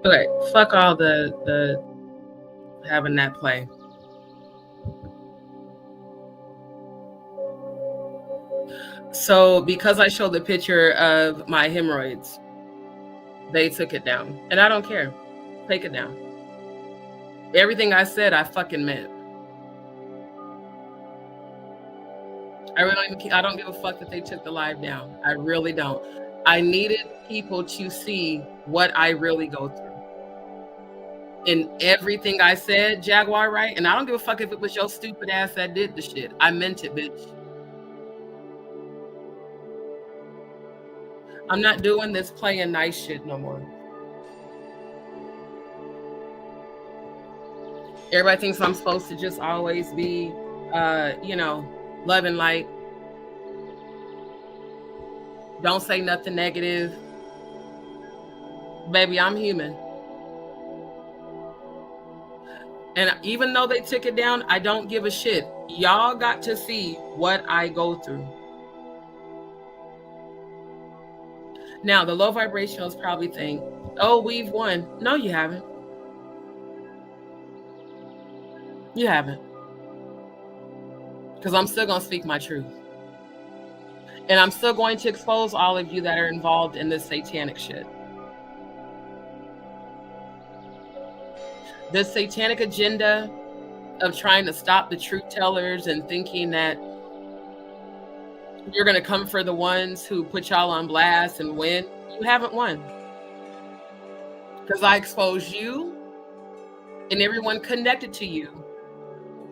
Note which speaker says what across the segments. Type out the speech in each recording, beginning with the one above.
Speaker 1: Okay, fuck all the having that play. So because I showed the picture of my hemorrhoids, they took it down. And I don't care. Take it down. Everything I said, I fucking meant. I don't give a fuck that they took the live down. I really don't. I needed people to see what I really go through. And everything I said, Jaguar, right? And I don't give a fuck if it was your stupid ass that did the shit. I meant it, bitch. I'm not doing this playing nice shit no more. Everybody thinks I'm supposed to just always be, love and light. Don't say nothing negative. Baby, I'm human. And even though they took it down, I don't give a shit. Y'all got to see what I go through. Now, the low vibrationals probably think, oh, we've won. No, you haven't. You haven't. Because I'm still going to speak my truth. And I'm still going to expose all of you that are involved in this satanic shit. This satanic agenda of trying to stop the truth tellers and thinking that you're going to come for the ones who put y'all on blast and win. You haven't won. Because I expose you and everyone connected to you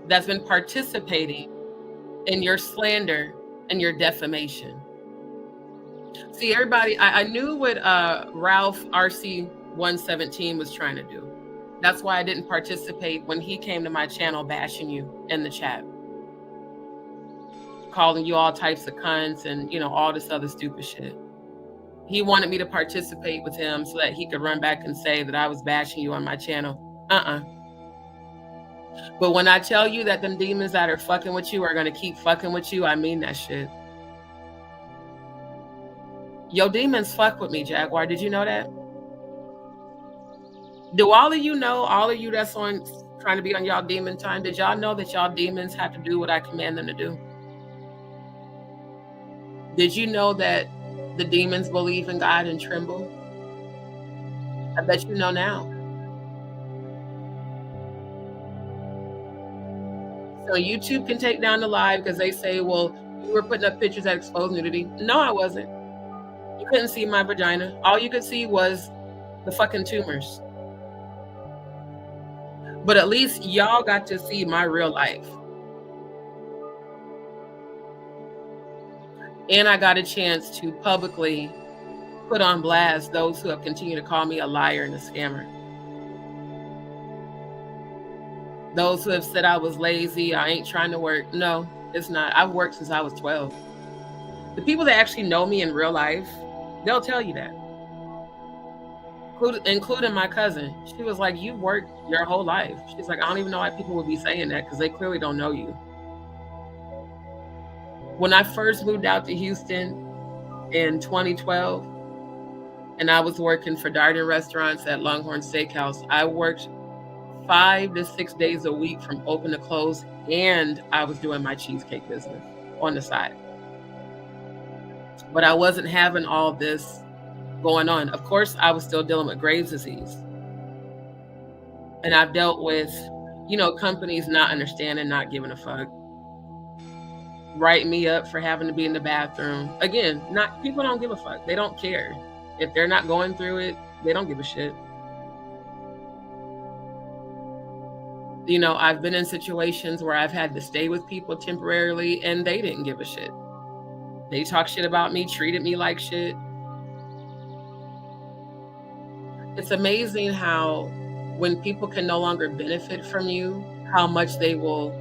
Speaker 1: that's been participating in your slander and your defamation. See, everybody, I knew what Ralph RC 117 was trying to do. That's why I didn't participate when he came to my channel bashing you in the chat, calling you all types of cunts and, all this other stupid shit. He wanted me to participate with him so that he could run back and say that I was bashing you on my channel. But when I tell you that them demons that are fucking with you are going to keep fucking with you, I mean that shit. Yo, demons fuck with me, Jaguar. Did you know that? Do all of you know, all of you that's on trying to be on y'all demon time, did y'all know that y'all demons have to do what I command them to do? Did you know that the demons believe in God and tremble? I bet you know now. So YouTube can take down the live because they say, well, you were putting up pictures that expose nudity. No, I wasn't. You couldn't see my vagina. All you could see was the fucking tumors. But at least y'all got to see my real life. And I got a chance to publicly put on blast those who have continued to call me a liar and a scammer. Those who have said I was lazy, I ain't trying to work. No, it's not. I've worked since I was 12. The people that actually know me in real life, they'll tell you that. Including my cousin. She was like, you've worked your whole life. She's like, I don't even know why people would be saying that because they clearly don't know you. When I first moved out to Houston in 2012, and I was working for Darden Restaurants at Longhorn Steakhouse, I worked 5 to 6 days a week from open to close, and I was doing my cheesecake business on the side. But I wasn't having all this going on. Of course, I was still dealing with Graves' disease. And I've dealt with, companies not understanding, not giving a fuck. Writing me up for having to be in the bathroom. Again, people don't give a fuck. They don't care. If they're not going through it, they don't give a shit. I've been in situations where I've had to stay with people temporarily and they didn't give a shit. They talk shit about me, treated me like shit. It's amazing how when people can no longer benefit from you, how much they will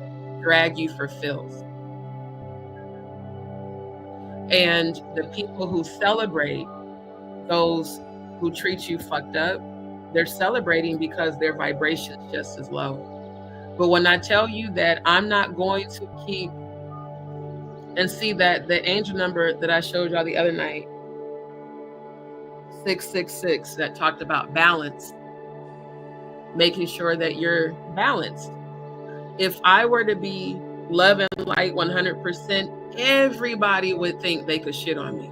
Speaker 1: drag you for filth. And the people who celebrate those who treat you fucked up, they're celebrating because their vibration's just as low. But when I tell you that I'm not going to keep and see that the angel number that I showed y'all the other night, 666, that talked about balance, making sure that you're balanced. If I were to be love and light 100%, everybody would think they could shit on me.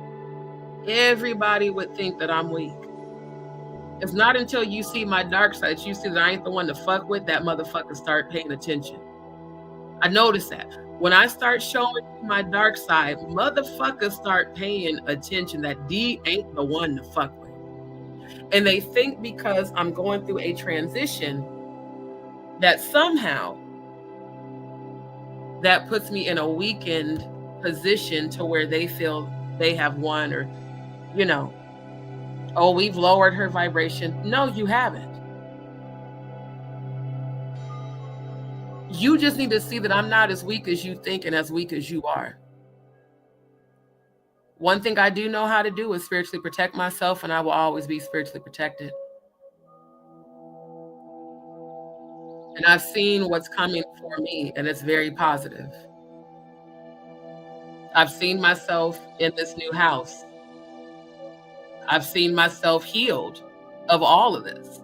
Speaker 1: Everybody would think that I'm weak. It's not until you see my dark side, you see that I ain't the one to fuck with, that motherfucker start paying attention. I noticed that. When I start showing you my dark side, motherfuckers start paying attention that D ain't the one to fuck with. And they think because I'm going through a transition that somehow that puts me in a weakened position to where they feel they have won, or, oh, we've lowered her vibration. No, you haven't. You just need to see that I'm not as weak as you think and as weak as you are. One thing I do know how to do is spiritually protect myself, and I will always be spiritually protected. And I've seen what's coming for me, and it's very positive. I've seen myself in this new house. I've seen myself healed of all of this.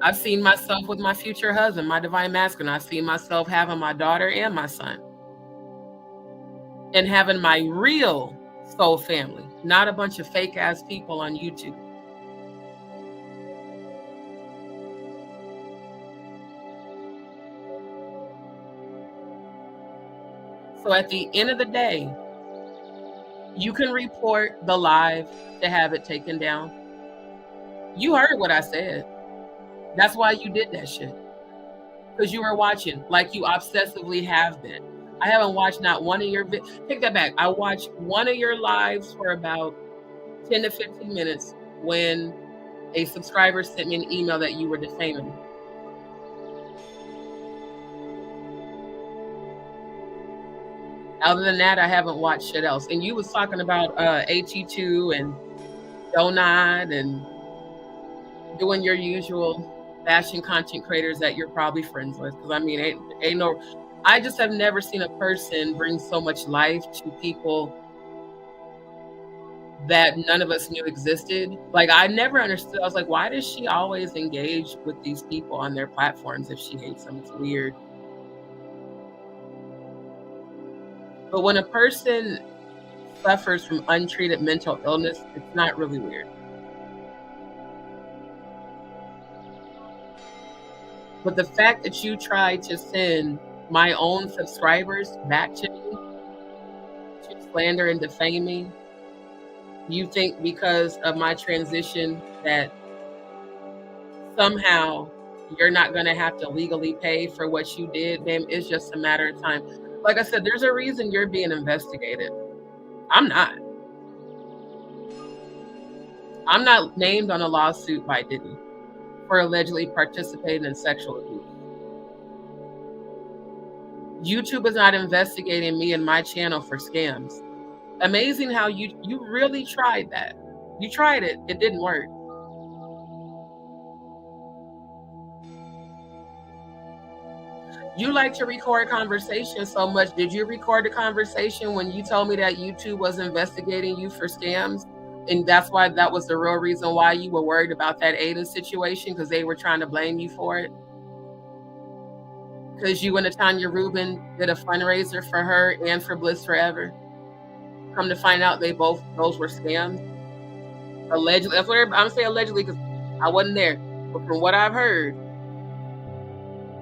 Speaker 1: I've seen myself with my future husband, my divine masculine. I've seen myself having my daughter and my son. And having my real soul family, not a bunch of fake ass people on YouTube. So at the end of the day, you can report the live to have it taken down. You heard what I said. That's why you did that shit. Because you were watching like you obsessively have been. I haven't watched not one of your take that back. I watched one of your lives for about 10 to 15 minutes when a subscriber sent me an email that you were defaming me. Other than that, I haven't watched shit else. And you was talking about AT2 and Donut and doing your usual bashing content creators that you're probably friends with. Because I mean, ain't no. I just have never seen a person bring so much life to people that none of us knew existed. Like, I never understood. I was like, why does she always engage with these people on their platforms if she hates them? It's weird. But when a person suffers from untreated mental illness, it's not really weird. But the fact that you tried to send my own subscribers back to me to slander and defame me, you think because of my transition that somehow you're not going to have to legally pay for what you did, ma'am. It's just a matter of time. Like I said, there's a reason you're being investigated. I'm not. I'm not named on a lawsuit by Diddy for allegedly participating in sexual abuse. YouTube is not investigating me and my channel for scams. Amazing how you really tried that. You tried it. It didn't work. You like to record conversations so much. Did you record the conversation when you told me that YouTube was investigating you for scams? And that's why that was the real reason why you were worried about that Ada situation, because they were trying to blame you for it? Because you and Tanya Rubin did a fundraiser for her and for Bliss Forever. Come to find out those were scams. Allegedly. That's what I'm saying, allegedly, because I wasn't there. But from what I've heard,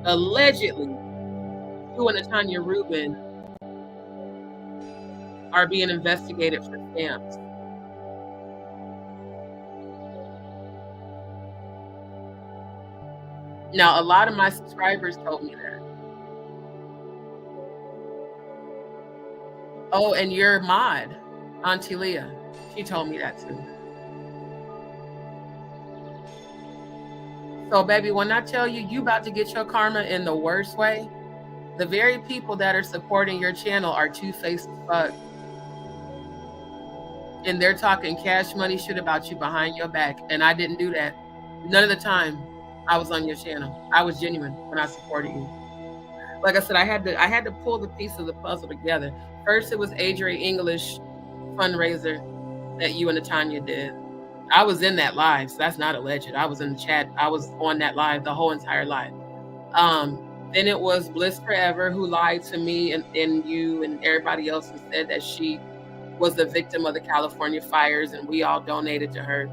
Speaker 1: allegedly, you and Tanya Rubin are being investigated for scams. Now, a lot of my subscribers told me that. Oh, and your mod, Auntie Leah, she told me that too. So, baby, when I tell you, you about to get your karma in the worst way, the very people that are supporting your channel are two-faced as fuck. And they're talking cash money shit about you behind your back. And I didn't do that. None of the time I was on your channel. I was genuine when I supported you. Like I said, I had to pull the piece of the puzzle together. First, it was Adrian English fundraiser that you and Tanya did. I was in that live, so that's not alleged. I was in the chat. I was on that live, the whole entire live. Then it was Bliss Forever who lied to me and you and everybody else and said that she was the victim of the California fires and we all donated to her.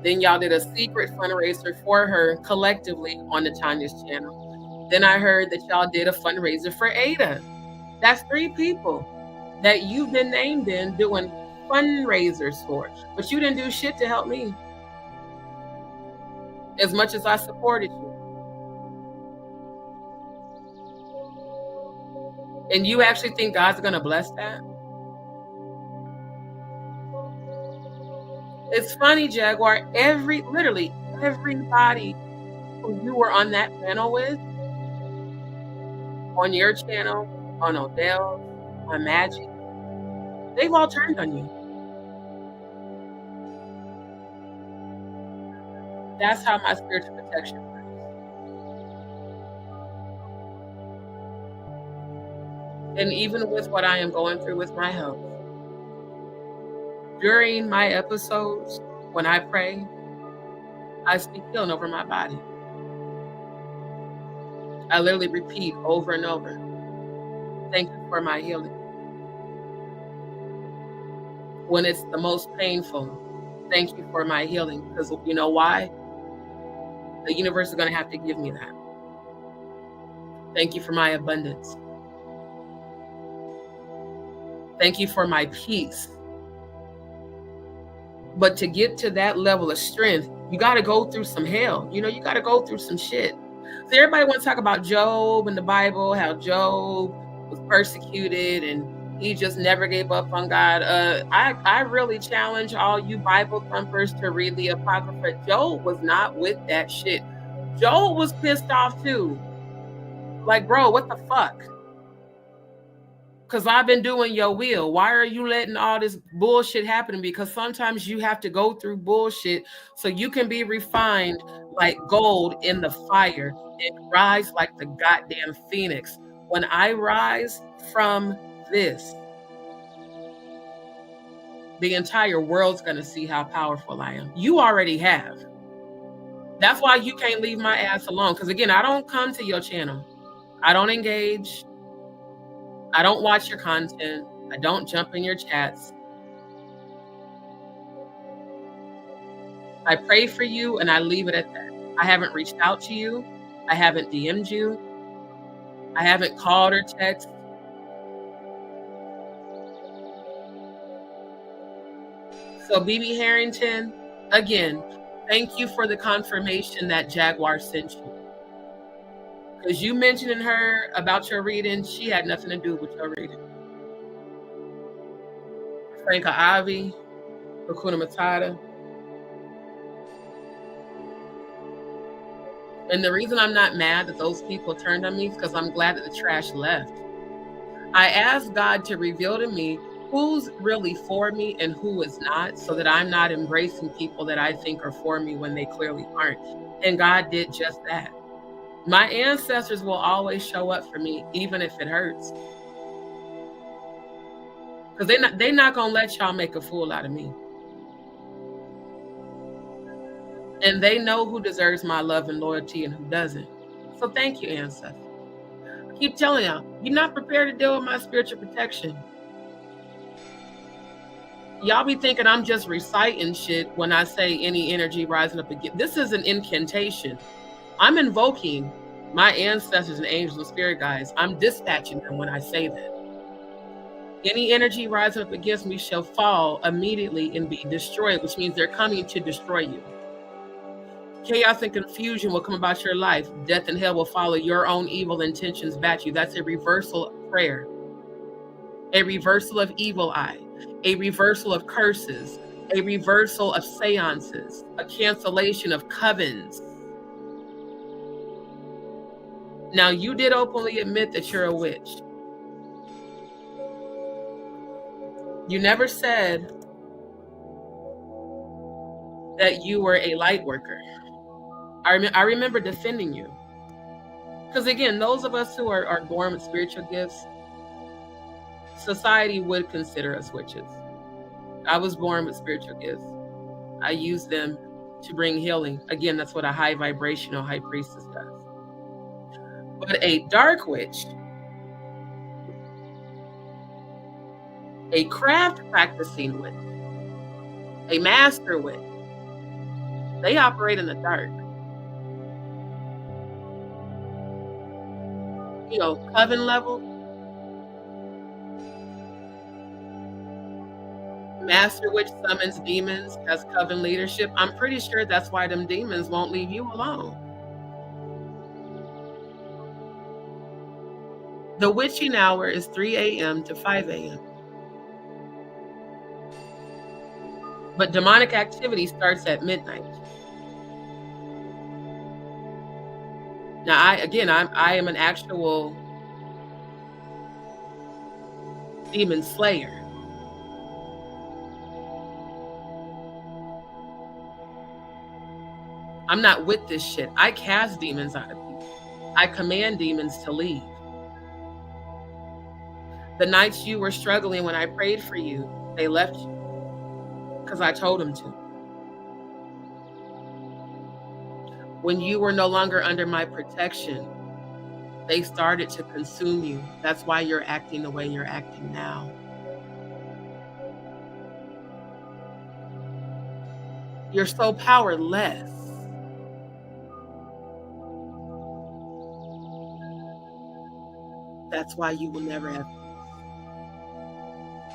Speaker 1: Then y'all did a secret fundraiser for her collectively on the Tanya's channel. Then I heard that y'all did a fundraiser for Ada. That's 3 people that you've been named in doing fundraisers for, but you didn't do shit to help me as much as I supported you. And you actually think God's going to bless that? It's funny, Jaguar. Literally everybody who you were on that panel with, on your channel, on Odell, on Magic, they've all turned on you. That's how my spiritual protection works. And even with what I am going through with my health, during my episodes, when I pray, I speak healing over my body. I literally repeat over and over, thank you for my healing. When it's the most painful, thank you for my healing. Because you know why? The universe is going to have to give me that. Thank you for my abundance. Thank you for my peace. But to get to that level of strength, you got to go through some hell. You got to go through some shit. So everybody wants to talk about Job and the Bible, how Job was persecuted and he just never gave up on God. I really challenge all you Bible thumpers to read the Apocrypha. Job was not with that shit. Job was pissed off too. Like, bro, what the fuck? Because I've been doing your will. Why are you letting all this bullshit happen? Because sometimes you have to go through bullshit so you can be refined like gold in the fire and rise like the goddamn phoenix. When I rise from this, the entire world's going to see how powerful I am. You already have. That's why you can't leave my ass alone. Because again, I don't come to your channel. I don't engage. I don't watch your content. I don't jump in your chats. I pray for you and I leave it at that. I haven't reached out to you. I haven't DM'd you. I haven't called or texted. So BB Harrington, again, thank you for the confirmation that Jaguar sent you. Because you mentioning her about your reading, she had nothing to do with your reading. Franca Avi, Hakuna Matata. And the reason I'm not mad that those people turned on me is because I'm glad that the trash left. I asked God to reveal to me who's really for me and who is not, so that I'm not embracing people that I think are for me when they clearly aren't. And God did just that. My ancestors will always show up for me, even if it hurts. Because they're not going to let y'all make a fool out of me. And they know who deserves my love and loyalty and who doesn't. So thank you, ancestors. I keep telling y'all, you're not prepared to deal with my spiritual protection. Y'all be thinking I'm just reciting shit when I say any energy rising up again. This is an incantation. I'm invoking my ancestors and angels and spirit guides. I'm dispatching them when I say that. Any energy rising up against me shall fall immediately and be destroyed, which means they're coming to destroy you. Chaos and confusion will come about your life. Death and hell will follow your own evil intentions back you. That's a reversal prayer. A reversal of evil eye. A reversal of curses. A reversal of seances. A cancellation of covens. Now, you did openly admit that you're a witch. You never said that you were a light worker. I remember defending you. Because again, those of us who are born with spiritual gifts, society would consider us witches. I was born with spiritual gifts. I use them to bring healing. Again, that's what a high vibrational high priestess does. But a dark witch, a craft practicing witch, a master witch, they operate in the dark. You know, coven level. Master witch summons demons as coven leadership. I'm pretty sure that's why them demons won't leave you alone. The witching hour is 3 a.m. to 5 a.m. But demonic activity starts at midnight. Now, I am an actual demon slayer. I'm not with this shit. I cast demons out of people. I command demons to leave. The nights you were struggling when I prayed for you, they left you because I told them to. When you were no longer under my protection, they started to consume you. That's why you're acting the way you're acting now. You're so powerless. That's why you will never have peace.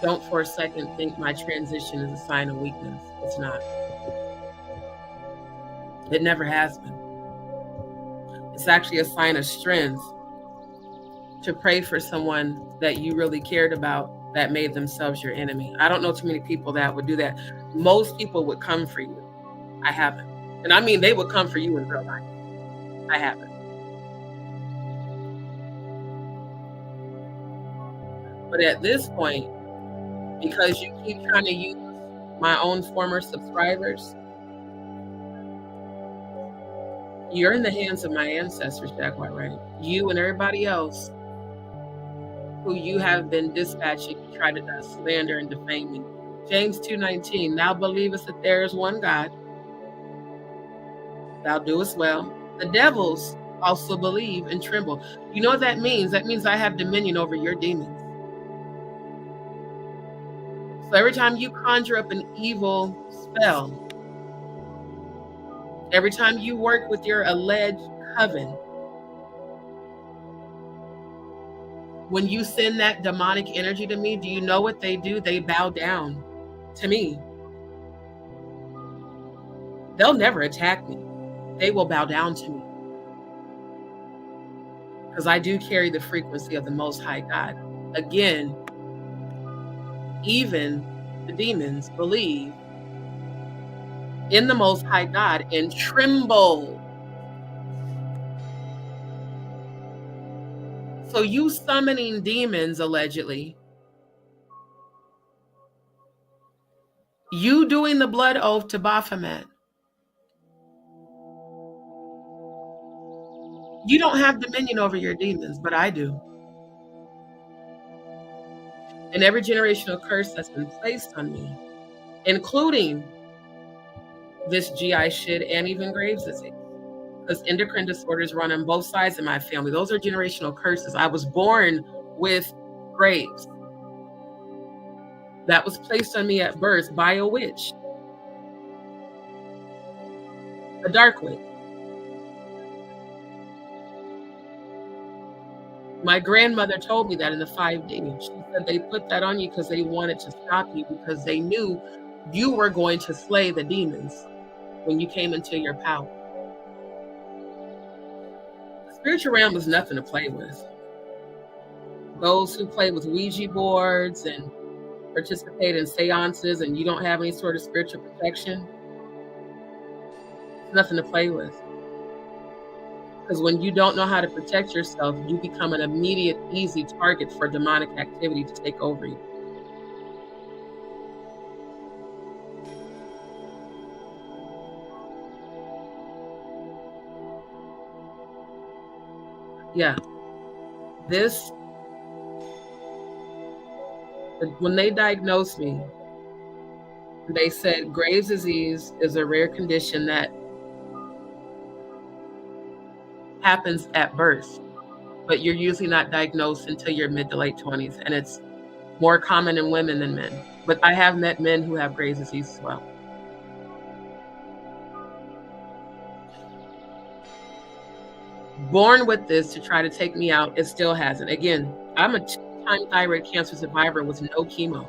Speaker 1: Don't for a second think my transition is a sign of weakness. It's not. It never has been. It's actually a sign of strength to pray for someone that you really cared about that made themselves your enemy. I don't know too many people that would do that. Most people would come for you. I haven't. And I mean, they would come for you in real life. I haven't. But at this point, because you keep trying to use my own former subscribers, you're in the hands of my ancestors, Jaguar, right? You and everybody else who you have been dispatching to try to slander and defame me. James 2:19, thou believest that there is one God. Thou doest well. The devils also believe and tremble. You know what that means? That means I have dominion over your demons. So every time you conjure up an evil spell, every time you work with your alleged coven, when you send that demonic energy to me, do you know what they do? They bow down to me. They'll never attack me. They will bow down to me. Because I do carry the frequency of the Most High God. Again, even the demons believe in the Most High God and tremble. So you summoning demons, allegedly, you doing the blood oath to Baphomet, you don't have dominion over your demons, but I do. And every generational curse that's been placed on me, including this GI shit and even Graves' disease, because endocrine disorders run on both sides of my family. Those are generational curses. I was born with Graves. That was placed on me at birth by a witch, a dark witch. My grandmother told me that in the 5D. She said they put that on you because they wanted to stop you, because they knew you were going to slay the demons when you came into your power. The spiritual realm is nothing to play with. Those who play with Ouija boards and participate in seances and you don't have any sort of spiritual protection, it's nothing to play with. Because when you don't know how to protect yourself, you become an immediate, easy target for demonic activity to take over you. Yeah. When they diagnosed me, They said Graves' disease is a rare condition that happens at birth, but you're usually not diagnosed until your mid to late 20s, and it's more common in women than men. But I have met men who have Graves' disease as well. Born with this to try to take me out, it still hasn't. Again, I'm a 2-time thyroid cancer survivor with no chemo.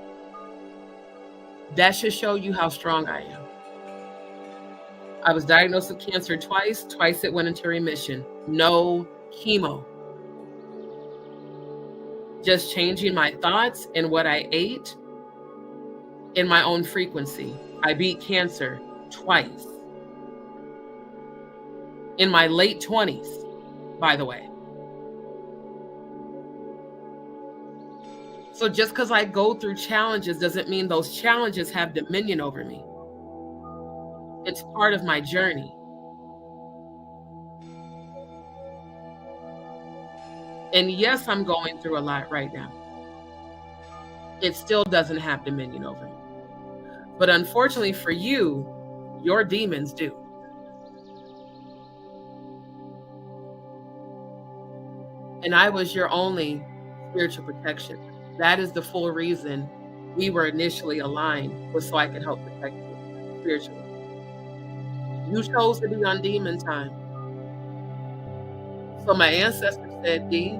Speaker 1: That should show you how strong I am. I was diagnosed with cancer twice. Twice it went into remission. No chemo. Just changing my thoughts and what I ate in my own frequency. I beat cancer twice. In my late 20s, by the way. So just because I go through challenges doesn't mean those challenges have dominion over me. It's part of my journey. And yes, I'm going through a lot right now. It still doesn't have dominion over me. But unfortunately for you, your demons do. And I was your only spiritual protection. That is the full reason we were initially aligned, was so I could help protect you spiritually. You chose to be on demon time. So my ancestors said, D,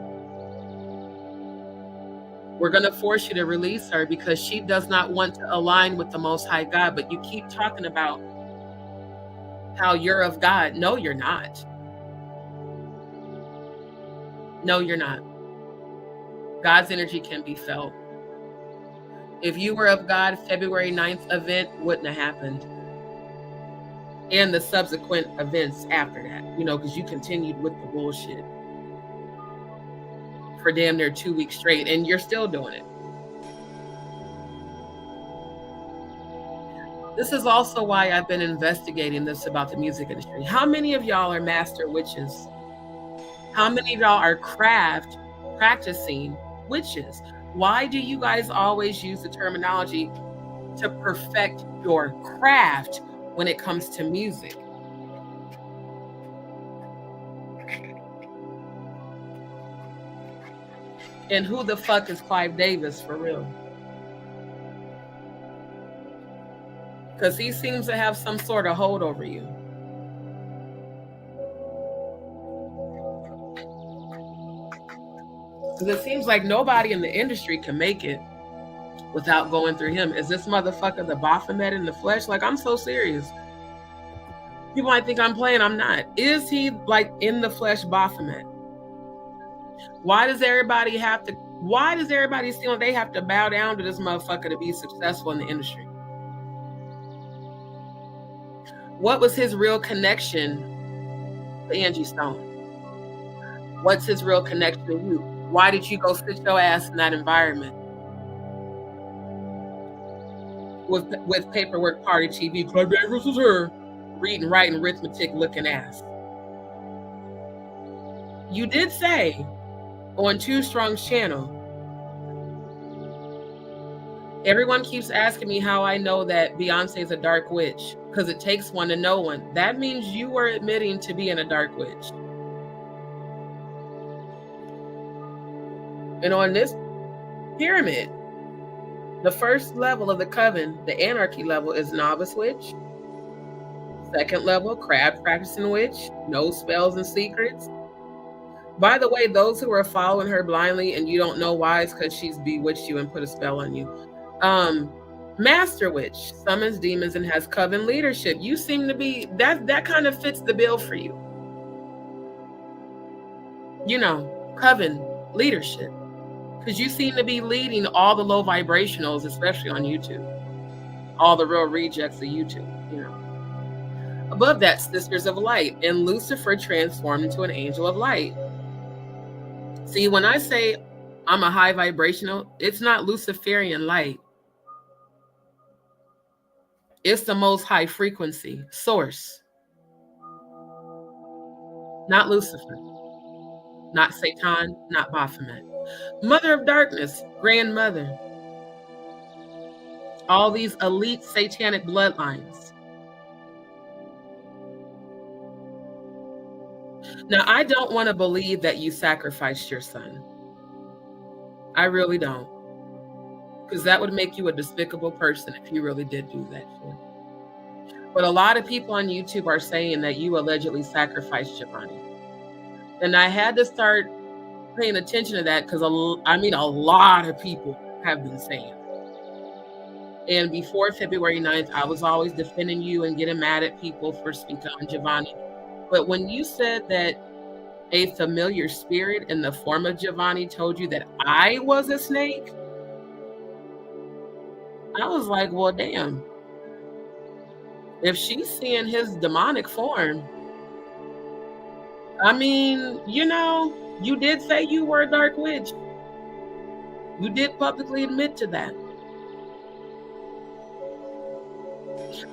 Speaker 1: we're going to force you to release her because she does not want to align with the Most High God. But you keep talking about how you're of God. No, you're not. No, you're not. God's energy can be felt. If you were of God, February 9th event wouldn't have happened. And the subsequent events after that, because you continued with the bullshit for damn near 2 weeks straight, and you're still doing it. This is also why I've been investigating this about the music industry. How many of y'all are master witches? How many of y'all are practicing witches? Why do you guys always use the terminology to perfect your craft when it comes to music? And who the fuck is Clive Davis for real? Because he seems to have some sort of hold over you. Because it seems like nobody in the industry can make it without going through him. Is this motherfucker the Baphomet in the flesh? Like, I'm so serious. People might think I'm playing. I'm not. Is he like in the flesh Baphomet? Why does everybody seem like they have to bow down to this motherfucker to be successful in the industry? What was his real connection to Angie Stone? What's his real connection to you? Why did you go sit your ass in that environment? With Paperwork Party TV, Clive Davis was her, reading, writing, arithmetic, looking ass. You did say on Too Strong's channel, everyone keeps asking me how I know that Beyonce is a dark witch, because it takes one to know one. That means you were admitting to being a dark witch. And on this pyramid, the first level of the coven, the anarchy level, is novice witch. Second level, craft practicing witch, no spells and secrets. By the way, those who are following her blindly and you don't know why, it's because she's bewitched you and put a spell on you. Master witch, summons demons and has coven leadership. You seem to be, that kind of fits the bill for you. Coven leadership. Because you seem to be leading all the low vibrationals, especially on YouTube. All the real rejects of YouTube, Above that, Sisters of Light, and Lucifer transformed into an angel of light. See, when I say I'm a high vibrational, it's not Luciferian light. It's the most high frequency source. Not Lucifer. Not Satan, not Baphomet. Mother of darkness, grandmother. All these elite satanic bloodlines. Now, I don't want to believe that you sacrificed your son. I really don't. Because that would make you a despicable person if you really did do that shit. But a lot of people on YouTube are saying that you allegedly sacrificed Giovanni. And I had to start paying attention to that because, a lot of people have been saying. And before February 9th, I was always defending you and getting mad at people for speaking on Giovanni. But when you said that a familiar spirit in the form of Giovanni told you that I was a snake, I was like, well, damn. If she's seeing his demonic form, you did say you were a dark witch. You did publicly admit to that.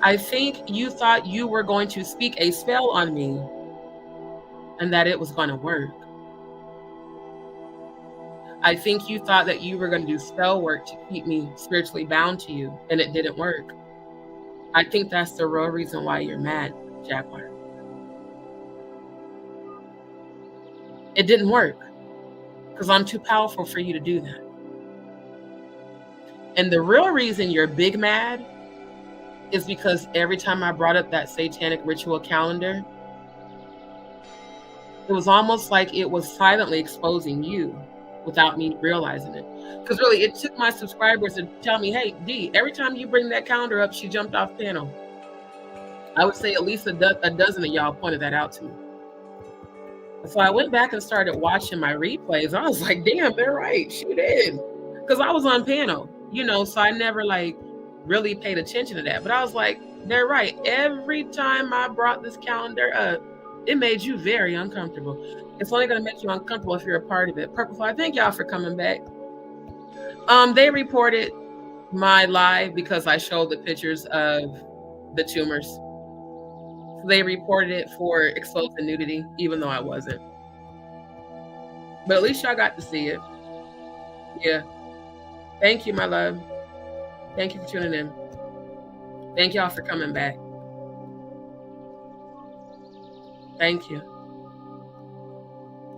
Speaker 1: I think you thought you were going to speak a spell on me and that it was going to work. I think you thought that you were going to do spell work to keep me spiritually bound to you, and it didn't work. I think that's the real reason why you're mad, Jaguar. It didn't work because I'm too powerful for you to do that. And the real reason you're big mad is because every time I brought up that satanic ritual calendar, it was almost like it was silently exposing you without me realizing it. Because really, it took my subscribers to tell me, hey, Dee, every time you bring that calendar up, she jumped off panel. I would say at least a dozen of y'all pointed that out to me. So I went back and started watching my replays. I was like, damn, they're right. She did. Because I was on panel, so I never really paid attention to that. But I was like, they're right. Every time I brought this calendar up, it made you very uncomfortable. It's only going to make you uncomfortable if you're a part of it. Purplefly, thank y'all for coming back. They reported my live because I showed the pictures of the tumors. So they reported it for exposing nudity, even though I wasn't. But at least y'all got to see it. Yeah. Thank you, my love. Thank you for tuning in. Thank y'all for coming back. Thank you.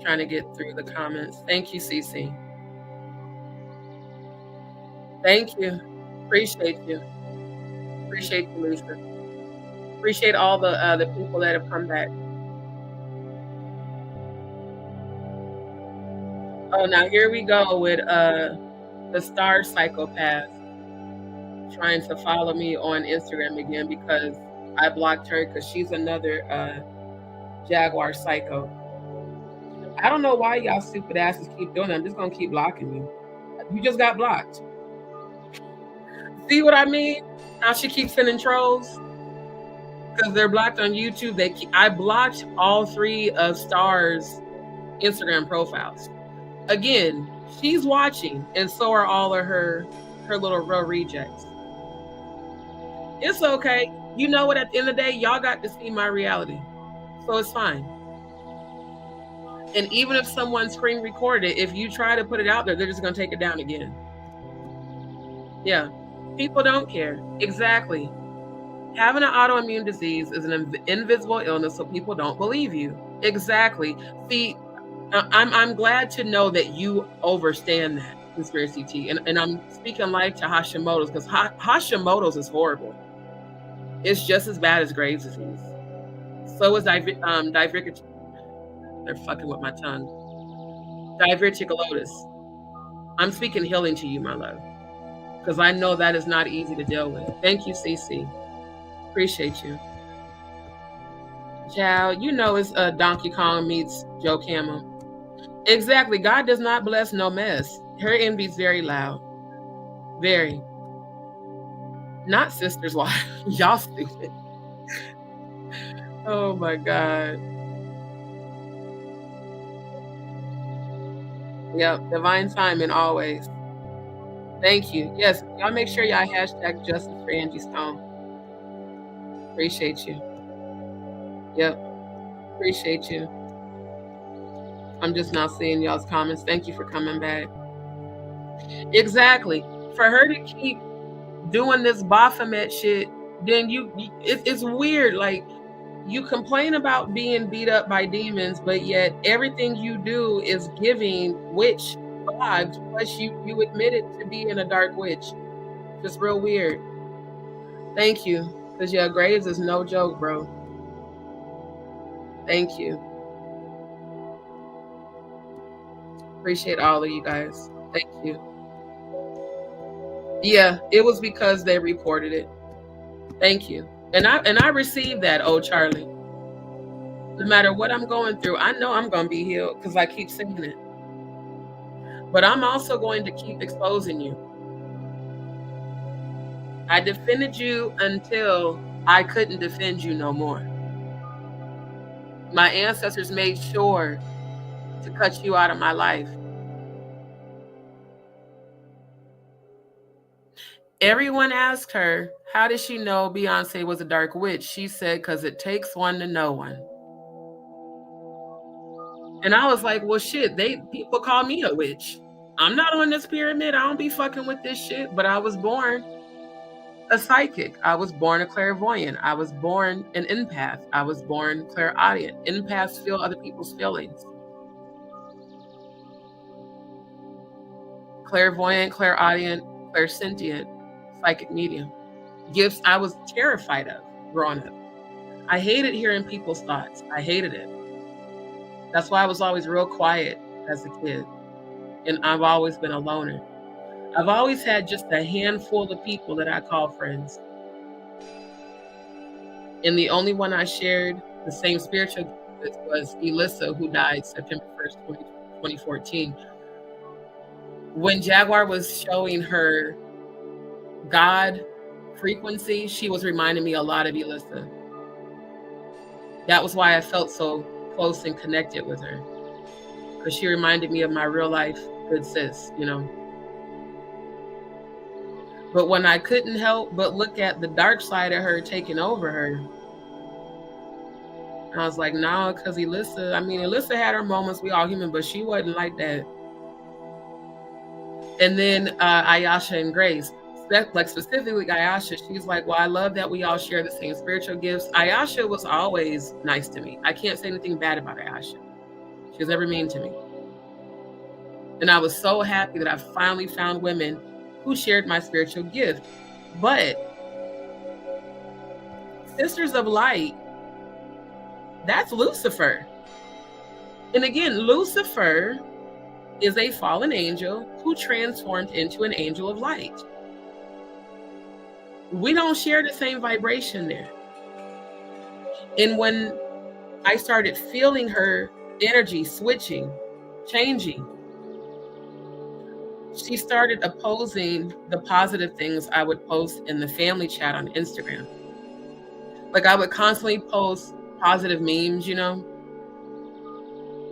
Speaker 1: Trying to get through the comments. Thank you, Cece. Thank you. Appreciate you. Appreciate you, Lisa. Appreciate all the people that have come back. Oh, now here we go with the star psychopath trying to follow me on Instagram again because I blocked her because she's another Jaguar psycho. I don't know why y'all stupid asses keep doing it. I'm just gonna keep blocking you. You just got blocked. See what I mean? How she keeps sending trolls? Because they're blocked on YouTube. I blocked all 3 of Star's Instagram profiles. Again, she's watching, and so are all of her little row rejects. It's okay. You know what? At the end of the day, y'all got to see my reality. So it's fine. And even if someone screen recorded it, if you try to put it out there, they're just going to take it down again. Yeah. People don't care. Exactly. Having an autoimmune disease is an invisible illness, so people don't believe you. Exactly. See, I'm glad to know that you understand that, Conspiracy T. And I'm speaking life to Hashimoto's because Hashimoto's is horrible. It's just as bad as Graves' disease. So is diverticulitis. They're fucking with my tongue. Diverticulosis. I'm speaking healing to you, my love, because I know that is not easy to deal with. Thank you, CC. Appreciate you. Chow, it's Donkey Kong meets Joe Camel. Exactly. God does not bless no mess. Her envy is very loud. Very. Not sister's wife. Y'all stupid. Oh my God. Yep. Divine Simon always. Thank you. Yes. Y'all make sure y'all hashtag justice for Angie Stone. Appreciate you. Yep. Appreciate you. I'm just now seeing y'all's comments. Thank you for coming back. Exactly. For her to keep doing this Baphomet shit, then it's weird. Like, you complain about being beat up by demons, but yet everything you do is giving witch vibes. Plus, you admitted to being a dark witch. Just real weird. Thank you, because yeah, Graves is no joke, bro. Thank you. Appreciate all of you guys. Thank you. Yeah, it was because they reported it. Thank you. And I received that, oh Charlie. No matter what I'm going through, I know I'm going to be healed because I keep saying it. But I'm also going to keep exposing you. I defended you until I couldn't defend you no more. My ancestors made sure to cut you out of my life. Everyone asked her, how did she know Beyonce was a dark witch? She said, because it takes one to know one. And I was like, well, shit, people call me a witch. I'm not on this pyramid. I don't be fucking with this shit. But I was born a psychic. I was born a clairvoyant. I was born an empath. I was born clairaudient. Empaths feel other people's feelings. Clairvoyant, clairaudient, clairsentient, psychic medium. Gifts I was terrified of growing up. I hated hearing people's thoughts. I hated it. That's why I was always real quiet as a kid. And I've always been a loner. I've always had just a handful of people that I call friends. And the only one I shared the same spiritual gift with was Elissa, who died September 1st, 2014. When Jaguar was showing her God frequency, she was reminding me a lot of Elissa. That was why I felt so close and connected with her, because she reminded me of my real life good sis, you know. But when I couldn't help but look at the dark side of her taking over her, I was like, no, because Elissa had her moments. We all human, but she wasn't like that. And then Ayasha and Grace, like specifically Ayasha, she's like, well, I love that we all share the same spiritual gifts. Ayasha was always nice to me. I can't say anything bad about Ayasha. She was never mean to me. And I was so happy that I finally found women who shared my spiritual gift. But Sisters of Light, that's Lucifer. And again, Lucifer is a fallen angel who transformed into an angel of light. We don't share the same vibration there. And when I started feeling her energy switching, changing, she started opposing the positive things I would post in the family chat on Instagram. Like, I would constantly post positive memes, you know,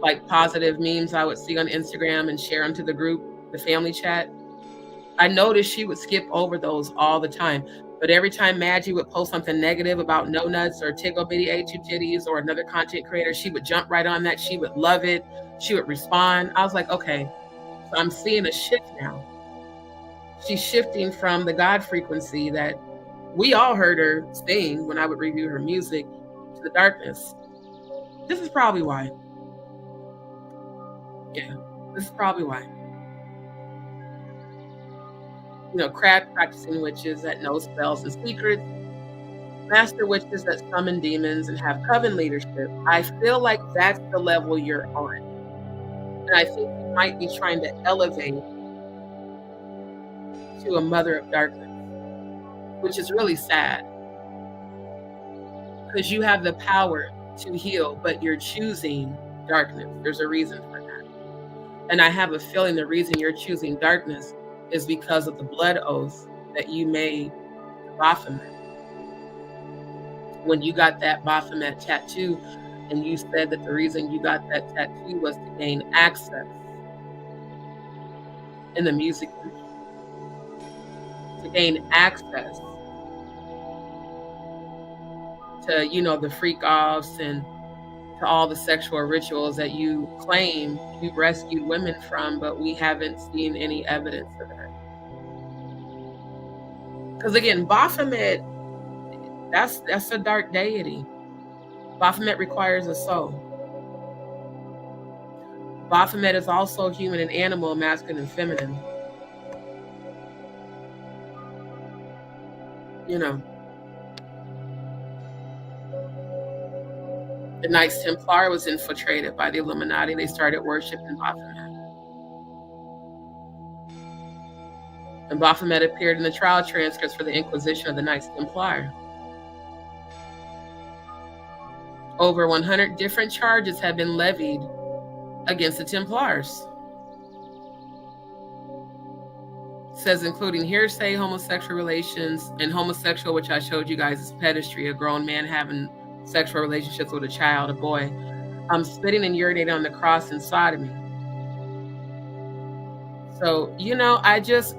Speaker 1: like positive memes I would see on Instagram and share them to the group, the family chat. I noticed she would skip over those all the time. But every time Maggie would post something negative about No Nuts or Tickle Bitty Ate Two Titties or another content creator, she would jump right on that. She would love it. She would respond. I was like, okay, so I'm seeing a shift now. She's shifting from the God frequency that we all heard her sing when I would review her music to the darkness. This is probably why. Yeah, this is probably why. You know, crack practicing witches that know spells and secrets, master witches that summon demons and have coven leadership. I feel like that's the level you're on. And I think you might be trying to elevate to a mother of darkness, which is really sad. Because you have the power to heal, but you're choosing darkness. There's a reason for that. And I have a feeling the reason you're choosing darkness is because of the blood oath that you made to Baphomet. When you got that Baphomet tattoo, and you said that the reason you got that tattoo was to gain access in the music industry, to gain access to, you know, the freak offs and to all the sexual rituals that you claim you rescued women from, but we haven't seen any evidence of that. Because again, Baphomet, that's a dark deity. Baphomet requires a soul. Baphomet is also human and animal, masculine and feminine. You know. The Knights Templar was infiltrated by the Illuminati. They started worshiping Baphomet. And Baphomet appeared in the trial transcripts for the Inquisition of the Knights Templar. Over 100 different charges have been levied against the Templars. It says including hearsay, homosexual relations, and homosexual, which I showed you guys, is pedestry, a grown man having sexual relationships with a child, a boy. Spitting and urinating on the cross and sodomy. So, you know, I just,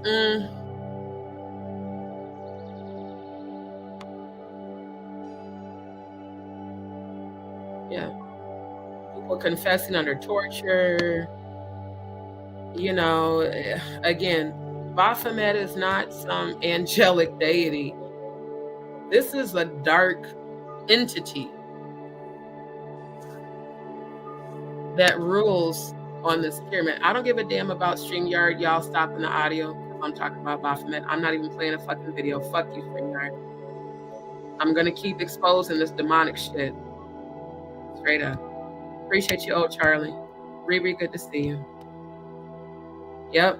Speaker 1: yeah. People confessing under torture. You know, again, Baphomet is not some angelic deity. This is a dark entity that rules on this pyramid. I don't give a damn about StreamYard. Y'all stopping the audio because I'm talking about Baphomet. I'm not even playing a fucking video. Fuck you, StreamYard. I'm going to keep exposing this demonic shit. Straight up. Appreciate you, old Charlie. Riri, good to see you. Yep.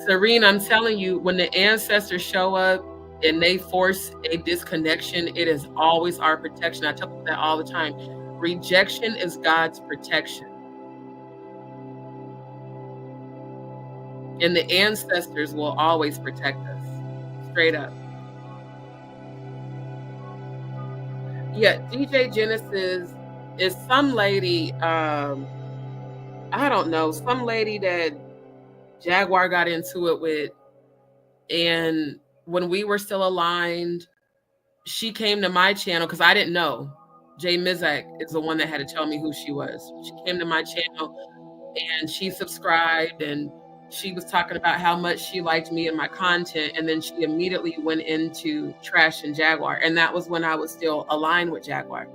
Speaker 1: Serene, I'm telling you, when the ancestors show up and they force a disconnection, it is always our protection. I tell people that all the time. Rejection is God's protection. And the ancestors will always protect us. Straight up. Yeah, DJ Genesis is some lady, I don't know, some lady that Jaguar got into it with. And when we were still aligned, she came to my channel because I didn't know. Jay Mizak is the one that had to tell me who she was. She came to my channel and she subscribed and she was talking about how much she liked me and my content. And then she immediately went into trash and Jaguar. And that was when I was still aligned with Jaguar.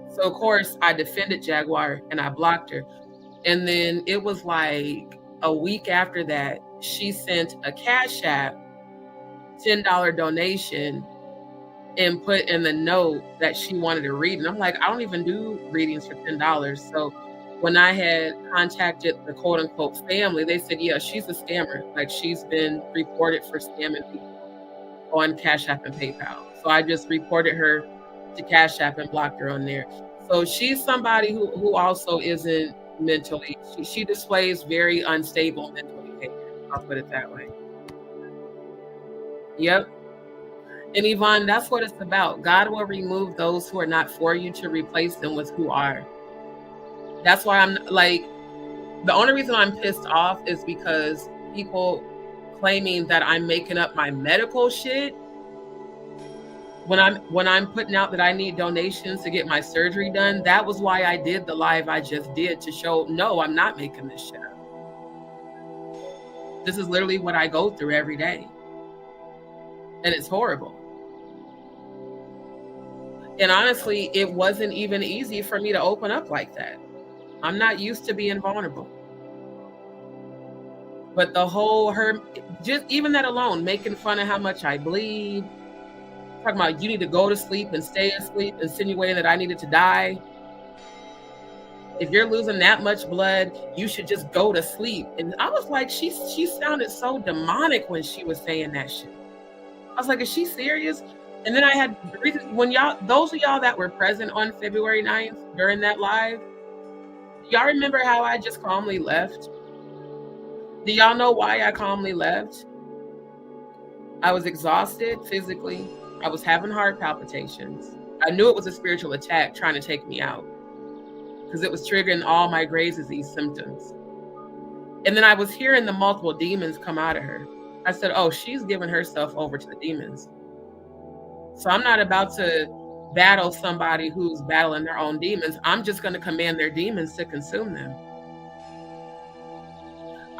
Speaker 1: So of course I defended Jaguar and I blocked her. And then it was like a week after that, she sent a Cash App $10 donation and put in the note that she wanted to read. And I'm like, I don't even do readings for $10. So when I had contacted the quote unquote family, they said, yeah, she's a scammer. Like she's been reported for scamming people on Cash App and PayPal. So I just reported her to Cash App and blocked her on there. So she's somebody who also isn't mentally, she displays very unstable mental behavior. I'll put it that way. Yep. And Yvonne, that's what it's about. God will remove those who are not for you to replace them with who are. That's why I'm like, the only reason I'm pissed off is because people claiming that I'm making up my medical shit when I'm putting out that I need donations to get my surgery done. That was why I did the live I just did, to show, no, I'm not making this shit up. This is literally what I go through every day. And it's horrible. And honestly, it wasn't even easy for me to open up like that. I'm not used to being vulnerable. But the whole, just even that alone, making fun of how much I bleed, talking about you need to go to sleep and stay asleep, insinuating that I needed to die. If you're losing that much blood, you should just go to sleep. And I was like, she sounded so demonic when she was saying that shit. I was like, is she serious? And then I had, when those of y'all that were present on February 9th during that live, y'all remember how I just calmly left? Do y'all know why I calmly left? I was exhausted physically. I was having heart palpitations. I knew it was a spiritual attack trying to take me out because it was triggering all my Graves' disease symptoms. And then I was hearing the multiple demons come out of her. I said, oh, she's giving herself over to the demons. So I'm not about to battle somebody who's battling their own demons. I'm just going to command their demons to consume them.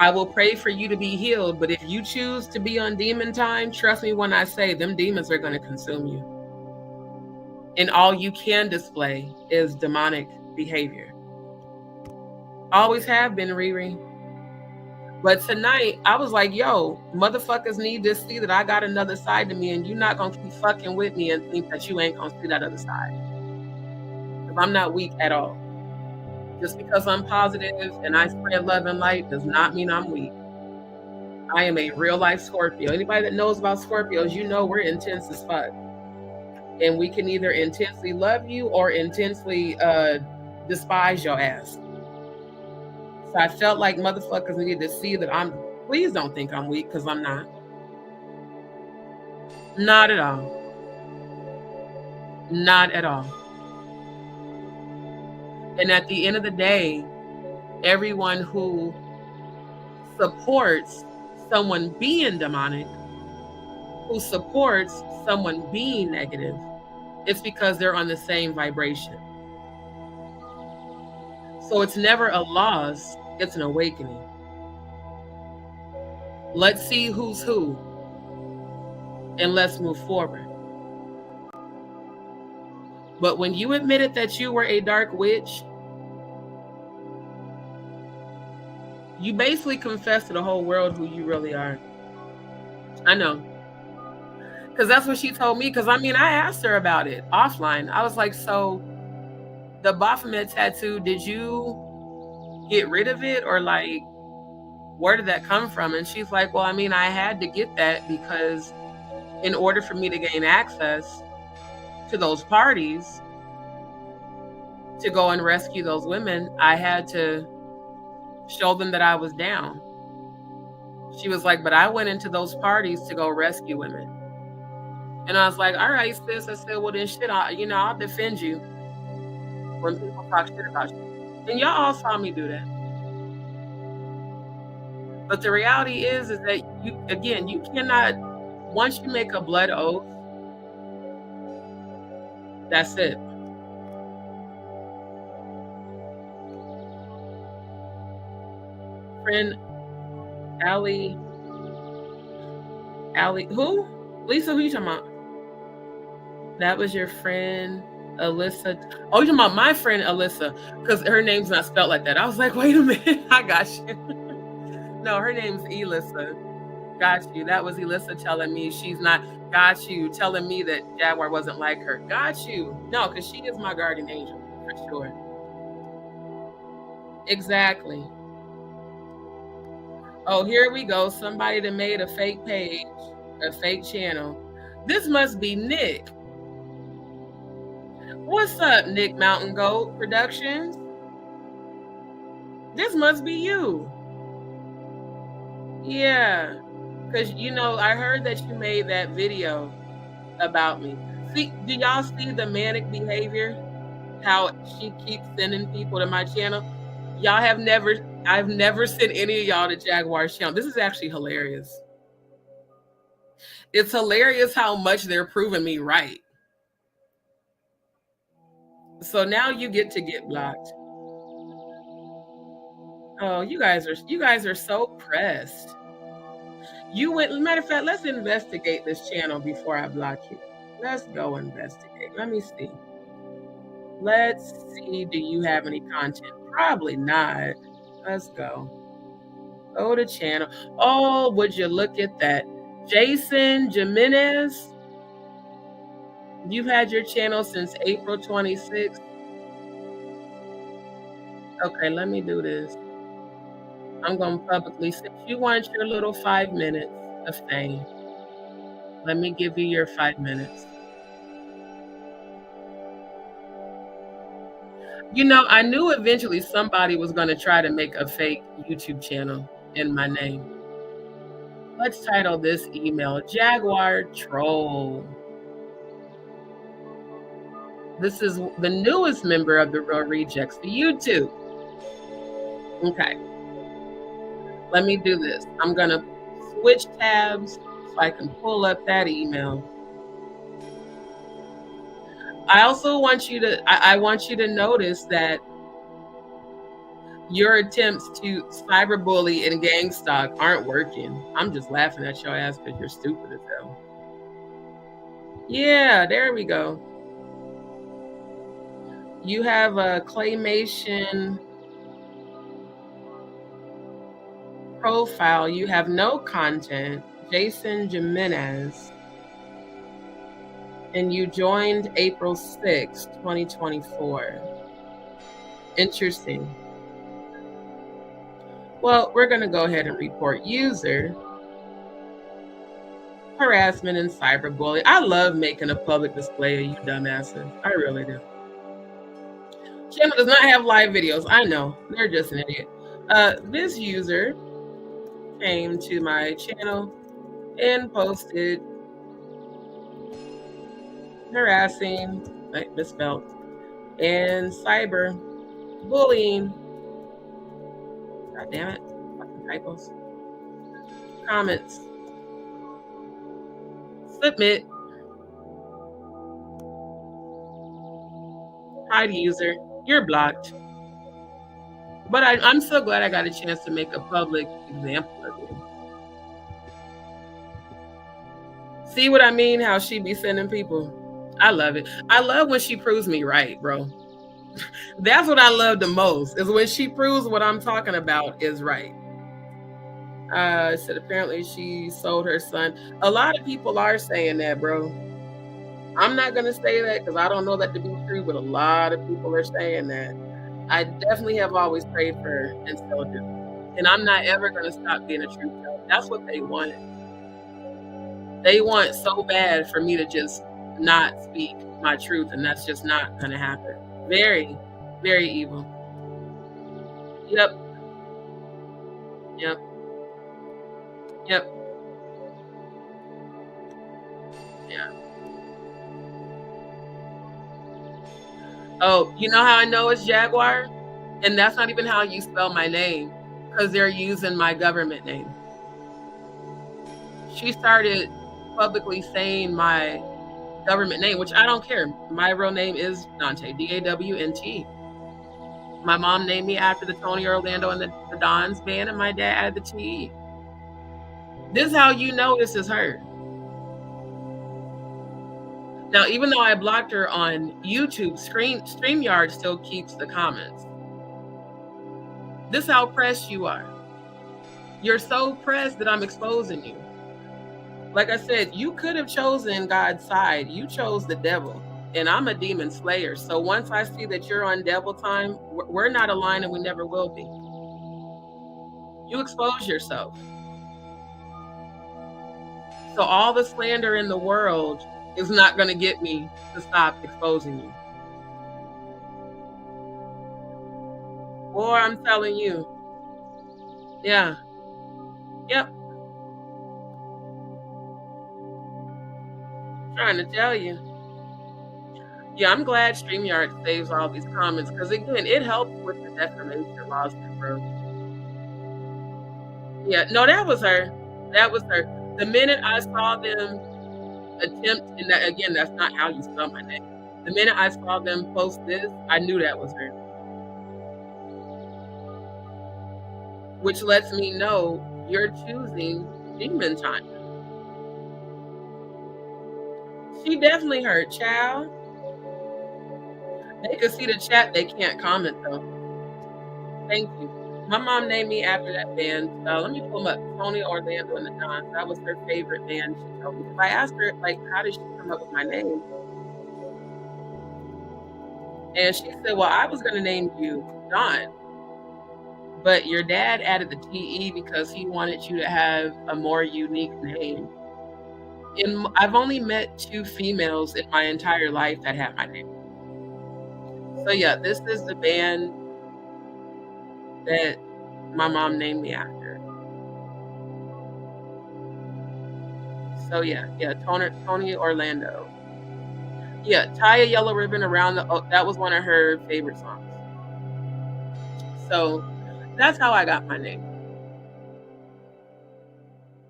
Speaker 1: I will pray for you to be healed, but if you choose to be on demon time, trust me when I say them demons are going to consume you. And all you can display is demonic behavior. Always have been, Riri. But tonight, I was like, yo, motherfuckers need to see that I got another side to me, and you're not going to keep fucking with me and think that you ain't going to see that other side. Because I'm not weak at all. Just because I'm positive and I spread love and light does not mean I'm weak. I am a real life Scorpio. Anybody that knows about Scorpios, you know we're intense as fuck. And we can either intensely love you or intensely despise your ass. So I felt like motherfuckers needed to see that please don't think I'm weak, because I'm not. Not at all. Not at all. And at the end of the day, everyone who supports someone being demonic, who supports someone being negative, it's because they're on the same vibration. So it's never a loss, it's an awakening. Let's see who's who, and let's move forward. But when you admitted that you were a dark witch, you basically confessed to the whole world who you really are. I know. Because that's what she told me. Because, I mean, I asked her about it offline. I was like, so the Baphomet tattoo, did you get rid of it? Or, like, where did that come from? And she's like, well, I mean, I had to get that because in order for me to gain access to those parties, to go and rescue those women, I had to show them that I was down. She was like, but I went into those parties to go rescue women. And I was like, all right, sis. I said, well, then shit, I'll defend you when people talk shit about you. And y'all all saw me do that. But the reality is that you cannot, once you make a blood oath, that's it. Friend Allie, who? Lisa, who you talking about? That was your friend Alyssa. Oh, you're talking about my friend Alyssa, because her name's not spelled like that. I was like, wait a minute, I got you. No, her name's Elissa. Got you. That was Elissa telling me she's not. Got you. Telling me that Jaguar wasn't like her. Got you. No, because she is my guardian angel, for sure. Exactly. Oh, here we go. Somebody that made a fake page, a fake channel. This must be Nick. What's up, Nick Mountain Goat Productions? This must be you. Yeah. Because, I heard that you made that video about me. See, do y'all see the manic behavior? How she keeps sending people to my channel? I've never sent any of y'all to Jaguar's channel. This is actually hilarious. It's hilarious how much they're proving me right. So now you get to get blocked. Oh, you guys are so pressed. Matter of fact, let's investigate this channel before I block you. Let's go investigate. Let me see. Let's see, do you have any content? Probably not. Let's go. Go to channel. Oh, would you look at that? Jason Jimenez. You've had your channel since April 26th. Okay, let me do this. I'm going to publicly say, you want your little 5 minutes of fame. Let me give you your 5 minutes. I knew eventually somebody was going to try to make a fake YouTube channel in my name. Let's title this email Jaguar Troll. This is the newest member of the Real Rejects for YouTube. Okay. Let me do this. I'm going to switch tabs so I can pull up that email. I also want you to, I want you to notice that Your attempts to cyberbully and gang stalk aren't working. I'm just laughing at your ass because you're stupid as hell. Yeah, there we go. You have a claymation profile. You have no content. Jason Jimenez. And you joined April 6, 2024. Interesting. Well, we're going to go ahead and report user harassment and cyberbullying. I love making a public display of you dumbasses. I really do. Channel does not have live videos. I know. They're just an idiot. This user came to my channel and posted harassing, misspelled, and cyber bullying. God damn it. Fucking typos. Comments. Submit. Hide user. You're blocked. But I'm so glad I got a chance to make a public example of you. See what I mean? How she be sending people. I love it. I love when she proves me right, bro. That's what I love the most, is when she proves what I'm talking about is right. Said apparently she sold her son. A lot of people are saying that, bro. I'm not going to say that because I don't know that to be true, but a lot of people are saying that. I definitely have always prayed for her and still do. And I'm not ever going to stop being a truth teller. That's what they want. They want so bad for me to just not speak my truth, and that's just not going to happen. Very, very evil. Yep. Yep. Yep. Yeah. Oh, you know how I know it's Jaguar? And that's not even how you spell my name, because they're using my government name. She started publicly saying my government name, which I don't care. My real name is Dante, D-A-W-N-T. My mom named me after the Tony Orlando and the Dons band, and my dad added the T-E. This is how you know this is her. Now, even though I blocked her on YouTube, StreamYard still keeps the comments. This is how pressed you are. You're so pressed that I'm exposing you. Like I said, you could have chosen God's side. You chose the devil, and I'm a demon slayer. So once I see that you're on devil time, we're not aligned and we never will be. You expose yourself. So all the slander in the world is not going to get me to stop exposing you. Or I'm telling you. Yeah. Yep. Trying to tell you. Yeah, I'm glad StreamYard saves all these comments because, again, it helps with the defamation lawsuit, bro. Yeah, no, that was her. That was her. The minute I saw them attempt, and that, again, that's not how you spell my name. The minute I saw them post this, I knew that was her. Which lets me know you're choosing demon time. She definitely heard, child. They can see the chat, they can't comment though. Thank you. My mom named me after that band. Let me pull them up. Tony Orlando and the Dons. That was her favorite band. She told me. I asked her, like, how did she come up with my name? And she said, well, I was going to name you Don, but your dad added the TE because he wanted you to have a more unique name. And I've only met 2 females in my entire life that have my name. So yeah, this is the band that my mom named me after. So yeah, Tony Orlando. Yeah, Tie a Yellow Ribbon Around that was one of her favorite songs. So that's how I got my name.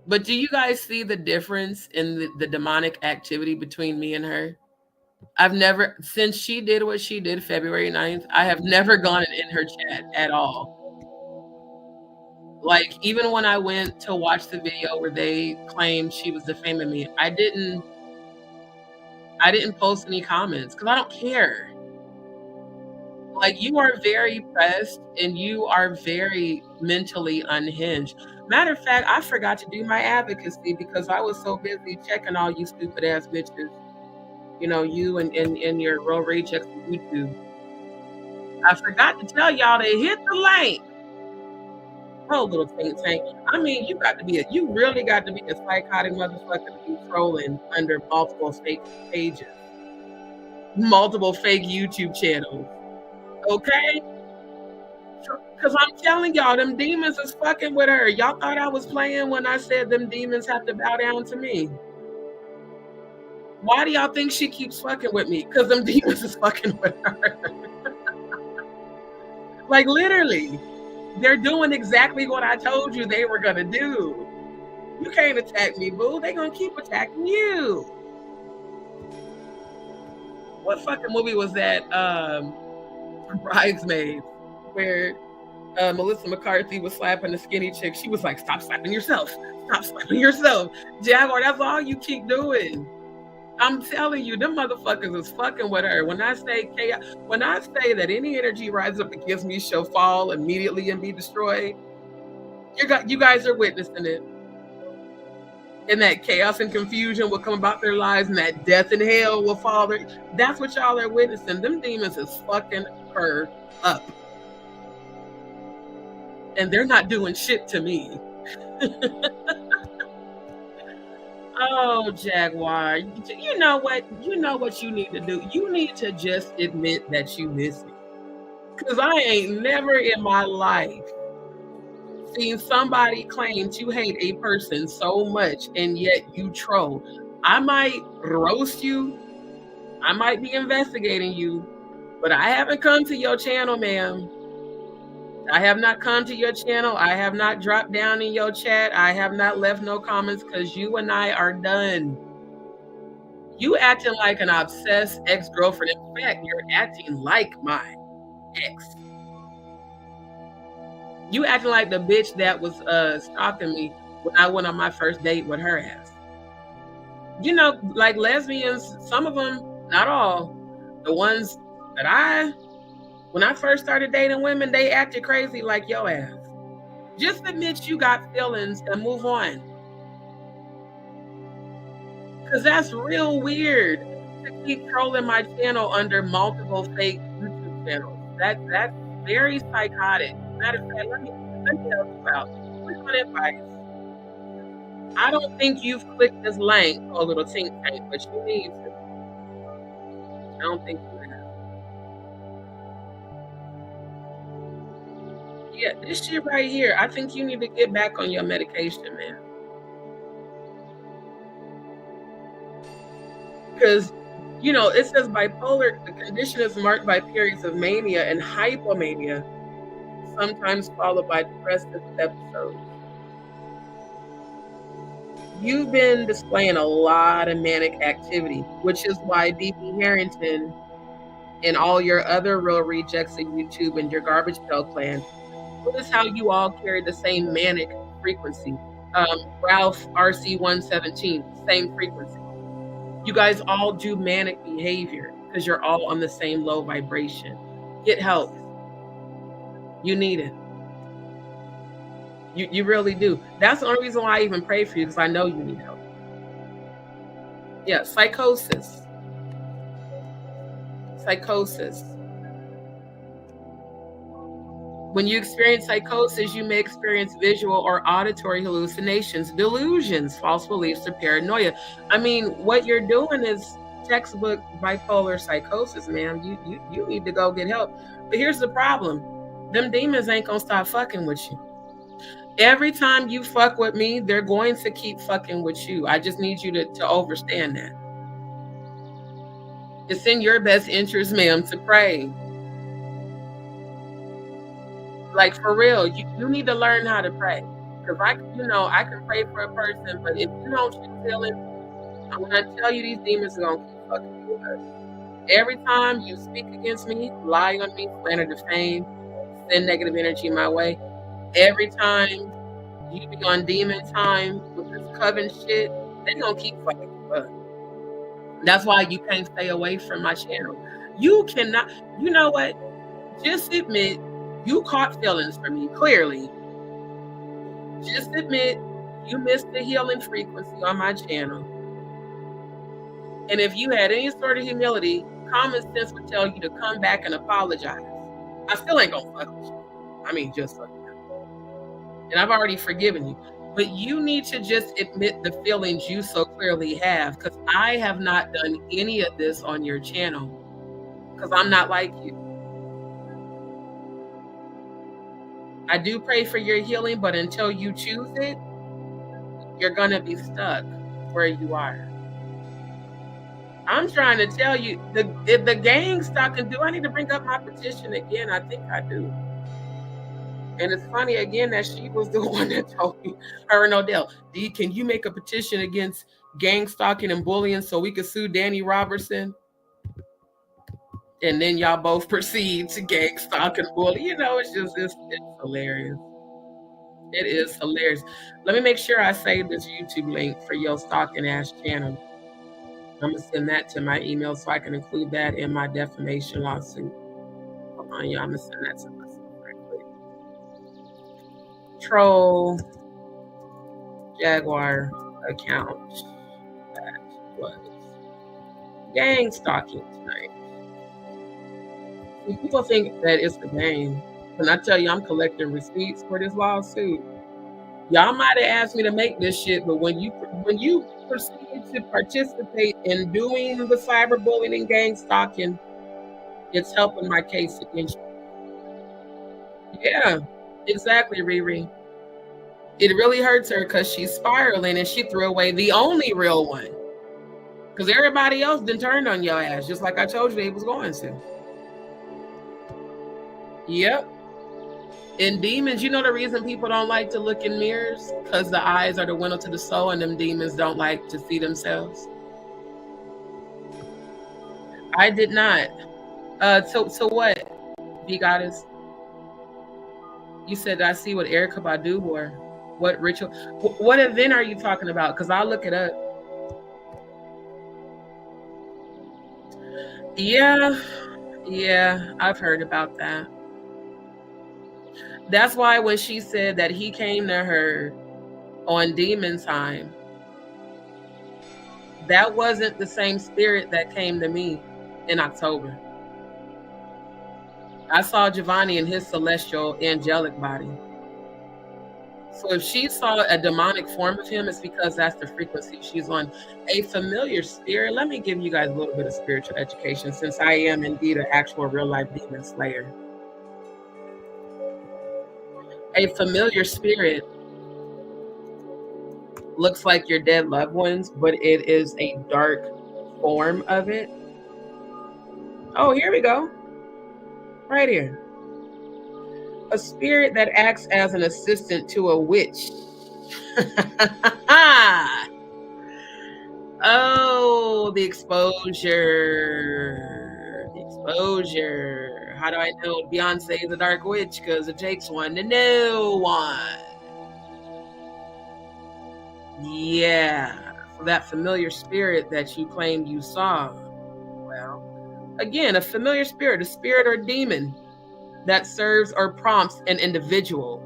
Speaker 1: But do you guys see the difference in the demonic activity between me and her? I've never, since she did what she did February 9th, I have never gone in her chat at all. Like, even when I went to watch the video where they claimed she was defaming me, I didn't post any comments because I don't care. Like, you are very pressed and you are very mentally unhinged. Matter of fact, I forgot to do my advocacy because I was so busy checking all you stupid ass bitches. You know, you and your real rejects on YouTube. I forgot to tell y'all to hit the link. Oh, little think tank. I mean, you really got to be a psychotic motherfucker to be trolling under multiple fake pages, multiple fake YouTube channels. Okay? Because I'm telling y'all, them demons is fucking with her. Y'all thought I was playing when I said them demons have to bow down to me. Why do y'all think she keeps fucking with me? Because them demons is fucking with her. Like, literally, they're doing exactly what I told you they were going to do. You can't attack me, boo. They're going to keep attacking you. What fucking movie was that? Bridesmaids, where Melissa McCarthy was slapping the skinny chick. She was like, stop slapping yourself. Stop slapping yourself. Jaguar, that's all you keep doing. I'm telling you, them motherfuckers is fucking with her. When I say chaos, when I say that any energy rises up against me shall fall immediately and be destroyed, you guys are witnessing it. And that chaos and confusion will come about their lives, and that death and hell will fall. That's what y'all are witnessing. Them demons is fucking her up. And they're not doing shit to me. Oh, Jaguar, you know what? You know what you need to do? You need to just admit that you miss me. Because I ain't never in my life seen somebody claim to hate a person so much and yet you troll. I might roast you. I might be investigating you, but I haven't come to your channel, ma'am. I have not come to your channel. I have not dropped down in your chat. I have not left no comments because you and I are done. You acting like an obsessed ex-girlfriend. In fact, you're acting like my ex. You acting like the bitch that was stalking me when I went on my first date with her ass. You know, like lesbians, some of them, not all, the ones that when I first started dating women, they acted crazy like your ass. Just admit you got feelings and move on. Because that's real weird to keep trolling my channel under multiple fake YouTube channels. That's very psychotic. Matter of fact, let me help you out. Quick on advice. I don't think you've clicked this link, oh little think tank, but you need to. I don't think you have. Yeah, this shit right here, I think you need to get back on your medication, man. Because, you know, it says bipolar, the condition is marked by periods of mania and hypomania, sometimes followed by depressive episodes. You've been displaying a lot of manic activity, which is why BB Harrington and all your other real rejects of YouTube and your garbage pail clan, notice how you all carry the same manic frequency. Ralph RC117, same frequency. You guys all do manic behavior because you're all on the same low vibration. Get help. You need it. You really do. That's the only reason why I even pray for you, because I know you need help. Yeah, psychosis. Psychosis. When you experience psychosis, you may experience visual or auditory hallucinations, delusions, false beliefs, or paranoia. I mean, what you're doing is textbook bipolar psychosis, man. You need to go get help. But here's the problem. Them demons ain't gonna stop fucking with you. Every time you fuck with me, they're going to keep fucking with you. I just need you to understand that. It's in your best interest, ma'am, to pray. Like, for real, you need to learn how to pray. Because I can pray for a person, but if you don't feel it, I'm going to tell you these demons are going to keep fucking with us. Every time you speak against me, lie on me, slander, defame, send negative energy my way, Every time you be on demon time with this coven shit, they gonna keep fucking you up. That's why you can't stay away from my channel. You cannot, you know what? Just admit you caught feelings for me, clearly. Just admit you missed the healing frequency on my channel. And if you had any sort of humility, common sense would tell you to come back and apologize. I still ain't gonna fuck with you. I mean, just fuck with you. And I've already forgiven you. But you need to just admit the feelings you so clearly have, because I have not done any of this on your channel, because I'm not like you. I do pray for your healing, but until you choose it, you're gonna be stuck where you are. I'm trying to tell you, the gang stalking, do I need to bring up my petition again? I think I do. And it's funny again that she was the one that told me, her and Odell, D, can you make a petition against gang stalking and bullying so we could sue Danny Robertson? And then y'all both proceed to gang stalk and bully. You know, it's hilarious. It is hilarious. Let me make sure I save this YouTube link for your stalking ass channel. I'm gonna send that to my email so I can include that in my defamation lawsuit. Hold on, y'all. I'm gonna send that to myself right quick. Troll Jaguar account that was gang stalking tonight. See, people think that it's the gang. When I tell you I'm collecting receipts for this lawsuit, y'all might have asked me to make this shit, but when you proceed to participate in doing the cyberbullying and gang stalking, it's helping my case against you. Yeah, exactly, Riri. It really hurts her because she's spiraling and she threw away the only real one. Because everybody else done turned on your ass, just like I told you they was going to. Yep. In demons, you know the reason people don't like to look in mirrors? Because the eyes are the window to the soul, and them demons don't like to see themselves. I did not. So what, V Goddess? You said I see what Erykah Badu wore. What ritual? What event are you talking about? Because I'll look it up. Yeah, I've heard about that. That's why when she said that he came to her on demon time, that wasn't the same spirit that came to me in October. I saw Giovanni in his celestial angelic body. So if she saw a demonic form of him, it's because that's the frequency she's on. A familiar spirit. Let me give you guys a little bit of spiritual education, since I am indeed an actual real life demon slayer. A familiar spirit looks like your dead loved ones, but it is a dark form of it. Oh, here we go. Right here. A spirit that acts as an assistant to a witch. Oh, the exposure. The exposure. How do I know Beyonce is a dark witch? Because it takes one to know one. Yeah. So that familiar spirit that you claimed you saw. Well, again, a familiar spirit, a spirit or demon that serves or prompts an individual.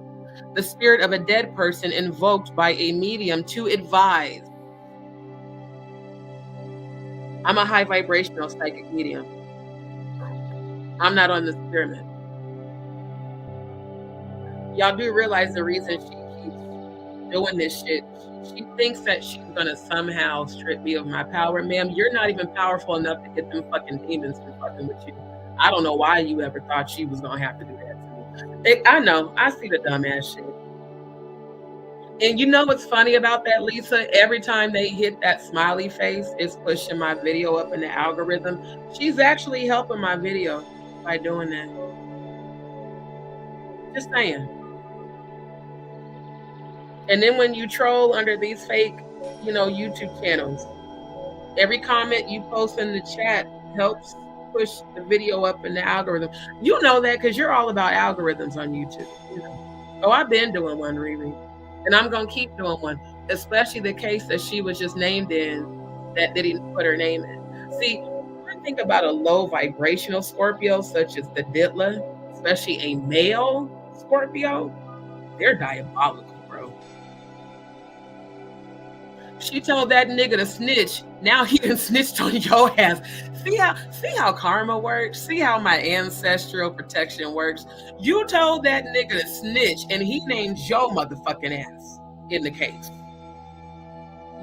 Speaker 1: The spirit of a dead person invoked by a medium to advise. I'm a high vibrational psychic medium. I'm not on this pyramid. Y'all do realize the reason she keeps doing this shit. She thinks that she's gonna somehow strip me of my power. Ma'am, you're not even powerful enough to get them fucking demons from fucking with you. I don't know why you ever thought she was gonna have to do that to me. I know, I see the dumbass shit. And you know what's funny about that, Lisa? Every time they hit that smiley face, it's pushing my video up in the algorithm. She's actually helping my video by doing that. Just saying. And then when you troll under these fake, YouTube channels, every comment you post in the chat helps push the video up in the algorithm. You know that because you're all about algorithms on YouTube. Oh, I've been doing one, Riri. And I'm going to keep doing one, especially the case that she was just named in that they didn't put her name in. See, when I think about a low vibrational Scorpio, such as the Ditla, especially a male Scorpio, they're diabolical, bro. She told that nigga to snitch. Now he done snitched on your ass. See how karma works? See how my ancestral protection works? You told that nigga to snitch and he named your motherfucking ass in the case.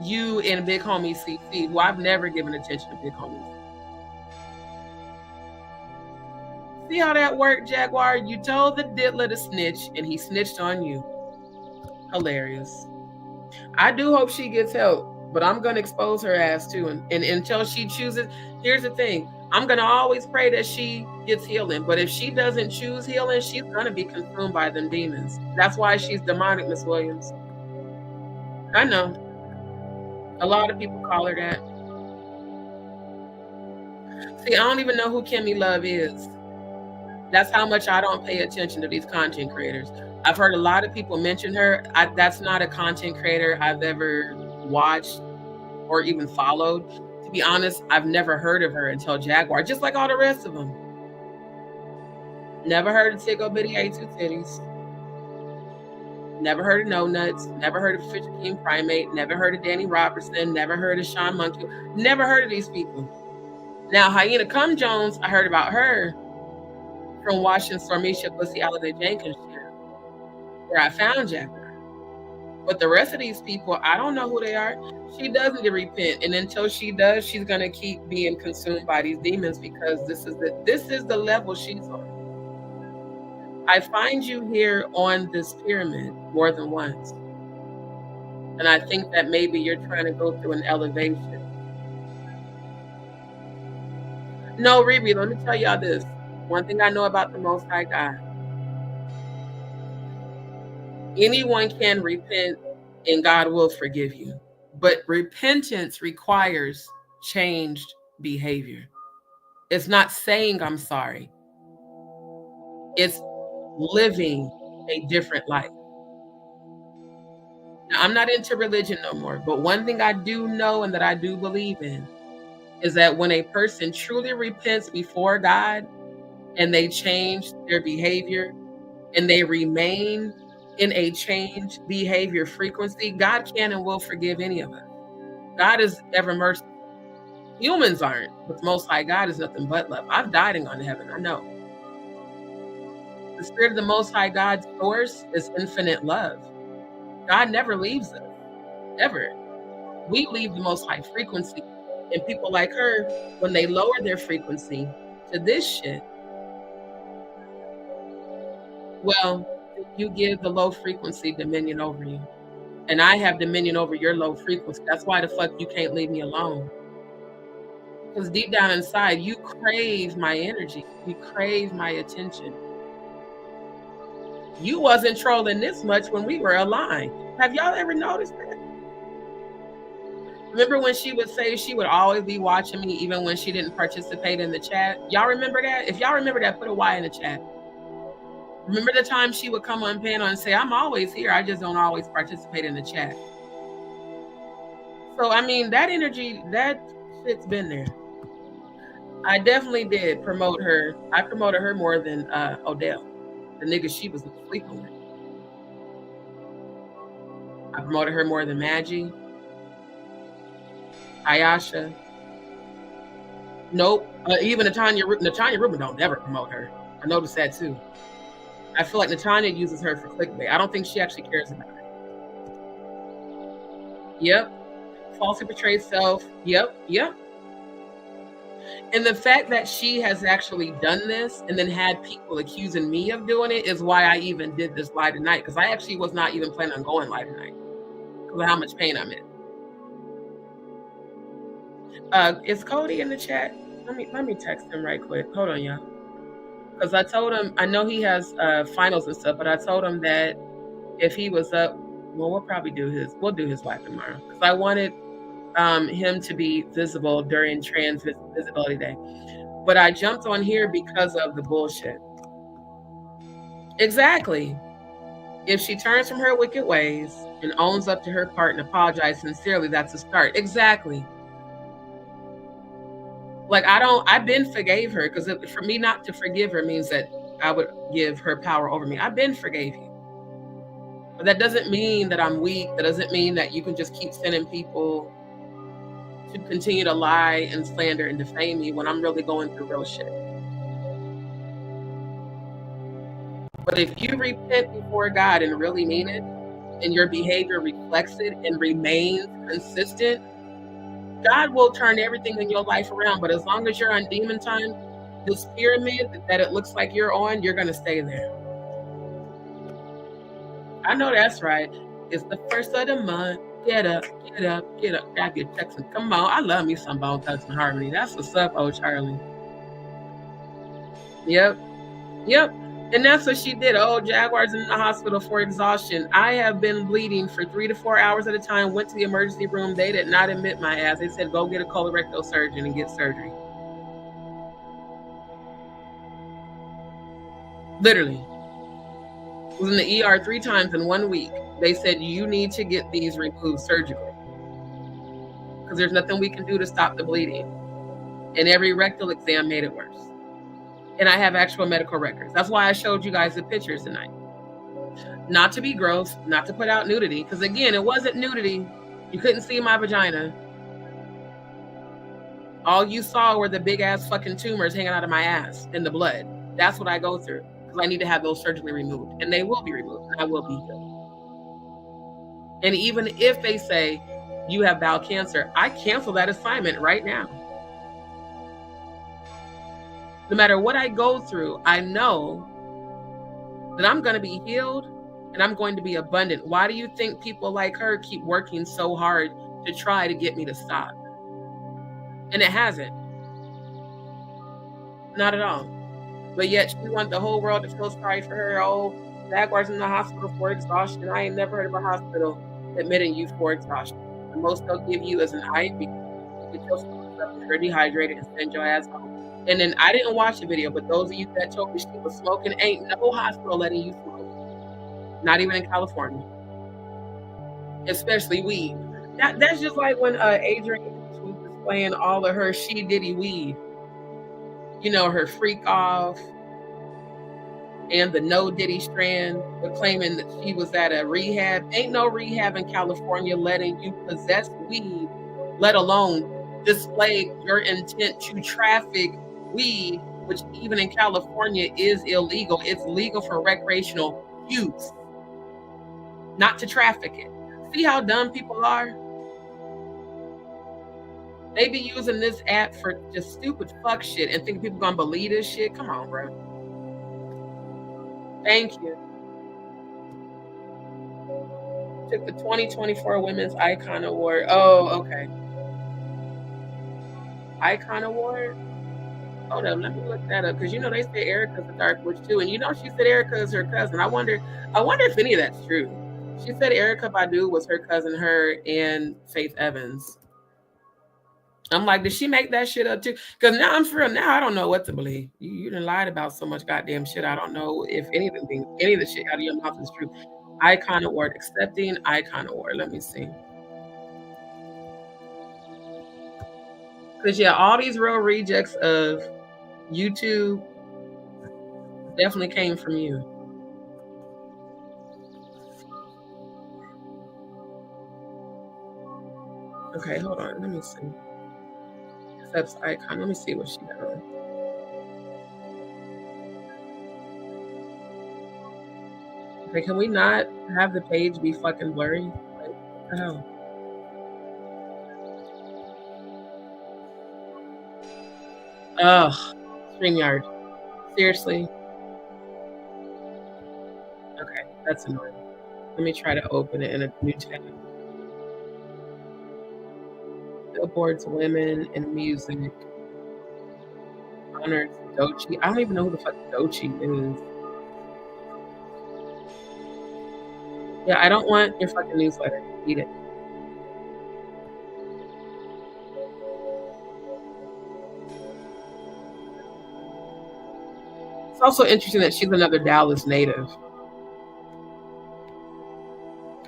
Speaker 1: You and Big Homie CC, who I've never given attention to Big Homie. See how that worked, Jaguar? You told the diddler to snitch and he snitched on you. Hilarious. I do hope she gets help, but I'm going to expose her ass too. And until she chooses, here's the thing. I'm going to always pray that she gets healing. But if she doesn't choose healing, she's going to be consumed by them demons. That's why she's demonic, Miss Williams. I know. A lot of people call her that. See, I don't even know who Kimmy Love is. That's how much I don't pay attention to these content creators. I've heard a lot of people mention her. That's not a content creator I've ever watched or even followed. To be honest, I've never heard of her until Jaguar, just like all the rest of them. Never heard of Tickle Bitty A2 Titties. Never heard of No Nuts. Never heard of Fisher King Primate. Never heard of Danny Robertson. Never heard of Sean Monkey. Never heard of these people. Now, Hyena Cum Jones, I heard about her from watching Stormisha Pussy Holiday Jenkins shit, where I found Jaguar. But the rest of these people, I don't know who they are. She does need to repent, and until she does, she's gonna keep being consumed by these demons because this is the level she's on. I find you here on this pyramid more than once, and I think that maybe you're trying to go through an elevation. No, Riri, let me tell y'all this. One thing I know about the Most High God. Anyone can repent and God will forgive you. But repentance requires changed behavior. It's not saying I'm sorry. It's living a different life. Now, I'm not into religion no more, but one thing I do know and that I do believe in is that when a person truly repents before God and they change their behavior and they remain in a changed behavior frequency, God can and will forgive any of us. God is ever merciful. Humans aren't, but the Most High God is nothing but love. I'm dying on heaven, I know. The Spirit of the Most High God's source is infinite love. God never leaves us, ever. We leave the Most High frequency, and people like her, when they lower their frequency to this shit, well, you give the low frequency dominion over you. And I have dominion over your low frequency. That's why the fuck you can't leave me alone. Because deep down inside, you crave my energy. You crave my attention. You wasn't trolling this much when we were aligned. Have y'all ever noticed that? Remember when she would say she would always be watching me even when she didn't participate in the chat? Y'all remember that? If y'all remember that, put a Y in the chat. Remember the time she would come on panel and say, I'm always here, I just don't always participate in the chat. So, I mean, that energy, that shit's been there. I definitely did promote her. I promoted her more than Odell, the nigga she was sleeping with. I promoted her more than Maggie, Ayasha. Nope. Even Natanya Rubin don't never promote her. I noticed that too. I feel like Natanya uses her for clickbait. I don't think she actually cares about it. Yep. Falsely portrayed self. Yep. And the fact that she has actually done this and then had people accusing me of doing it is why I even did this live tonight, because I actually was not even planning on going live tonight because of how much pain I'm in. Is Cody in the chat? Let me text him right quick. Hold on, y'all. Because I told him, I know he has finals and stuff, but I told him that if he was up, well, we'll do his live tomorrow. Because I wanted him to be visible during Trans Visibility Day. But I jumped on here because of the bullshit. Exactly. If she turns from her wicked ways and owns up to her part and apologizes sincerely, that's a start. Exactly. Like, I've been forgave her, because for me not to forgive her means that I would give her power over me. I've been forgave you. But that doesn't mean that I'm weak. That doesn't mean that you can just keep sending people to continue to lie and slander and defame me when I'm really going through real shit. But if you repent before God and really mean it, and your behavior reflects it and remains consistent, God will turn everything in your life around. But as long as you're on demon time, this pyramid that it looks like you're on, you're going to stay there. I know that's right. It's the first of the month. Get up, get up, get up. Grab your Texan. Come on. I love me some Bone Thugs and Harmony. That's what's up, oh Charlie. Yep. Yep. And that's what she did. Oh, Jaguar's in the hospital for exhaustion. I have been bleeding for 3 to 4 hours at a time. Went to the emergency room. They did not admit my ass. They said, go get a colorectal surgeon and get surgery. Literally. Was in the ER 3 times in 1 week. They said, you need to get these removed surgically, because there's nothing we can do to stop the bleeding. And every rectal exam made it worse. And I have actual medical records. That's why I showed you guys the pictures tonight. Not to be gross, not to put out nudity, because again, it wasn't nudity. You couldn't see my vagina. All you saw were the big ass fucking tumors hanging out of my ass and the blood. That's what I go through, because I need to have those surgically removed, and they will be removed, and I will be healed. And even if they say you have bowel cancer, I cancel that assignment right now. No matter what I go through, I know that I'm going to be healed and I'm going to be abundant. Why do you think people like her keep working so hard to try to get me to stop? And it hasn't. Not at all. But yet she wants the whole world to feel sorry for her. Oh, Jaguar's in the hospital for exhaustion. I ain't never heard of a hospital admitting you for exhaustion. The most they'll give you is an IV. Get your stomach up, you're dehydrated, and send your ass home. And then I didn't watch the video, but those of you that told me she was smoking, ain't no hospital letting you smoke. Not even in California. Especially weed. That's just like when Adrienne was displaying all of her She Diddy weed. You know, her freak off and the no Diddy strand, but claiming that she was at a rehab. Ain't no rehab in California letting you possess weed, let alone display your intent to traffic weed, which even in California is illegal. It's legal for recreational use, not to traffic it. See how dumb people are? They be using this app for just stupid fuck shit and think people gonna believe this shit. Come on, bro. Thank you. Took the 2024 Women's Icon Award. Oh, okay. Icon Award? Hold up, let me look that up, because you know they say Erica's a dark witch too, and you know she said Erica is her cousin. I wonder if any of that's true. She said Erykah Badu was her cousin, her and Faith Evans. I'm like, did she make that shit up too? Because now I'm for real. Now I don't know what to believe. You done lied about so much goddamn shit. I don't know if any of the shit out of your mouth is true. Icon Award, accepting Icon Award. Let me see. Because yeah, all these real rejects of YouTube definitely came from you. Okay, hold on. Let me see. Accepts Icon. Let me see what she got on. Okay, can we not have the page be fucking blurry? Like, what the hell? Ugh. StreamYard. Seriously? Okay, that's annoying. Let me try to open it in a new tab. Billboard's Women in Music. Honors Doechii. I don't even know who the fuck Doechii is. Yeah, I don't want your fucking newsletter. Eat it. It's also interesting that she's another Dallas native.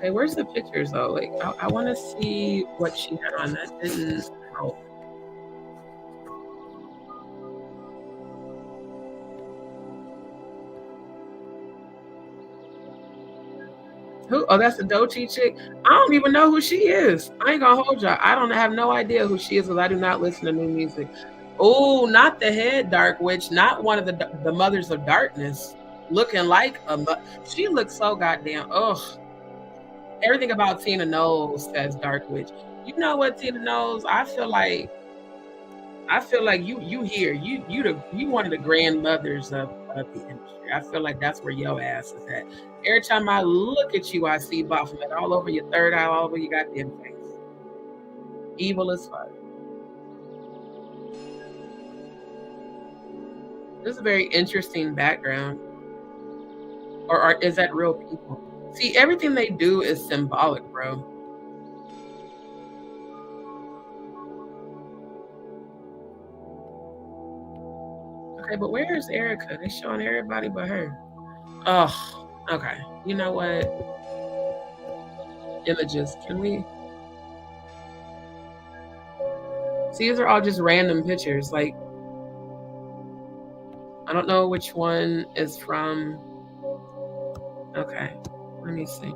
Speaker 1: Okay, where's the pictures though? Like, I want to see what she had on. That didn't help. Who? Oh, that's the Dochi chick. I don't even know who she is. I ain't gonna hold y'all. I don't have no idea who she is because I do not listen to new music. Oh, not the head dark witch, not one of the mothers of darkness, looking like she looks so goddamn. Ugh. Everything about Tina Knowles says dark witch. You know what, Tina Knowles? I feel like you here. You one of the grandmothers of the industry. I feel like that's where your ass is at. Every time I look at you, I see Baphomet all over your third eye, all over your goddamn face. Evil as fuck. This is a very interesting background. Or is that real people? See, everything they do is symbolic, bro. Okay, but where is Erica? They showing everybody but her. Oh, okay. You know what? Images. Can we? See, these are all just random pictures. Like, I don't know which one is from. Okay, let me see.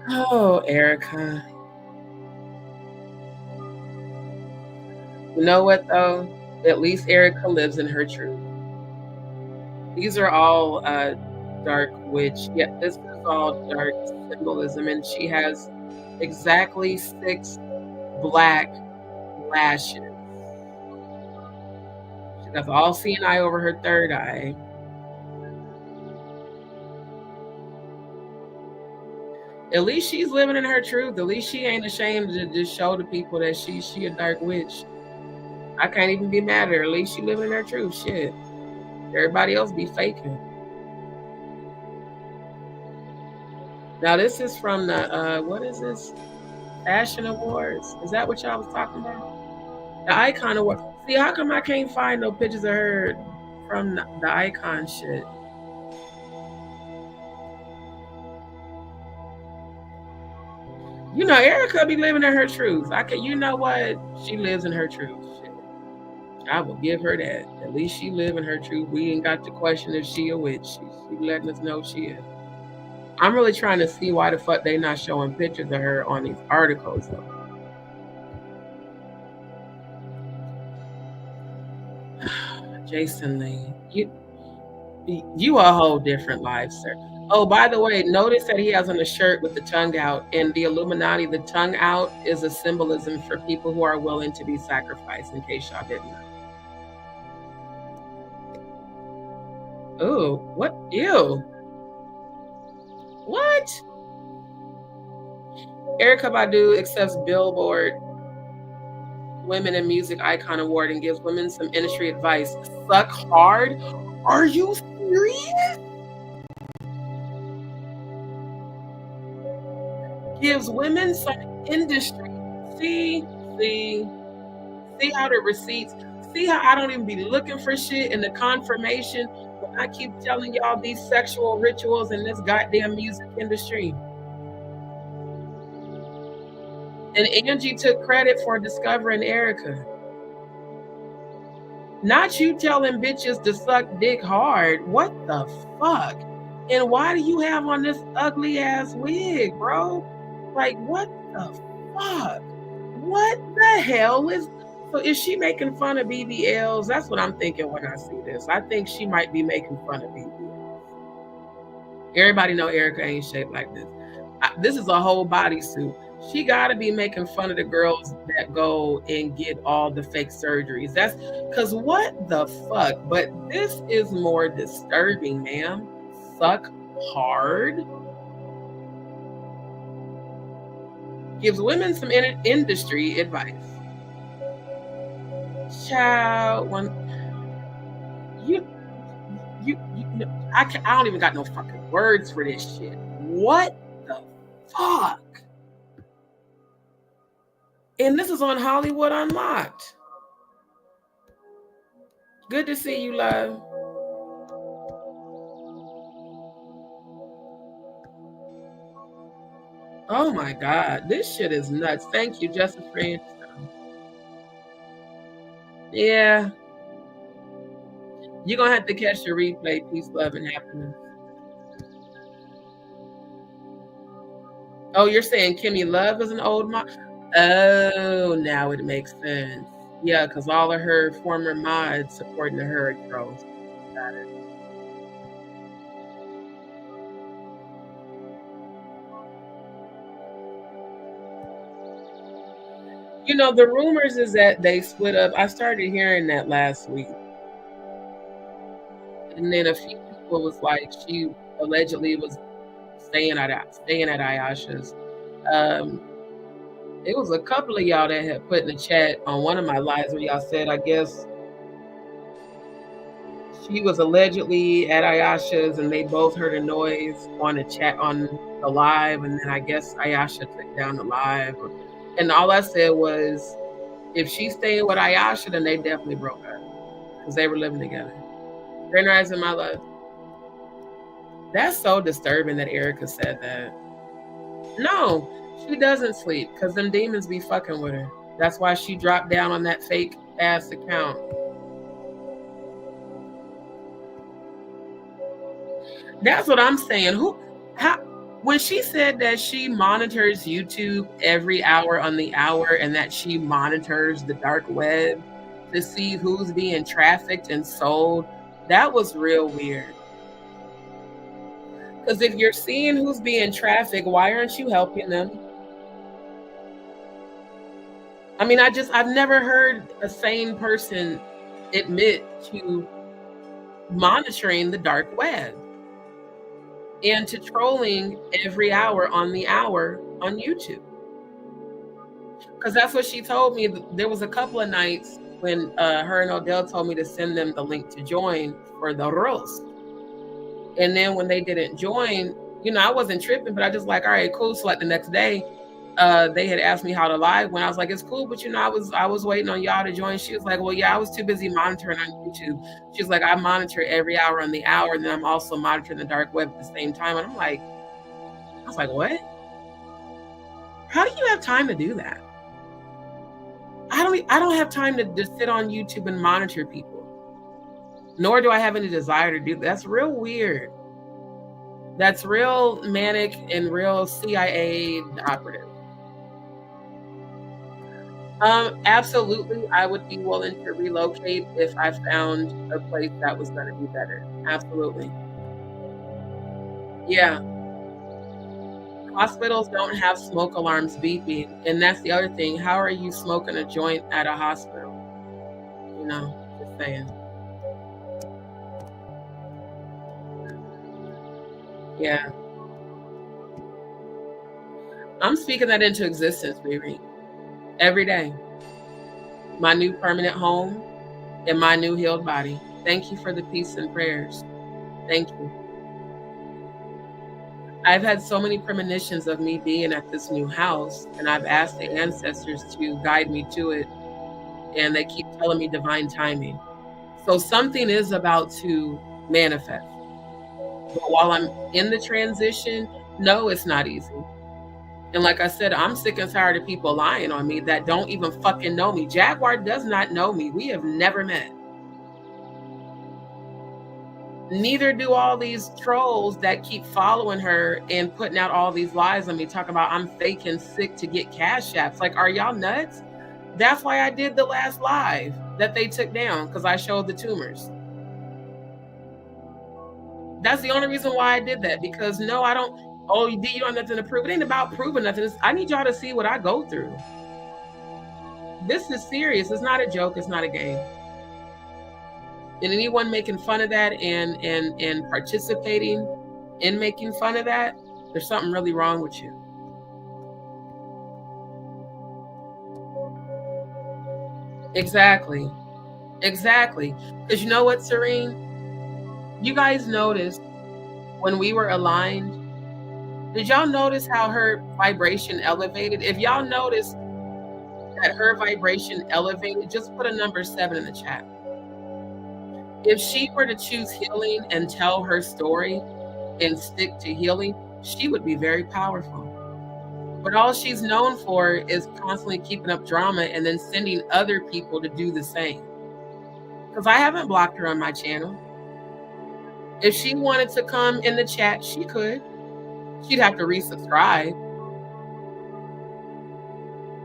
Speaker 1: Oh, Erica. You know what, though? At least Erica lives in her truth. These are all dark witch. Yeah, this is all dark symbolism. And she has exactly 6 black lashes. She got the all seeing eye over her third eye. At least she's living in her truth. At least she ain't ashamed to just show the people that she a dark witch. I can't even be mad at her. At least she living in her truth. Shit. Everybody else be faking. Now this is from the what is this? Fashion Awards. Is that what y'all was talking about? The Icon Award. See, how come I can't find no pictures of her from the Icon shit? You know, Erica be living in her truth. You know what? She lives in her truth. Shit. I will give her that. At least she live in her truth. We ain't got to question if she a witch. She letting us know she is. I'm really trying to see why the fuck they not showing pictures of her on these articles though. Jason Lee, you a whole different life, sir. Oh, by the way, notice that he has on a shirt with the tongue out. In the Illuminati, the tongue out is a symbolism for people who are willing to be sacrificed, in case y'all didn't know. Oh, what? Ew. What? Erykah Badu accepts Billboard Women in Music Icon Award and gives women some industry advice. Suck hard? Are you serious? Gives women some industry. See how the receipts, see how I don't even be looking for shit in the confirmation when I keep telling y'all these sexual rituals in this goddamn music industry. And Angie took credit for discovering Erica. Not you telling bitches to suck dick hard. What the fuck? And why do you have on this ugly ass wig, bro? Like, what the fuck? What the hell is. So is she making fun of BBLs? That's what I'm thinking when I see this. I think she might be making fun of BBLs. Everybody know Erica ain't shaped like this. This is a whole bodysuit. She got to be making fun of the girls that go and get all the fake surgeries. That's because what the fuck? But this is more disturbing, ma'am. Suck hard. Gives women some industry advice. Child, you, I don't even got no fucking words for this shit. What the fuck? And this is on Hollywood Unlocked. Good to see you, love. Oh my God, this shit is nuts. Thank you, Justice for answering. Yeah, you're gonna have to catch the replay. Peace, love, and happiness. Oh, you're saying Kimmy Love is an old mod? Oh, now it makes sense. Yeah, because all of her former mods, according to her, are trolls. Got it. You know, the rumors is that they split up. I started hearing that last week. And then a few people was like, she allegedly was staying at Ayasha's. Um, it was a couple of y'all that had put in the chat on one of my lives where y'all said, I guess she was allegedly at Ayasha's and they both heard a noise on the chat on the live, and then I guess Ayasha took down the live. And all I said was, if she's staying with Ayasha, then they definitely broke up because they were living together. Grand Rising, my love. That's so disturbing that Erica said that. No, she doesn't sleep because them demons be fucking with her. That's why she dropped down on that fake ass account. That's what I'm saying. When she said that she monitors YouTube every hour on the hour and that she monitors the dark web to see who's being trafficked and sold, that was real weird. Because if you're seeing who's being trafficked, why aren't you helping them? I mean, I've never heard a sane person admit to monitoring the dark web and to trolling every hour on the hour on YouTube. Because that's what she told me. There was a couple of nights when her and Odell told me to send them the link to join for the roast. And then when they didn't join, I wasn't tripping, but I just like, all right, cool. So like the next day, they had asked me how to live when I was like, it's cool, but I was waiting on y'all to join. She was like, well, yeah, I was too busy monitoring on YouTube. She's like, I monitor every hour on the hour, and then I'm also monitoring the dark web at the same time. And I was like, what? How do you have time to do that? I don't have time to just sit on YouTube and monitor people. Nor do I have any desire to do that. That's real weird. That's real manic and real CIA operative. Absolutely, I would be willing to relocate if I found a place that was going to be better. Absolutely. Yeah. Hospitals don't have smoke alarms beeping. And that's the other thing. How are you smoking a joint at a hospital? Just saying. Yeah. I'm speaking that into existence, Riri. Every day. My new permanent home and my new healed body. Thank you for the peace and prayers. Thank you. I've had so many premonitions of me being at this new house, and I've asked the ancestors to guide me to it, and they keep telling me divine timing. So something is about to manifest. But while I'm in the transition, no, it's not easy. And like I said, I'm sick and tired of people lying on me that don't even fucking know me. Jaguar does not know me. We have never met. Neither do all these trolls that keep following her and putting out all these lies on me, talking about I'm fake and sick to get cash apps. Like, are y'all nuts? That's why I did the last live that they took down, because I showed the tumors. That's the only reason why I did that, because no, I don't. Oh, you don't have nothing to prove. It ain't about proving nothing. I need y'all to see what I go through. This is serious. It's not a joke. It's not a game. And anyone making fun of that and participating in making fun of that, there's something really wrong with you. Exactly. Because you know what, Serene? You guys noticed when we were aligned, did y'all notice how her vibration elevated? If y'all noticed that her vibration elevated, just put a number 7 in the chat. If she were to choose healing and tell her story and stick to healing, she would be very powerful. But all she's known for is constantly keeping up drama and then sending other people to do the same. Because I haven't blocked her on my channel. If she wanted to come in the chat, she could. She'd have to resubscribe.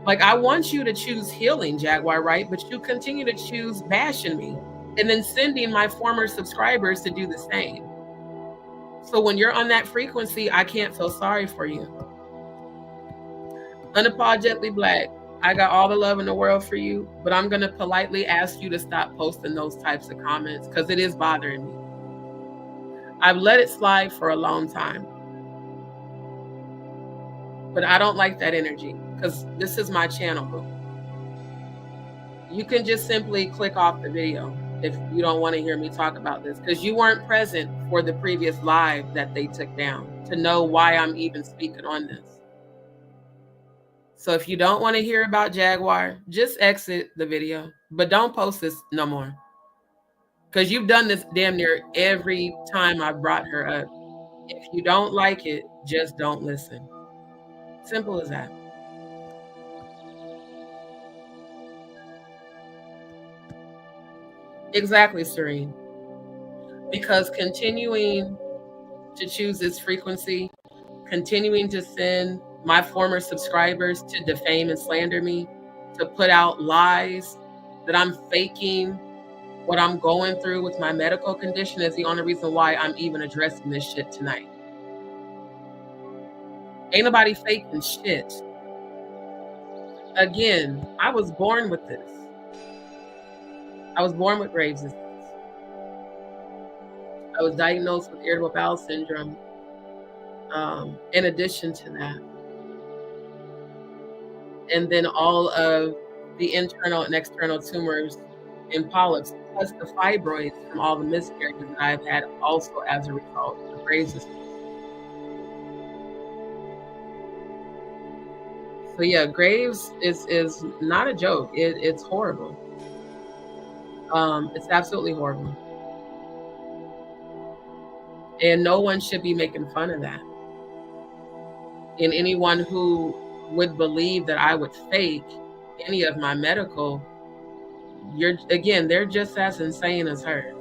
Speaker 1: Like, I want you to choose healing, Jaguar, right? But you continue to choose bashing me and then sending my former subscribers to do the same. So when you're on that frequency, I can't feel sorry for you. Unapologetically Black, I got all the love in the world for you, but I'm going to politely ask you to stop posting those types of comments because it is bothering me. I've let it slide for a long time, but I don't like that energy because this is my channel, boo. You can just simply click off the video if you don't want to hear me talk about this, because you weren't present for the previous live that they took down to know why I'm even speaking on this. So if you don't want to hear about Jaguar, just exit the video, but don't post this no more, because you've done this damn near every time I brought her up. If you don't like it, just don't listen. Simple as that. Exactly, Serene. Because continuing to choose this frequency, continuing to send my former subscribers to defame and slander me, to put out lies that I'm faking what I'm going through with my medical condition is the only reason why I'm even addressing this shit tonight. Ain't nobody faking shit. Again, I was born with this. I was born with Graves' disease. I was diagnosed with irritable bowel syndrome. In addition to that, and then all of the internal and external tumors and polyps, plus the fibroids from all the miscarriages that I've had also as a result of Graves' disease. So yeah, Graves is not a joke. It's horrible. It's absolutely horrible. And no one should be making fun of that. And anyone who would believe that I would fake any of my medical, they're just as insane as her.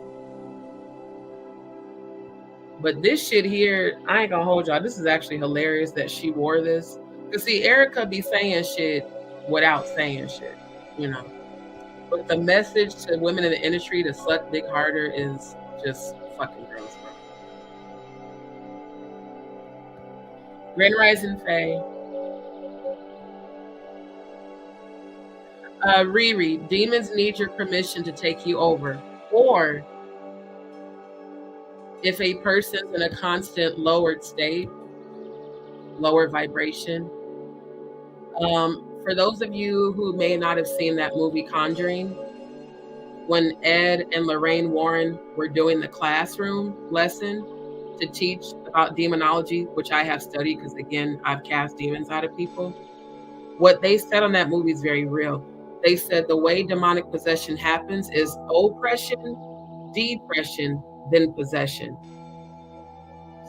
Speaker 1: But this shit here, I ain't gonna hold y'all. This is actually hilarious that she wore this. Because see, Erica be saying shit without saying shit, you know. But the message to women in the industry to suck dick harder is just fucking gross, bro. Grand Rising Faye. Riri, demons need your permission to take you over. Or if a person's in a constant lowered state, lower vibration. For those of you who may not have seen that movie Conjuring, when Ed and Lorraine Warren were doing the classroom lesson to teach about demonology, which I have studied because, again, I've cast demons out of people, what they said on that movie is very real. They said the way demonic possession happens is oppression, depression, then possession.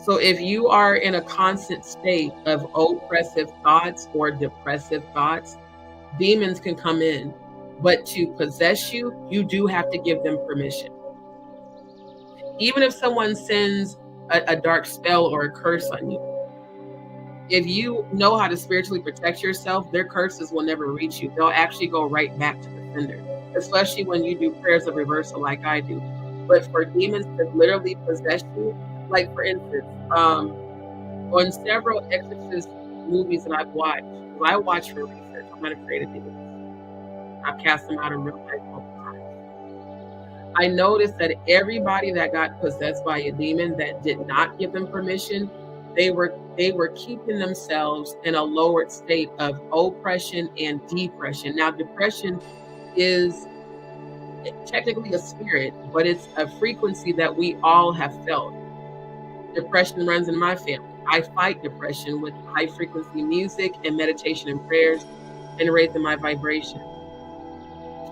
Speaker 1: So if you are in a constant state of oppressive thoughts or depressive thoughts, demons can come in. But to possess you, you do have to give them permission. Even if someone sends a dark spell or a curse on you, if you know how to spiritually protect yourself, their curses will never reach you. They'll actually go right back to the sender, especially when you do prayers of reversal like I do. But for demons to literally possess you, like for instance, on several exorcist movies that I've watched, I watch for research. I'm not afraid of demons. I've cast them out in real life multiple times. I noticed that everybody that got possessed by a demon that did not give them permission, they were keeping themselves in a lowered state of oppression and depression. Now, depression is technically a spirit, but it's a frequency that we all have felt. Depression runs in my family. I fight depression with high frequency music and meditation and prayers and raising my vibration.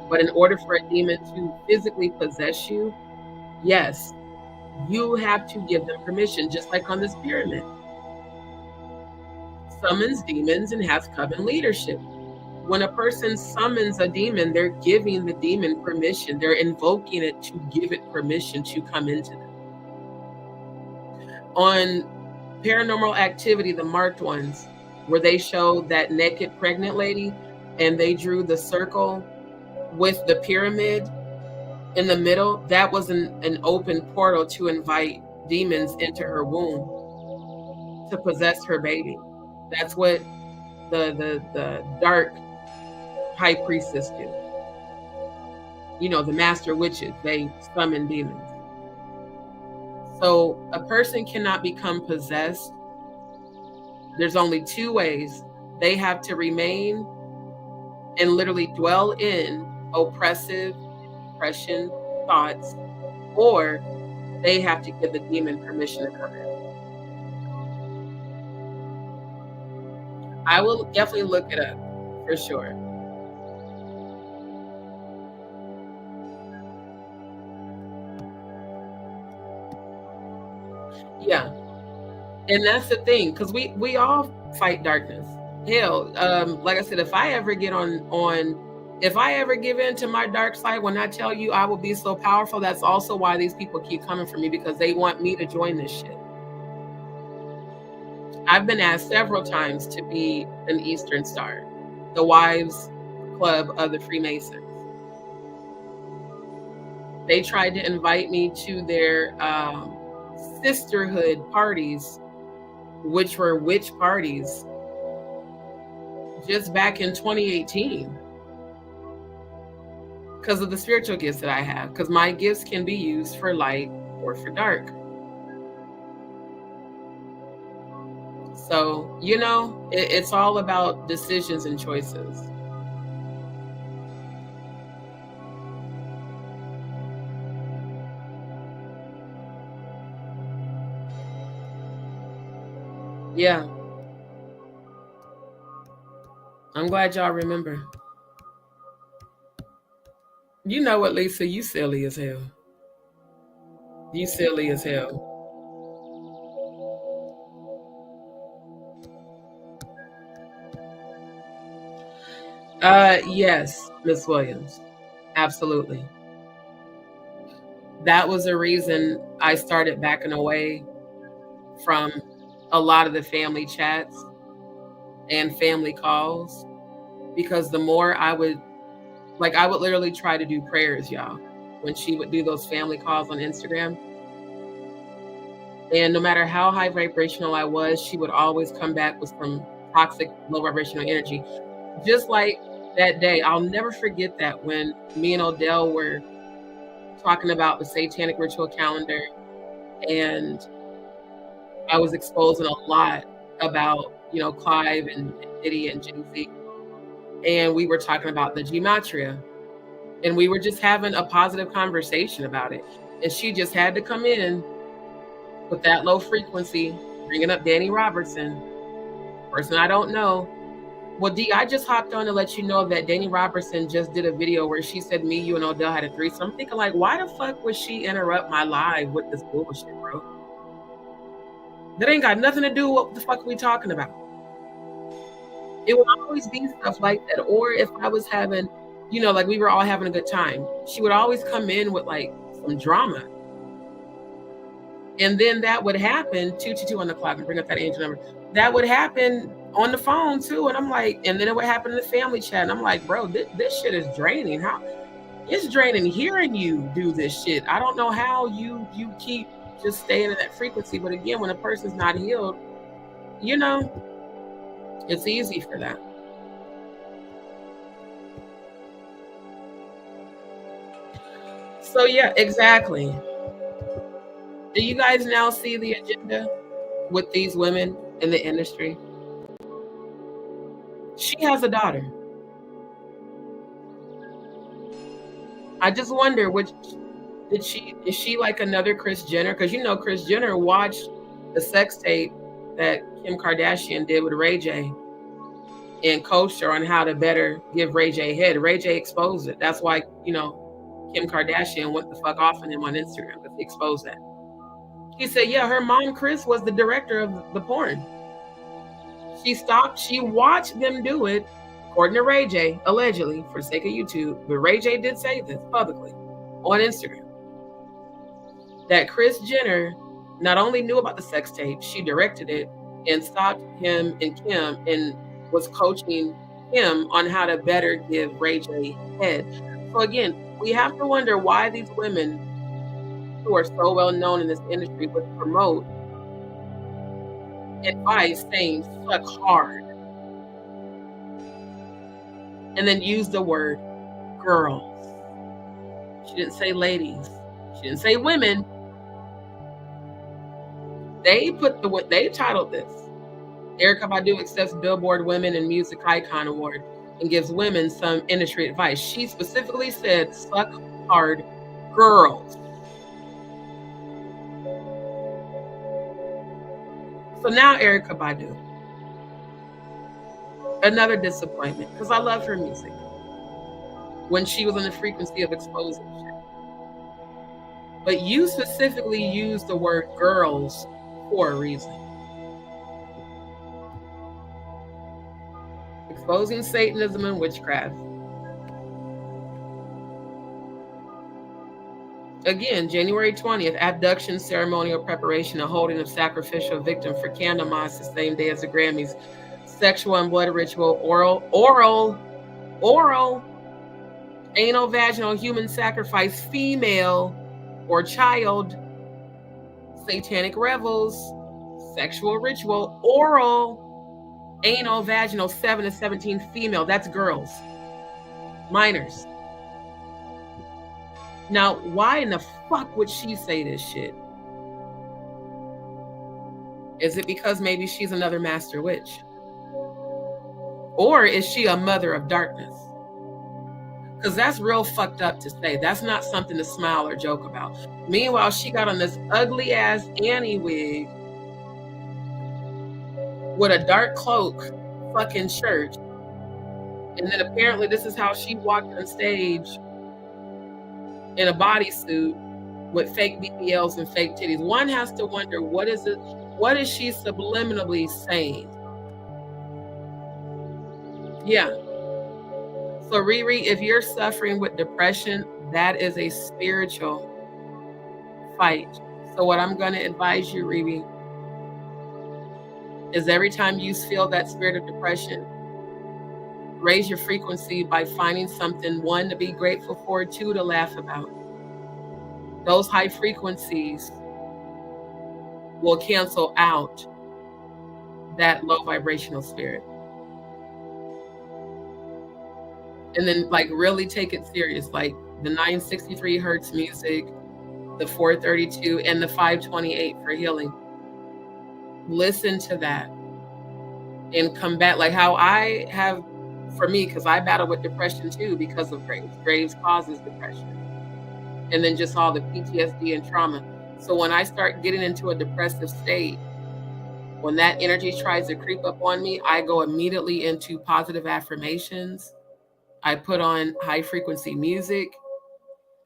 Speaker 1: But in order for a demon to physically possess you, yes, you have to give them permission, just like on this pyramid. summons demons and has coven leadership. When a person summons a demon, they're giving the demon permission. They're invoking it to give it permission to come into them. On Paranormal Activity, the marked ones, where they showed that naked pregnant lady and they drew the circle with the pyramid in the middle, that was an open portal to invite demons into her womb to possess her baby. That's what the dark high priestess do. You know, the master witches, they summon demons. So a person cannot become possessed. There's only two ways. They have to remain and literally dwell in oppressive, oppression thoughts, or they have to give the demon permission to come in. I will definitely look it up for sure. Yeah. And that's the thing, because we all fight darkness. Hell, like I said, if I ever give in to my dark side, when I tell you I will be so powerful, that's also why these people keep coming for me, because they want me to join this shit. I've been asked several times to be an Eastern Star, the Wives Club of the Freemasons. They tried to invite me to their sisterhood parties, which were witch parties, just back in 2018, because of the spiritual gifts that I have, because my gifts can be used for light or for dark. So, you know, it's all about decisions and choices. Yeah. I'm glad y'all remember. You know what, Lisa? You silly as hell. You silly as hell. Yes, Miss Williams. Absolutely. That was the reason I started backing away from a lot of the family chats and family calls, because the more I would literally try to do prayers, y'all, when she would do those family calls on Instagram. And no matter how high vibrational I was, she would always come back with some toxic, low vibrational energy. Just like that day, I'll never forget that, when me and Odell were talking about the satanic ritual calendar, and I was exposing a lot about, you know, Clive and Diddy and Jay-Z. And we were talking about the gematria. And we were just having a positive conversation about it. And she just had to come in with that low frequency, bringing up Danny Robertson, person I don't know. Well, D, I just hopped on to let you know that Danny Robertson just did a video where she said me, you, and Odell had a threesome. I'm thinking, like, why the fuck would she interrupt my live with this bullshit, bro? That ain't got nothing to do with what the fuck we talking about. It would always be stuff like that. Or if I was having, you know, like we were all having a good time, she would always come in with like some drama. And then that would happen 222 on the clock, and bring up that angel number. That would happen on the phone too. And I'm like, and then it would happen in the family chat. And I'm like, bro, this shit is draining. How it's draining hearing you do this shit. I don't know how you keep just staying in that frequency. But again, when a person's not healed, you know, it's easy for that. So yeah, exactly. Do you guys now see the agenda with these women in the industry? She has a daughter. I just wonder, is she like another Kris Jenner? Because you know Kris Jenner watched the sex tape that Kim Kardashian did with Ray J and coached her on how to better give Ray J head. Ray J exposed it. That's why, you know, Kim Kardashian went the fuck off on him on Instagram, because he exposed that. He said, yeah, her mom, Kris, was the director of the porn. She watched them do it, according to Ray J, allegedly, for the sake of YouTube. But Ray J did say this publicly on Instagram, that Kris Jenner not only knew about the sex tape, she directed it and stopped him and Kim and was coaching him on how to better give Ray J head. So again, we have to wonder why these women who are so well known in this industry would promote advice saying suck hard and then use the word girls. She didn't say ladies. She didn't say women. They titled this. Erykah Badu accepts Billboard Women in Music Icon Award and gives women some industry advice. She specifically said, suck hard girls. So now Erykah Badu. Another disappointment, because I love her music. When she was on the frequency of exposing shit. But you specifically used the word girls for a reason. Exposing Satanism and witchcraft. Again, January 20th, abduction, ceremonial preparation, and holding of sacrificial victim for candle mass the same day as the Grammys. Sexual and blood ritual, oral, anal, vaginal, human sacrifice, female or child, satanic revels, sexual ritual, oral, anal, vaginal, 7 to 17, female. That's girls, minors. Now, why in the fuck would she say this shit? Is it because maybe she's another master witch? Or is she a mother of darkness? Because that's real fucked up to say. That's not something to smile or joke about. Meanwhile, she got on this ugly ass Annie wig with a dark cloak fucking shirt. And then apparently this is how she walked on stage in a bodysuit with fake BBLs and fake titties. One has to wonder, what is she subliminally saying? Yeah. So Riri, if you're suffering with depression, that is a spiritual fight. So what I'm going to advise you, Riri, is every time you feel that spirit of depression, raise your frequency by finding something, 1, to be grateful for, 2, to laugh about. Those high frequencies will cancel out that low vibrational spirit. And then like really take it serious, like the 963 hertz music, the 432 and the 528 for healing. Listen to that and combat, like how I have, for me, because I battle with depression too because of Graves. Graves causes depression. And then just all the PTSD and trauma. So when I start getting into a depressive state, when that energy tries to creep up on me, I go immediately into positive affirmations. I put on high frequency music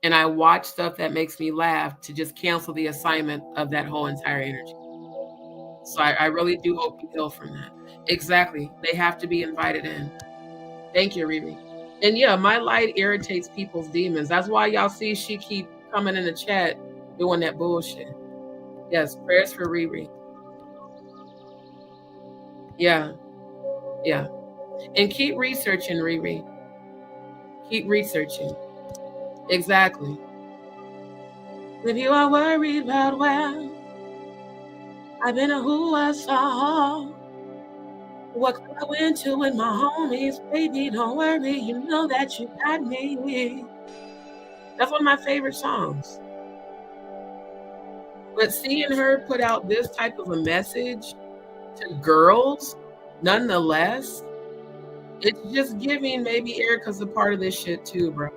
Speaker 1: and I watch stuff that makes me laugh to just cancel the assignment of that whole entire energy. So I really do hope you heal from that. Exactly. They have to be invited in. Thank you, Riri. And yeah, my light irritates people's demons. That's why y'all see she keep coming in the chat doing that bullshit. Yes, prayers for Riri. Yeah. Yeah. And keep researching, Riri. Keep researching. Exactly. If you are worried about where I've been and who I saw, what I went to with my homies, baby, don't worry, you know that you got me. That's one of my favorite songs. But seeing her put out this type of a message to girls, nonetheless, it's just giving maybe Erykah's a part of this shit too, bro.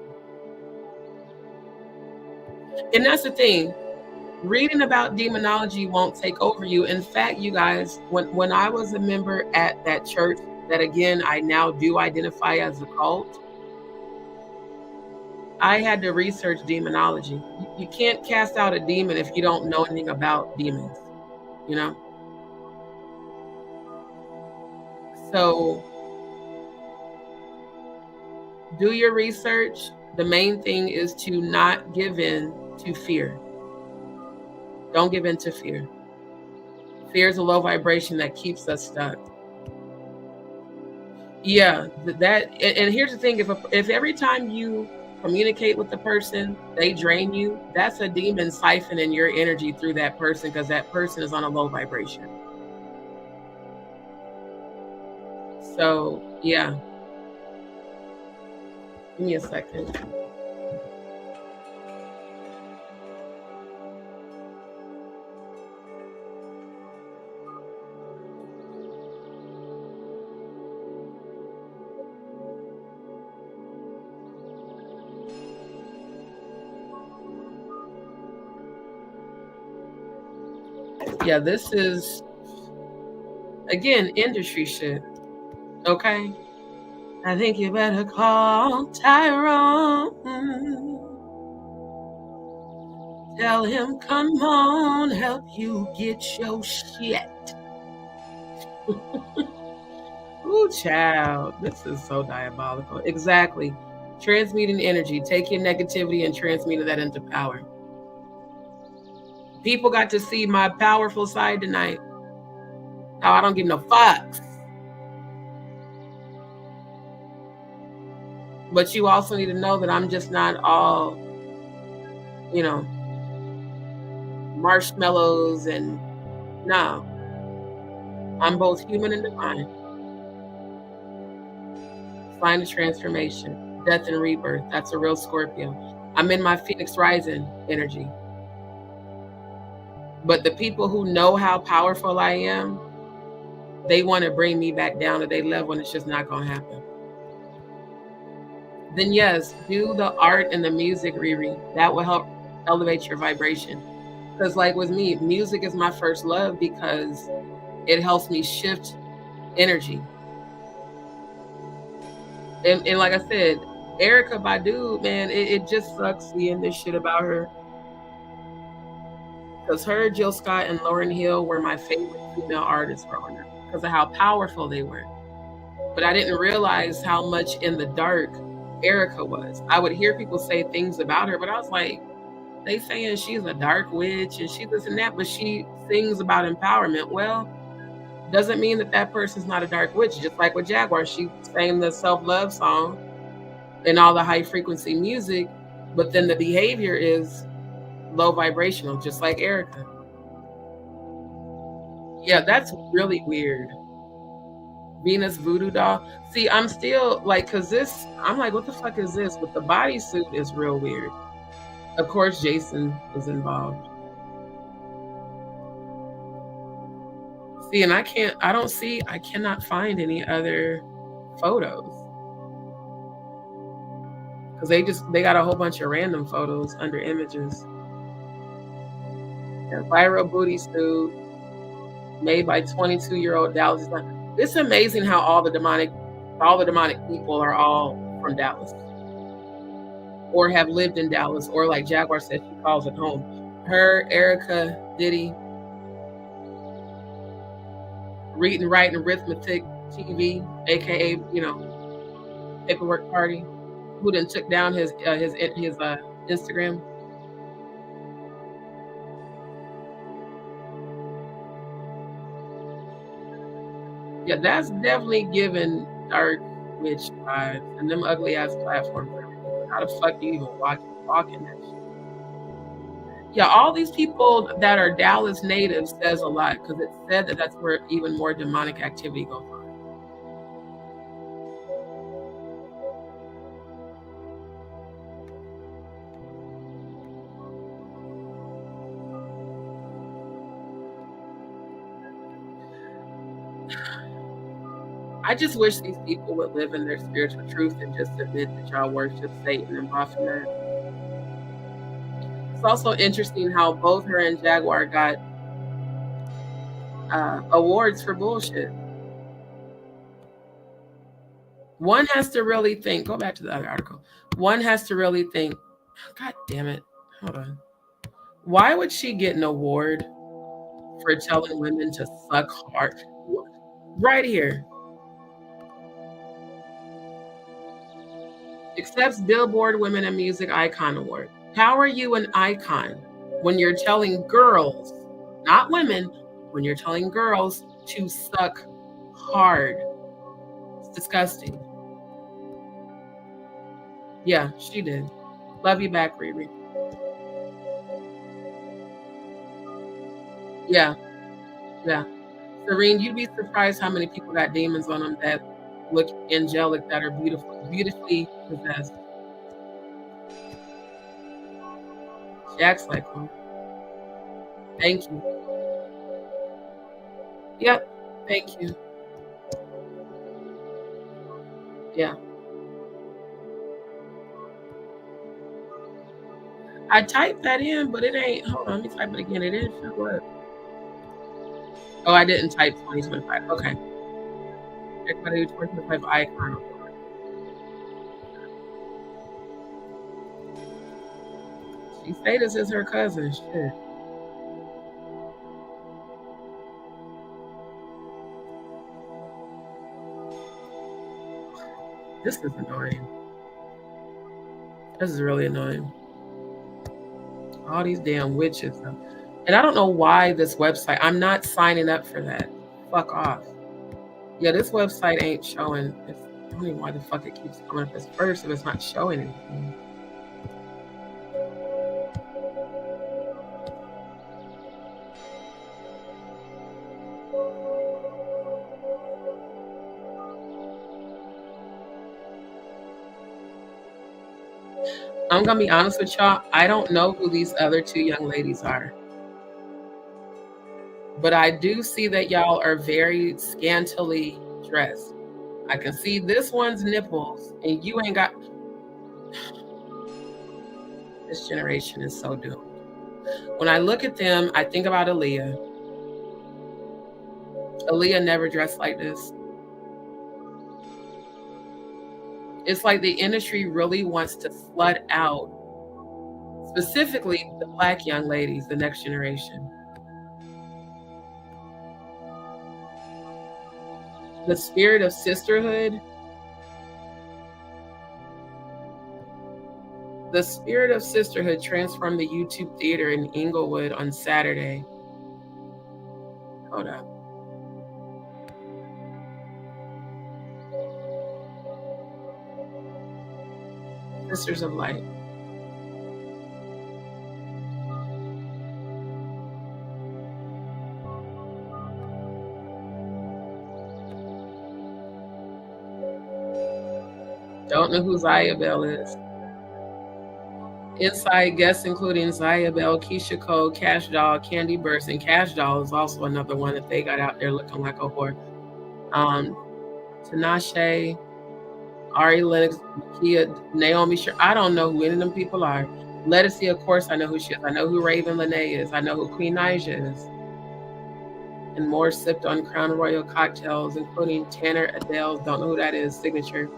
Speaker 1: And that's the thing. Reading about demonology won't take over you. In fact, you guys, when I was a member at that church that, again, I now do identify as a cult, I had to research demonology. You can't cast out a demon if you don't know anything about demons, you know? So do your research. The main thing is to not give in to fear. Don't give in to fear. Fear is a low vibration that keeps us stuck. Yeah, and here's the thing: if every time you communicate with the person, they drain you, that's a demon siphoning your energy through that person because that person is on a low vibration. So yeah, give me a second. Yeah, this is again industry shit. Okay. I think you better call Tyrone. Tell him, come on, help you get your shit. Ooh, child, this is so diabolical. Exactly. Transmuting energy. Take your negativity and transmute that into power. People got to see my powerful side tonight. How I don't give no fucks. But you also need to know that I'm just not all, marshmallows and no. I'm both human and divine. Sign of transformation, death and rebirth. That's a real Scorpio. I'm in my Phoenix rising energy. But the people who know how powerful I am, they want to bring me back down to their level, and it's just not going to happen. Then yes, do the art and the music, Riri. That will help elevate your vibration. Because like with me, music is my first love because it helps me shift energy. And like I said, Erykah Badu, man, it just sucks seeing this shit about her. Because her, Jill Scott, and Lauryn Hill were my favorite female artists growing up because of how powerful they were. But I didn't realize how much in the dark Erykah was. I would hear people say things about her, but I was like, they saying she's a dark witch and she this and that, but she sings about empowerment. Well, doesn't mean that person's not a dark witch. Just like with Jaguar, she sang the self-love song and all the high frequency music, but then the behavior is low vibrational, just like Erykah. Yeah, that's really weird. Venus voodoo doll. See, I'm still like, cause this, I'm like, what the fuck is this? But the bodysuit is real weird. Of course, Jason is involved. See, and I cannot find any other photos. Cause they got a whole bunch of random photos under images. Yeah, viral booty suit made by 22-year-old Dallas. It's amazing how all the demonic people are all from Dallas or have lived in Dallas, or like Jaguar said, she calls it home. Her, Erykah, Diddy, reading, writing, arithmetic, TV, aka paperwork party, who then took down his Instagram. Yeah, that's definitely given dark witch vibes and them ugly ass platforms. How the fuck do you even walk in that shit? Yeah, all these people that are Dallas natives says a lot because it said that that's where even more demonic activity goes on. I just wish these people would live in their spiritual truth and just admit that y'all worship Satan and Baphomet. It's also interesting how both her and Jaguar got awards for bullshit. One has to really think. Go back to the other article. One has to really think. God damn it. Hold on. Why would she get an award for telling women to suck hard? Right here. Accepts Billboard Women in Music Icon Award. How are you an icon when you're telling girls, not women, when you're telling girls to suck hard? It's disgusting. Yeah, she did. Love you back, Riri. Yeah, yeah. Serene, you'd be surprised how many people got demons on them that look angelic, that are beautifully possessed. She acts like one. Thank you. Yep, thank you. Yeah. I typed that in, but it ain't. Hold on, let me type it again. It didn't show up. Oh, I didn't type 2025. Okay. Everybody 2025 icon. She say this is her cousin. Shit. This is annoying. This is really annoying. All these damn witches. And I don't know why this website, I'm not signing up for that. Fuck off. Yeah, this website ain't showing. I don't know why the fuck it keeps coming up as first if it's not showing anything. I'm gonna be honest with y'all. I don't know who these other two young ladies are. But I do see that y'all are very scantily dressed. I can see this one's nipples, and you ain't got. This generation is so doomed. When I look at them, I think about Aaliyah. Aaliyah never dressed like this. It's like the industry really wants to slut out, specifically the Black young ladies, the next generation. The spirit of sisterhood. The spirit of sisterhood transformed the YouTube theater in Inglewood on Saturday. Hold up. Sisters of Light. Don't know who Zaya Bell is. Inside guests including Zaya Bell, Keisha Cole, Cash Doll, Candy Burst, and Cash Doll is also another one that they got out there looking like a whore. Tinashe, Ari Lennox, Kia, Naomi Sure. I don't know who any of them people are. Lettucey, of course, I know who she is. I know who Raven Lene is. I know who Queen Naija is. And more sipped on Crown Royal cocktails, including Tanner Adele's, don't know who that is, signature.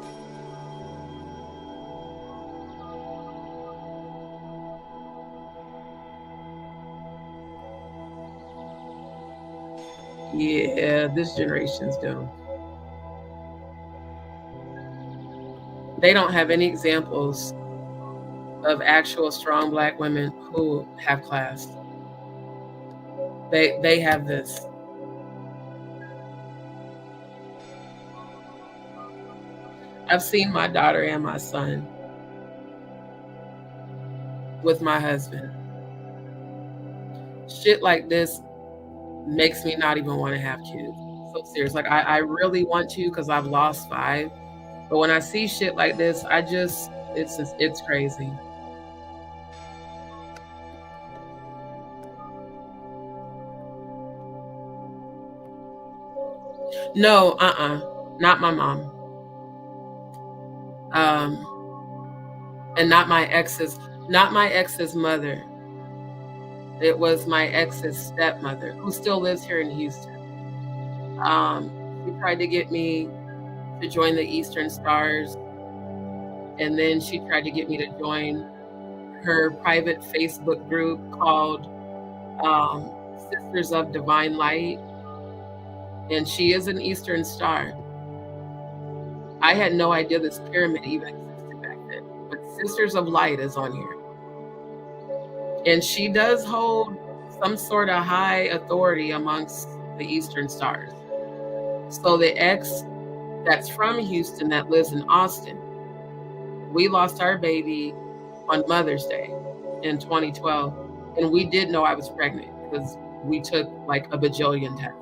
Speaker 1: Yeah, this generation's doomed. They don't have any examples of actual strong Black women who have class. They have this. I've seen my daughter and my son with my husband. Shit like this makes me not even want to have kids. So serious. Like I really want to because I've lost 5. But when I see shit like this, it's crazy. No, not my mom. And not my ex's mother. It was my ex's stepmother, who still lives here in Houston. She tried to get me to join the Eastern Stars, and then she tried to get me to join her private Facebook group called Sisters of Divine Light, and she is an Eastern Star. I had no idea this pyramid even existed back then. Sisters of Light is on here. And she does hold some sort of high authority amongst the Eastern Stars. So the ex that's from Houston that lives in Austin, we lost our baby on Mother's Day in 2012. And we did know I was pregnant because we took like a bajillion tests.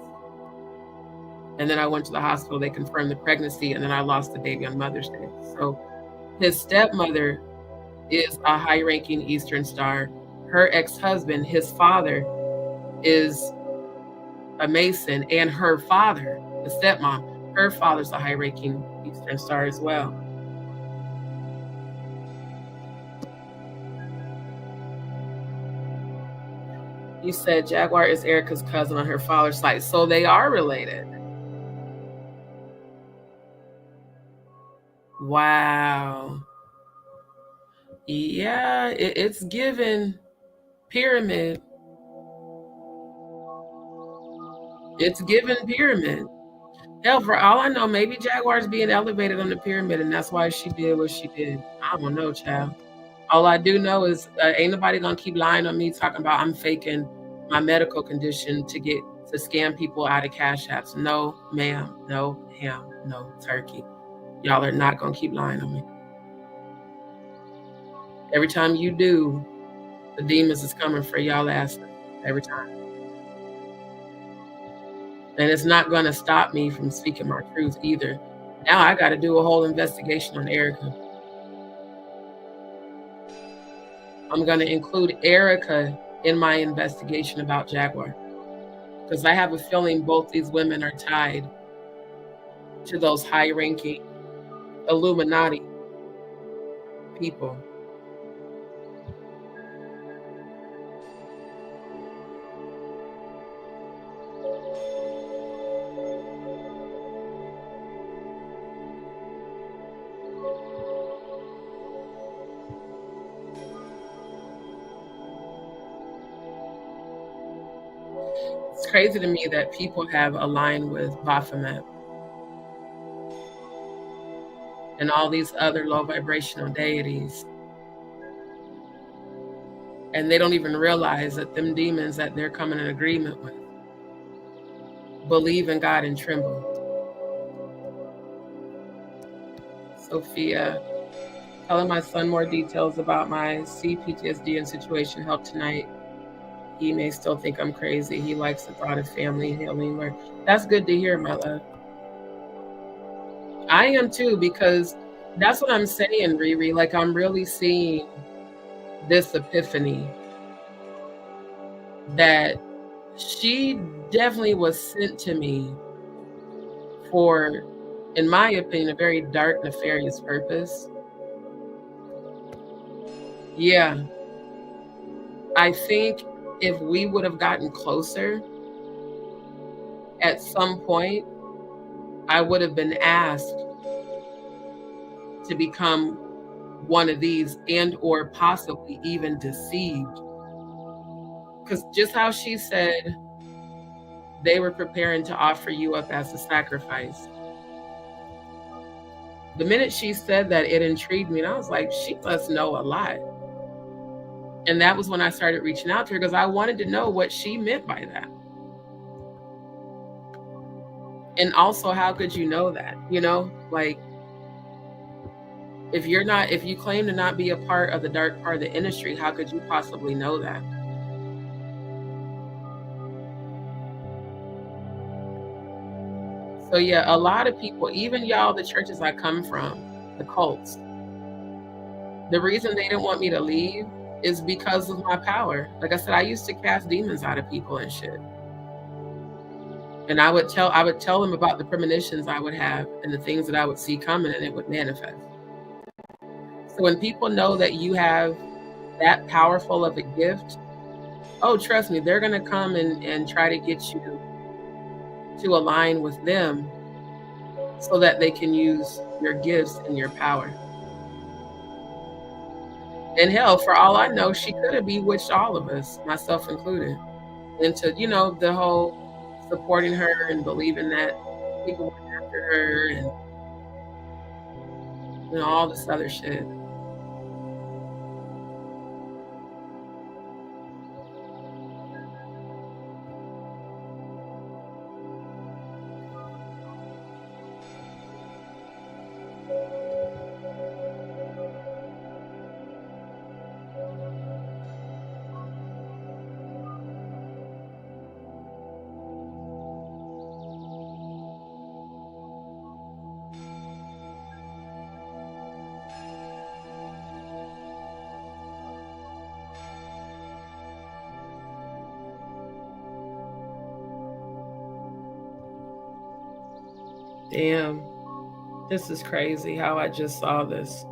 Speaker 1: And then I went to the hospital, they confirmed the pregnancy, and then I lost the baby on Mother's Day. So his stepmother is a high-ranking Eastern Star. Her ex-husband, his father, is a Mason, and her father, the stepmom, her father's a high-ranking Eastern Star as well. You said Jaguar is Erica's cousin on her father's side, so they are related. Wow. Yeah, it's given pyramid. It's given pyramid. Hell, for all I know, maybe Jaguar's being elevated on the pyramid, and that's why she did what she did. I don't know, child. All I do know is ain't nobody gonna keep lying on me talking about I'm faking my medical condition to scam people out of cash apps. No, ma'am. No ham. No turkey. Y'all are not gonna keep lying on me. Every time you do, the demons is coming for y'all asses. Every time. And it's not gonna stop me from speaking my truth either. Now I gotta do a whole investigation on Erica. I'm gonna include Erica in my investigation about Jaguar. Because I have a feeling both these women are tied to those high-ranking Illuminati people. It's crazy to me that people have aligned with Baphomet and all these other low vibrational deities. And they don't even realize that them demons that they're coming in agreement with believe in God and tremble. Sophia, telling my son more details about my CPTSD and situation helped tonight. He may still think I'm crazy. He likes the thought of family healing. That's good to hear, my love. I am too, because that's what I'm saying, Riri. Like, I'm really seeing this epiphany that she definitely was sent to me for, in my opinion, a very dark, nefarious purpose. Yeah. I think if we would have gotten closer at some point, I would have been asked to become one of these and or possibly even deceived. Because just how she said they were preparing to offer you up as a sacrifice. The minute she said that, it intrigued me, and I was like, she must know a lot. And that was when I started reaching out to her, because I wanted to know what she meant by that. And also, how could you know that? You know, like, if you claim to not be a part of the dark part of the industry, how could you possibly know that? So yeah, a lot of people, even y'all, the churches I come from, the cults, the reason they didn't want me to leave is because of my power. Like I said, I used to cast demons out of people and shit. And I would tell them about the premonitions I would have and the things that I would see coming, and it would manifest. So when people know that you have that powerful of a gift, oh, trust me, they're gonna come and try to get you to align with them so that they can use your gifts and your power. And hell, for all I know, she could have bewitched all of us, myself included, into, the whole supporting her and believing that people were after her and all this other shit. Damn. This is crazy how I just saw this.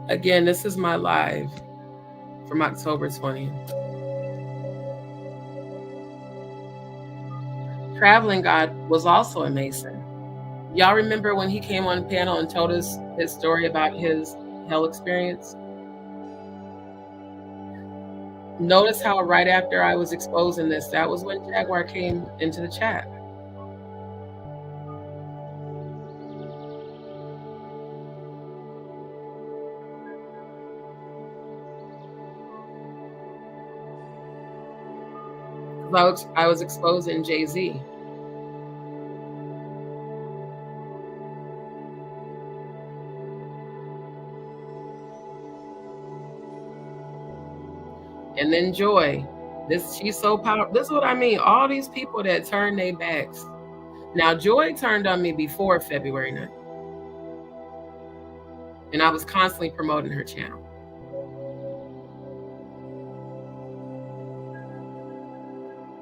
Speaker 1: Again, this is my live from October 20th. Traveling God was also a Mason. Y'all remember when he came on panel and told us his story about his hell experience? Notice how right after I was exposing this, that was when Jaguar came into the chat. I was exposing Jay-Z. And then Joy. She's so powerful. This is what I mean. All these people that turn their backs. Now, Joy turned on me before February 9th. And I was constantly promoting her channel.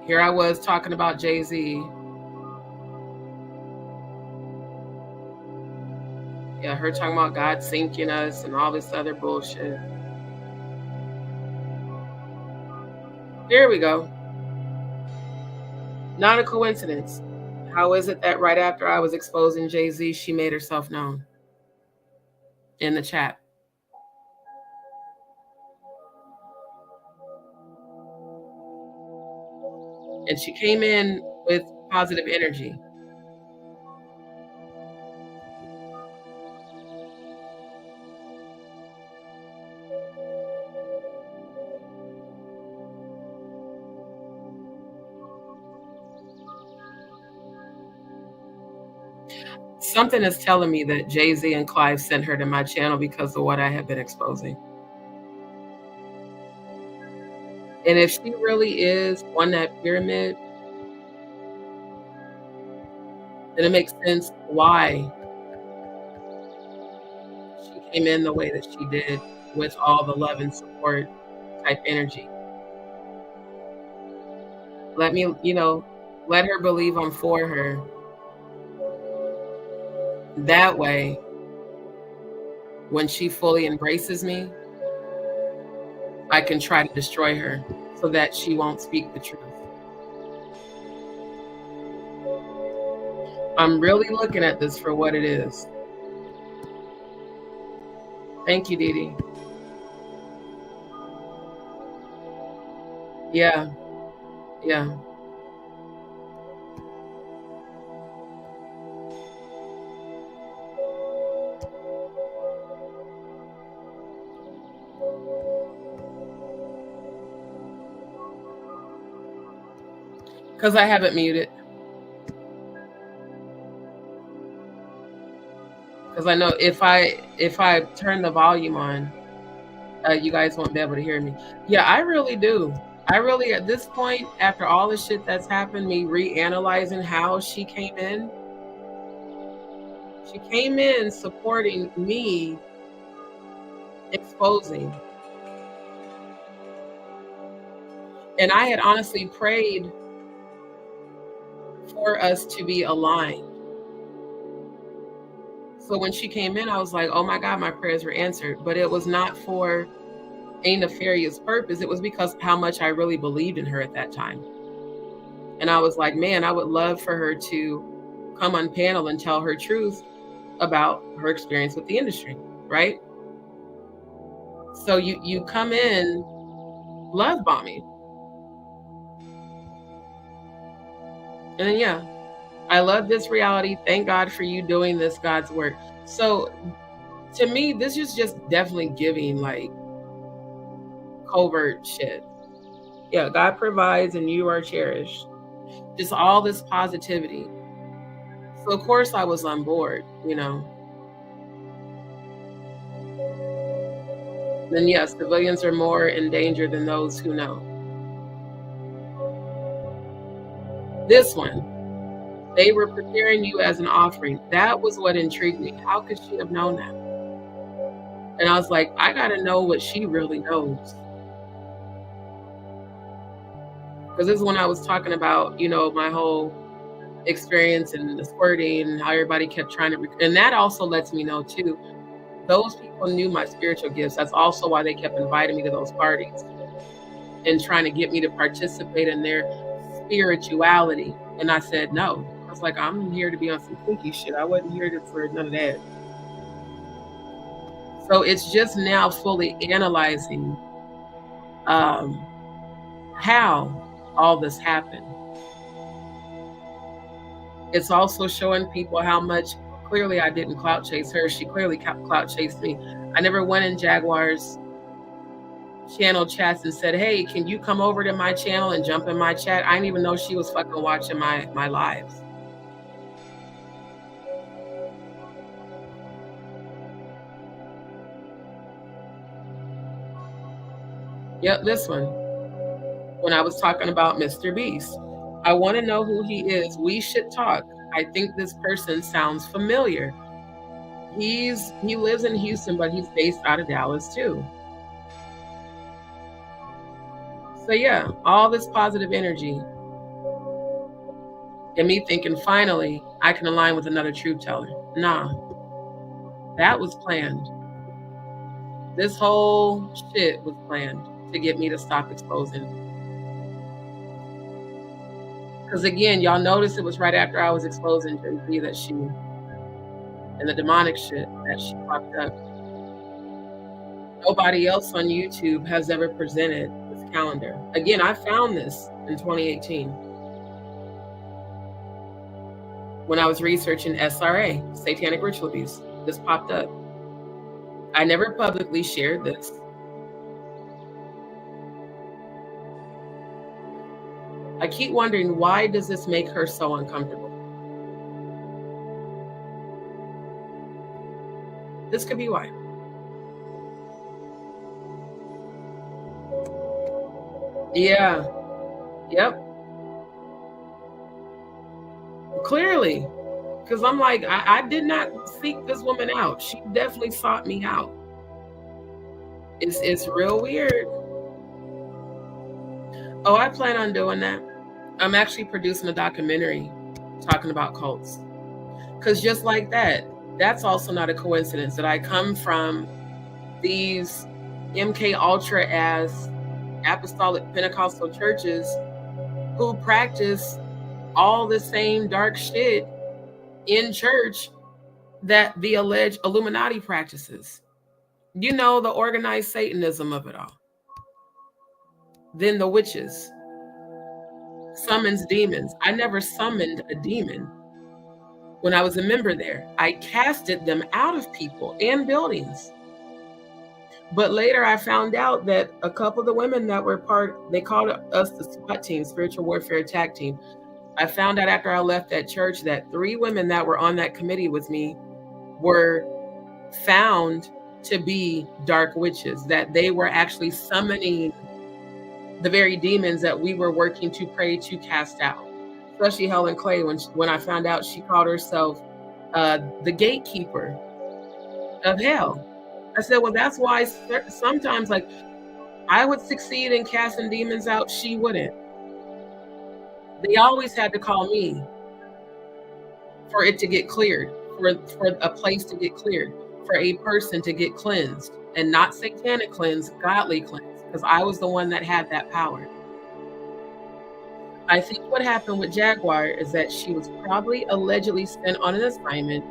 Speaker 1: Here I was talking about Jay-Z. Yeah, her talking about God sinking us and all this other bullshit. Here we go. Not a coincidence. How is it that right after I was exposing Jay-Z, she made herself known in the chat? And she came in with positive energy. Something is telling me that Jay-Z and Clive sent her to my channel because of what I have been exposing. And if she really is on that pyramid, then it makes sense why she came in the way that she did with all the love and support type energy. Let me, let her believe I'm for her. That way, when she fully embraces me, I can try to destroy her so that she won't speak the truth. I'm really looking at this for what it is. Thank you, Dee Dee. Yeah. Yeah. Because I have it muted. Because I know if I turn the volume on, you guys won't be able to hear me. Yeah, I really do. I really, at this point, after all the shit that's happened, me reanalyzing how she came in supporting me exposing. And I had honestly prayed for us to be aligned. So when she came in, I was like, oh my God, my prayers were answered. But it was not for a nefarious purpose. It was because how much I really believed in her at that time. And I was like, man, I would love for her to come on panel and tell her truth about her experience with the industry, right? So you come in love bombing. And then, yeah, I love this reality. Thank God for you doing this God's work. So to me, this is just definitely giving like covert shit. Yeah, God provides and you are cherished. Just all this positivity. So of course I was on board, Then yes, civilians are more in danger than those who know. This one, they were preparing you as an offering. That was what intrigued me. How could she have known that? And I was like, I got to know what she really knows. Because this is when I was talking about, my whole experience and the squirting and how everybody kept trying to, and that also lets me know too, those people knew my spiritual gifts. That's also why they kept inviting me to those parties and trying to get me to participate in their spirituality. And I said no. I was like, I'm here to be on some kinky shit. I wasn't here for none of that. So it's just now fully analyzing how all this happened. It's also showing people how much, clearly I didn't clout chase her. She clearly clout chased me. I never went in Jaguar's channel chats and said, hey, can you come over to my channel and jump in my chat? I didn't even know she was fucking watching my lives. Yep, this one. When I was talking about Mr. Beast. I want to know who he is. We should talk. I think this person sounds familiar. He lives in Houston, but he's based out of Dallas too. So yeah, all this positive energy and me thinking finally I can align with another truth teller. Nah, that was planned. This whole shit was planned to get me to stop exposing. Because again, y'all notice it was right after I was exposing JustDee that she, and the demonic shit that she popped up. Nobody else on YouTube has ever presented this calendar. Again, I found this in 2018 when I was researching SRA, satanic ritual abuse. This popped up. I never publicly shared this. I keep wondering, why does this make her so uncomfortable? This could be why. Yeah. Yep. Clearly. Because I'm like, I did not seek this woman out. She definitely sought me out. It's real weird. Oh, I plan on doing that. I'm actually producing a documentary talking about cults. Because just like that, that's also not a coincidence that I come from these MK Ultra as apostolic Pentecostal churches who practice all the same dark shit in church that the alleged Illuminati practices. You know, the organized Satanism of it all. Then the witches summons demons. I never summoned a demon when I was a member there. I casted them out of people and buildings. But later I found out that a couple of the women that were they called us the SWAT team, Spiritual Warfare Attack Team. I found out after I left that church that 3 women that were on that committee with me were found to be dark witches, that they were actually summoning the very demons that we were working to pray to cast out. Especially Helen Clay, when I found out she called herself the gatekeeper of hell. I said, well, that's why sometimes, like, I would succeed in casting demons out, she wouldn't. They always had to call me for it to get cleared, for a place to get cleared, for a person to get cleansed, and not satanic cleansed, godly cleansed, because I was the one that had that power. I think what happened with Jaguar is that she was probably allegedly sent on an assignment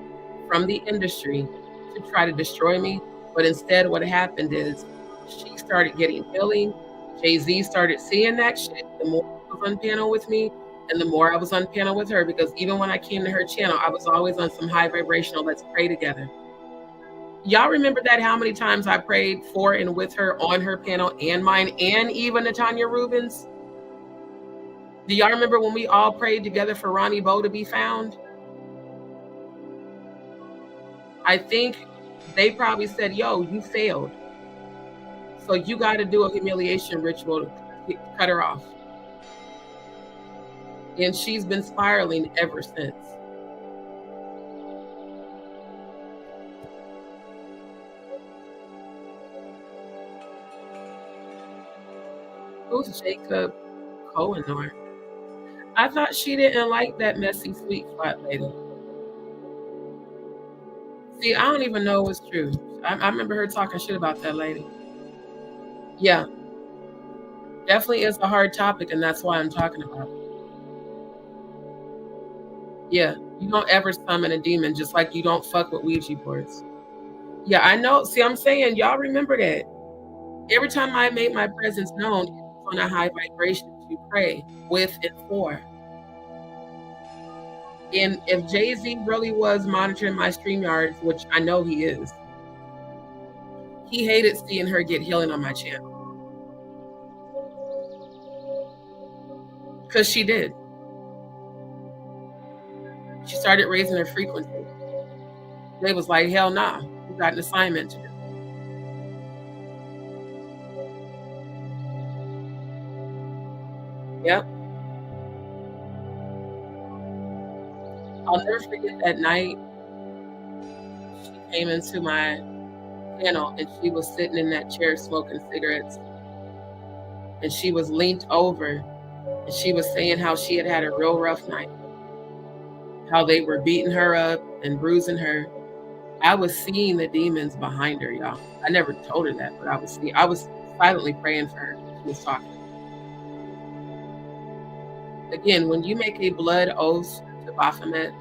Speaker 1: from the industry to try to destroy me. But instead, what happened is she started getting healing. Jay-Z started seeing that shit. The more I was on panel with me, and the more I was on panel with her, because even when I came to her channel, I was always on some high vibrational, let's pray together. Y'all remember that, how many times I prayed for and with her on her panel and mine, and even Natanya Rubens? Do y'all remember when we all prayed together for Ronnie Bo to be found? I think they probably said, yo, you failed. So you got to do a humiliation ritual to cut her off. And she's been spiraling ever since. Who's Jacob Cohenor? I thought she didn't like that messy sweet spot lady. See, I don't even know what's true. I remember her talking shit about that lady. Yeah, definitely is a hard topic, and that's why I'm talking about it. Yeah, you don't ever summon a demon, just like you don't fuck with Ouija boards. Yeah, I know. See, I'm saying y'all remember that. Every time I made my presence known, it was on a high vibration to pray with and for. And if Jay-Z really was monitoring my StreamYards, which I know he is, he hated seeing her get healing on my channel. Because she did. She started raising her frequency. They was like, hell nah, you got an assignment to do. Yep. I'll never forget that night. She came into my channel and she was sitting in that chair smoking cigarettes. And she was leaned over and she was saying how she had had a real rough night. How they were beating her up and bruising her. I was seeing the demons behind her, y'all. I never told her that, but I was silently praying for her. She was talking. Again, when you make a blood oath to Baphomet,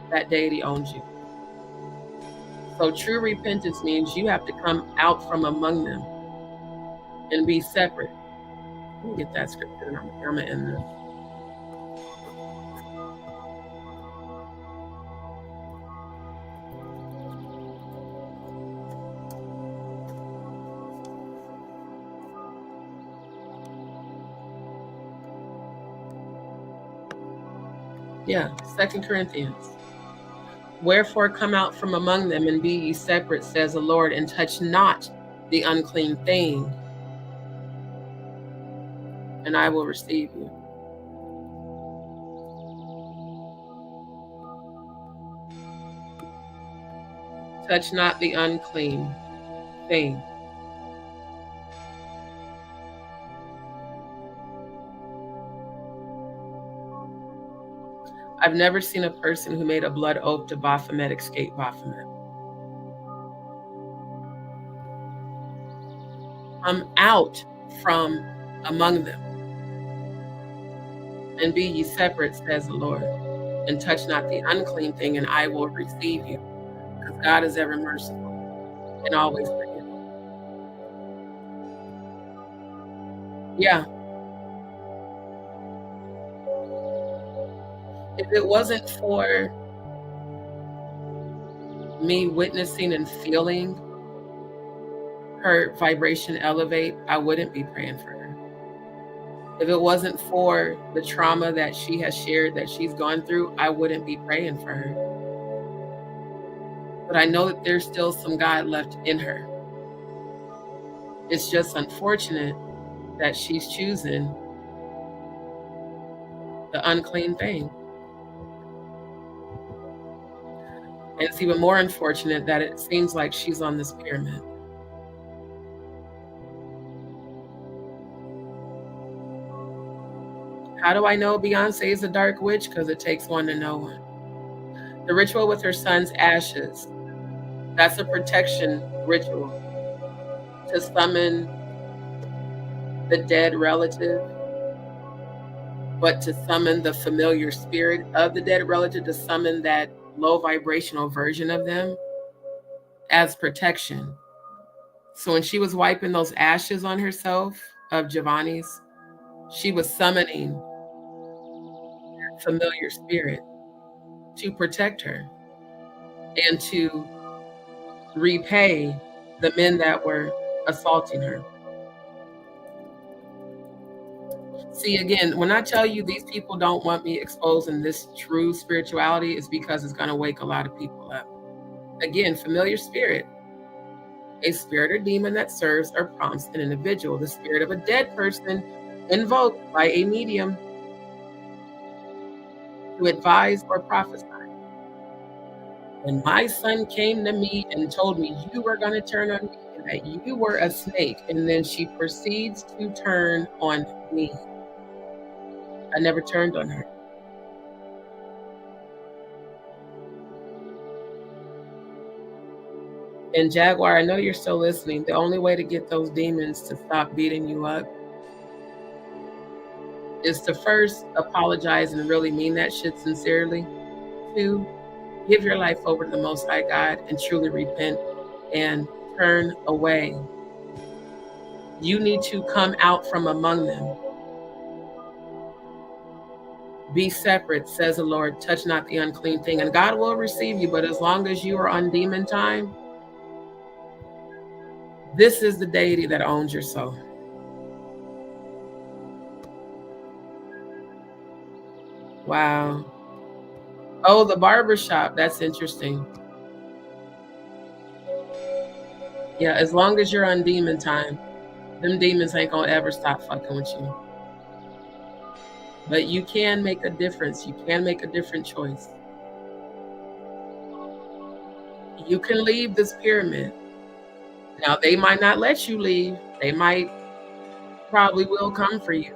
Speaker 1: that deity owns you. So true repentance means you have to come out from among them and be separate. Let me get that scripture and I'm gonna end this. Yeah, 2 Corinthians. Wherefore come out from among them and be ye separate, says the Lord, and touch not the unclean thing, and I will receive you. Touch not the unclean thing. I've never seen a person who made a blood oath to Baphomet escape Baphomet. Come out from among them and be ye separate, says the Lord, and touch not the unclean thing, and I will receive you. Because God is ever merciful and always forgiving. Yeah. If it wasn't for me witnessing and feeling her vibration elevate, I wouldn't be praying for her. If it wasn't for the trauma that she has shared, that she's gone through, I wouldn't be praying for her. But I know that there's still some God left in her. It's just unfortunate that she's choosing the unclean thing. And it's even more unfortunate that it seems like she's on this pyramid. How do I know Beyonce is a dark witch? Because it takes one to know one. The ritual with her son's ashes, that's a protection ritual to summon the dead relative, but to summon the familiar spirit of the dead relative, to summon that low vibrational version of them as protection. So when she was wiping those ashes on herself of Giovanni's, she was summoning that familiar spirit to protect her and to repay the men that were assaulting her. See, again, when I tell you these people don't want me exposing this true spirituality, it's because it's going to wake a lot of people up. Again, familiar spirit, a spirit or demon that serves or prompts an individual, the spirit of a dead person invoked by a medium to advise or prophesy. When my son came to me and told me you were going to turn on me and that you were a snake, and then she proceeds to turn on me. I never turned on her. And Jaguar, I know you're still listening. The only way to get those demons to stop beating you up is to first apologize and really mean that shit sincerely. 2, give your life over to the Most High God and truly repent and turn away. You need to come out from among them. Be separate, says the Lord. Touch not the unclean thing. And God will receive you, but as long as you are on demon time, this is the deity that owns your soul. Wow. Oh, the barbershop. That's interesting. Yeah, as long as you're on demon time, them demons ain't gonna ever stop fucking with you. But you can make a difference. You can make a different choice. You can leave this pyramid. Now, they might not let you leave. They probably will come for you.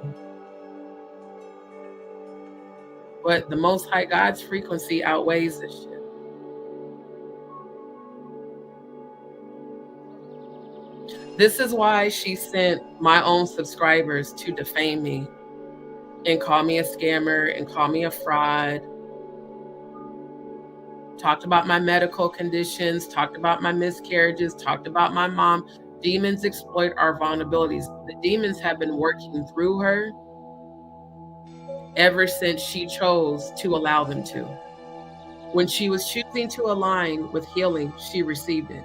Speaker 1: But the Most High God's frequency outweighs this shit. This is why she sent my own subscribers to defame me and call me a scammer and call me a fraud. Talked about my medical conditions, talked about my miscarriages, talked about my mom. Demons exploit our vulnerabilities. The demons have been working through her ever since she chose to allow them to. When she was choosing to align with healing, she received it.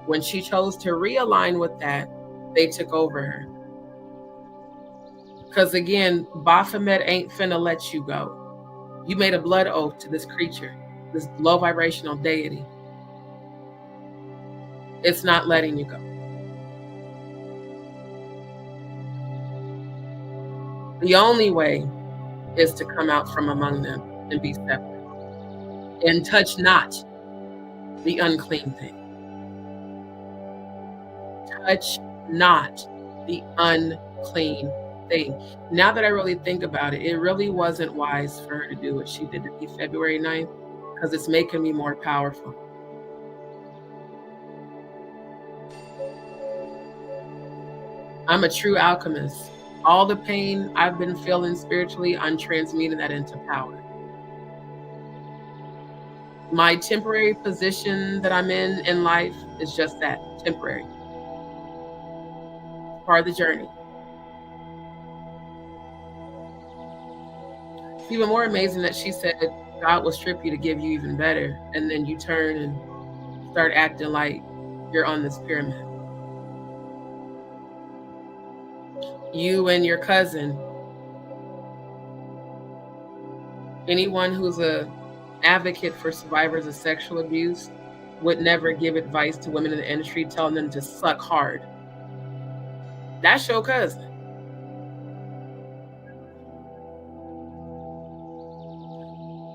Speaker 1: When she chose to realign with that, they took over her. Because again, Baphomet ain't finna let you go. You made a blood oath to this creature, this low vibrational deity. It's not letting you go. The only way is to come out from among them and be separate. And touch not the unclean thing. Touch not the unclean thing. Now that I really think about it, it really wasn't wise for her to do what she did to me February 9th, because it's making me more powerful. I'm a true alchemist. All the pain I've been feeling spiritually, I'm transmuting that into power. My temporary position that I'm in life is just that, temporary. Part of the journey. It's even more amazing that she said God will strip you to give you even better, and then you turn and start acting like you're on this pyramid. You and your cousin, anyone who's a advocate for survivors of sexual abuse would never give advice to women in the industry telling them to suck hard. That's your cousin.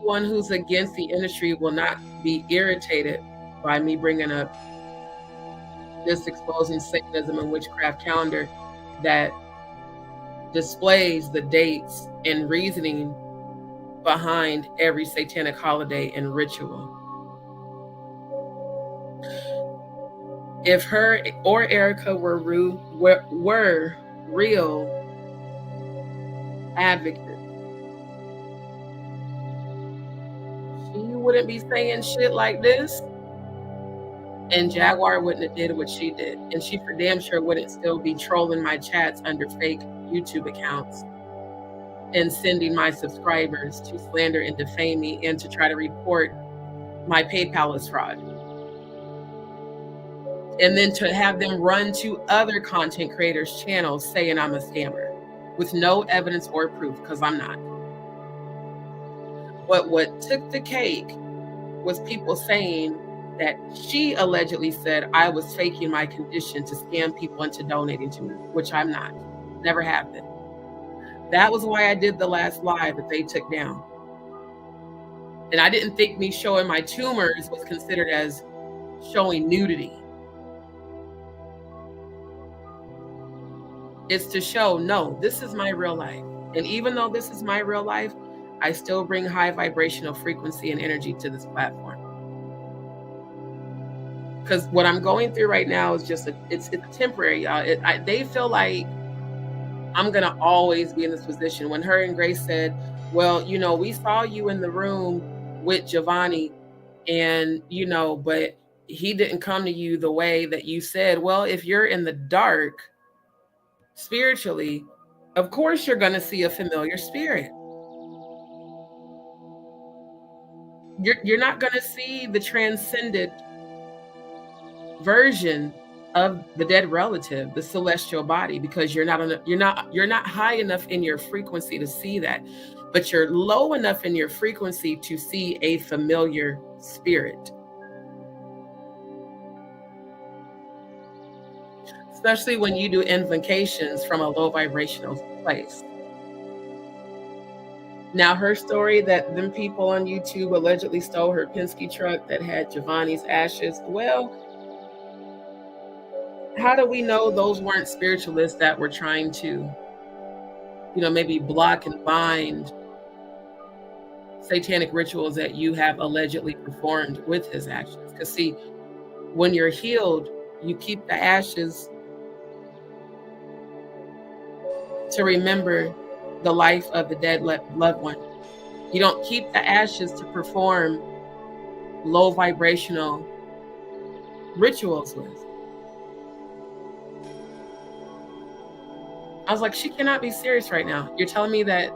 Speaker 1: One who's against the industry will not be irritated by me bringing up this exposing Satanism and witchcraft calendar that displays the dates and reasoning behind every satanic holiday and ritual. If her or Erica were real advocates, she wouldn't be saying shit like this, and Jaguar wouldn't have did what she did, and she for damn sure wouldn't still be trolling my chats under fake YouTube accounts and sending my subscribers to slander and defame me and to try to report my PayPal as fraud. And then to have them run to other content creators' channels saying I'm a scammer with no evidence or proof, because I'm not. But what took the cake was people saying that she allegedly said I was faking my condition to scam people into donating to me, which I'm not. Never have been. That was why I did the last live that they took down. And I didn't think me showing my tumors was considered as showing nudity. It's to show, no, this is my real life. And even though this is my real life, I still bring high vibrational frequency and energy to this platform. Because what I'm going through right now is just it's temporary, y'all. They feel like I'm gonna always be in this position. When her and Grace said, "Well, we saw you in the room with Giovanni, and but he didn't come to you the way that you said." Well, if you're in the dark spiritually, of course you're gonna see a familiar spirit. You're not gonna see the transcendent version of the dead relative, the celestial body, because you're not high enough in your frequency to see that, but you're low enough in your frequency to see a familiar spirit. Especially when you do invocations from a low vibrational place. Now, her story that them people on YouTube allegedly stole her Penske truck that had Giovanni's ashes. Well, how do we know those weren't spiritualists that were trying to, maybe block and bind satanic rituals that you have allegedly performed with his ashes? Because see, when you're healed, you keep the ashes to remember the life of the dead loved one. You don't keep the ashes to perform low vibrational rituals with. I was like, she cannot be serious right now. You're telling me that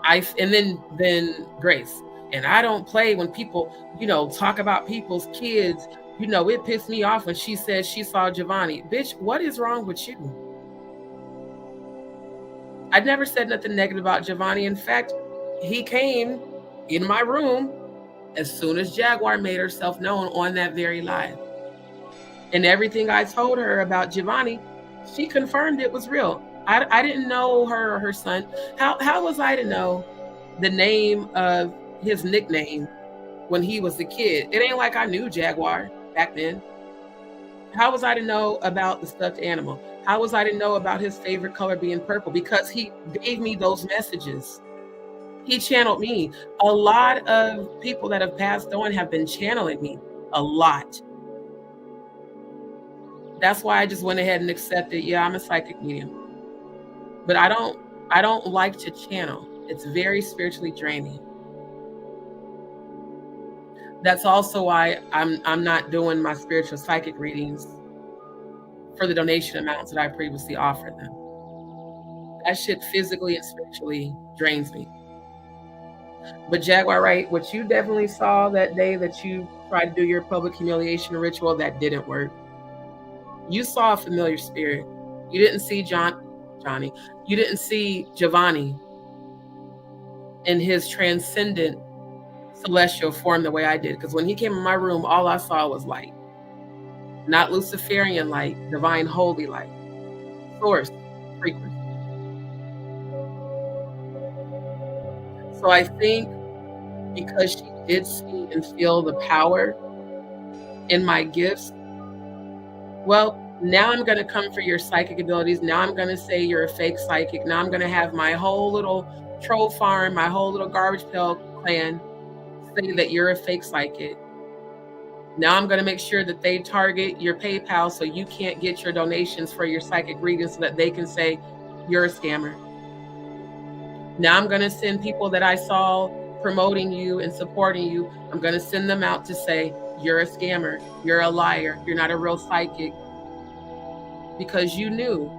Speaker 1: and then Grace, and I don't play when people, talk about people's kids. It pissed me off when she said she saw Giovanni. Bitch, what is wrong with you? I'd never said nothing negative about Giovanni. In fact, he came in my room as soon as Jaguar made herself known on that very live. And everything I told her about Giovanni, she confirmed it was real. I didn't know her or her son. How was I to know the name of his nickname when he was a kid? It ain't like I knew Jaguar back then. How was I to know about the stuffed animal? How was I to know about his favorite color being purple? Because he gave me those messages. He channeled me. A lot of people that have passed on have been channeling me. A lot. That's why I just went ahead and accepted, yeah, I'm a psychic medium. But I don't like to channel. It's very spiritually draining. That's also why I'm not doing my spiritual psychic readings for the donation amounts that I previously offered them. That shit physically and spiritually drains me. But Jaguar, right, what you definitely saw that day that you tried to do your public humiliation ritual, that didn't work. You saw a familiar spirit. You didn't see Johnny. You didn't see Giovanni in his transcendent celestial form the way I did. Because when he came in my room, all I saw was light. Not Luciferian light, divine holy light. Source, frequency. So I think because she did see and feel the power in my gifts, well, now I'm going to come for your psychic abilities. Now I'm going to say you're a fake psychic. Now I'm going to have my whole little troll farm, my whole little garbage pail clan say that you're a fake psychic. Now I'm going to make sure that they target your PayPal so you can't get your donations for your psychic readings so that they can say you're a scammer. Now I'm going to send people that I saw promoting you and supporting you, I'm going to send them out to say, you're a scammer, you're a liar, you're not a real psychic, because you knew.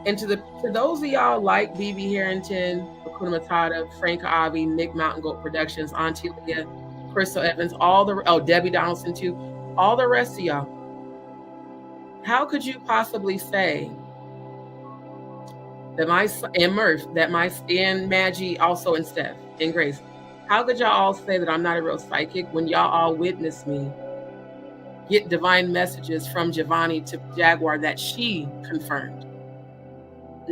Speaker 1: And to those of y'all like BB Harrington, Hakuna Matata, Frank Avi, Nick Mountain Goat Productions, Auntie Leah, Crystal Evans, Debbie Donaldson too, all the rest of y'all, how could you possibly say that and Murph, and Maggie, also and Steph, and Grace, how could y'all all say that I'm not a real psychic when y'all all witnessed me get divine messages from Giovanni to Jaguar that she confirmed?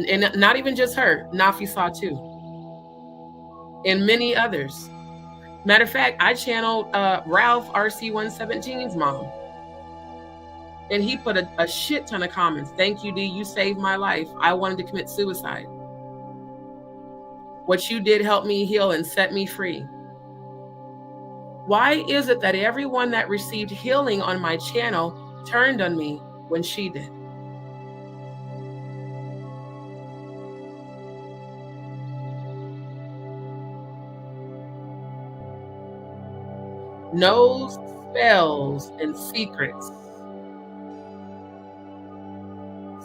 Speaker 1: And not even just her, Nafi saw too. And many others. Matter of fact, I channeled Ralph RC117's mom. And he put a shit ton of comments. Thank you, D. You saved my life. I wanted to commit suicide. What you did helped me heal and set me free. Why is it that everyone that received healing on my channel turned on me when she did? Knows spells and secrets.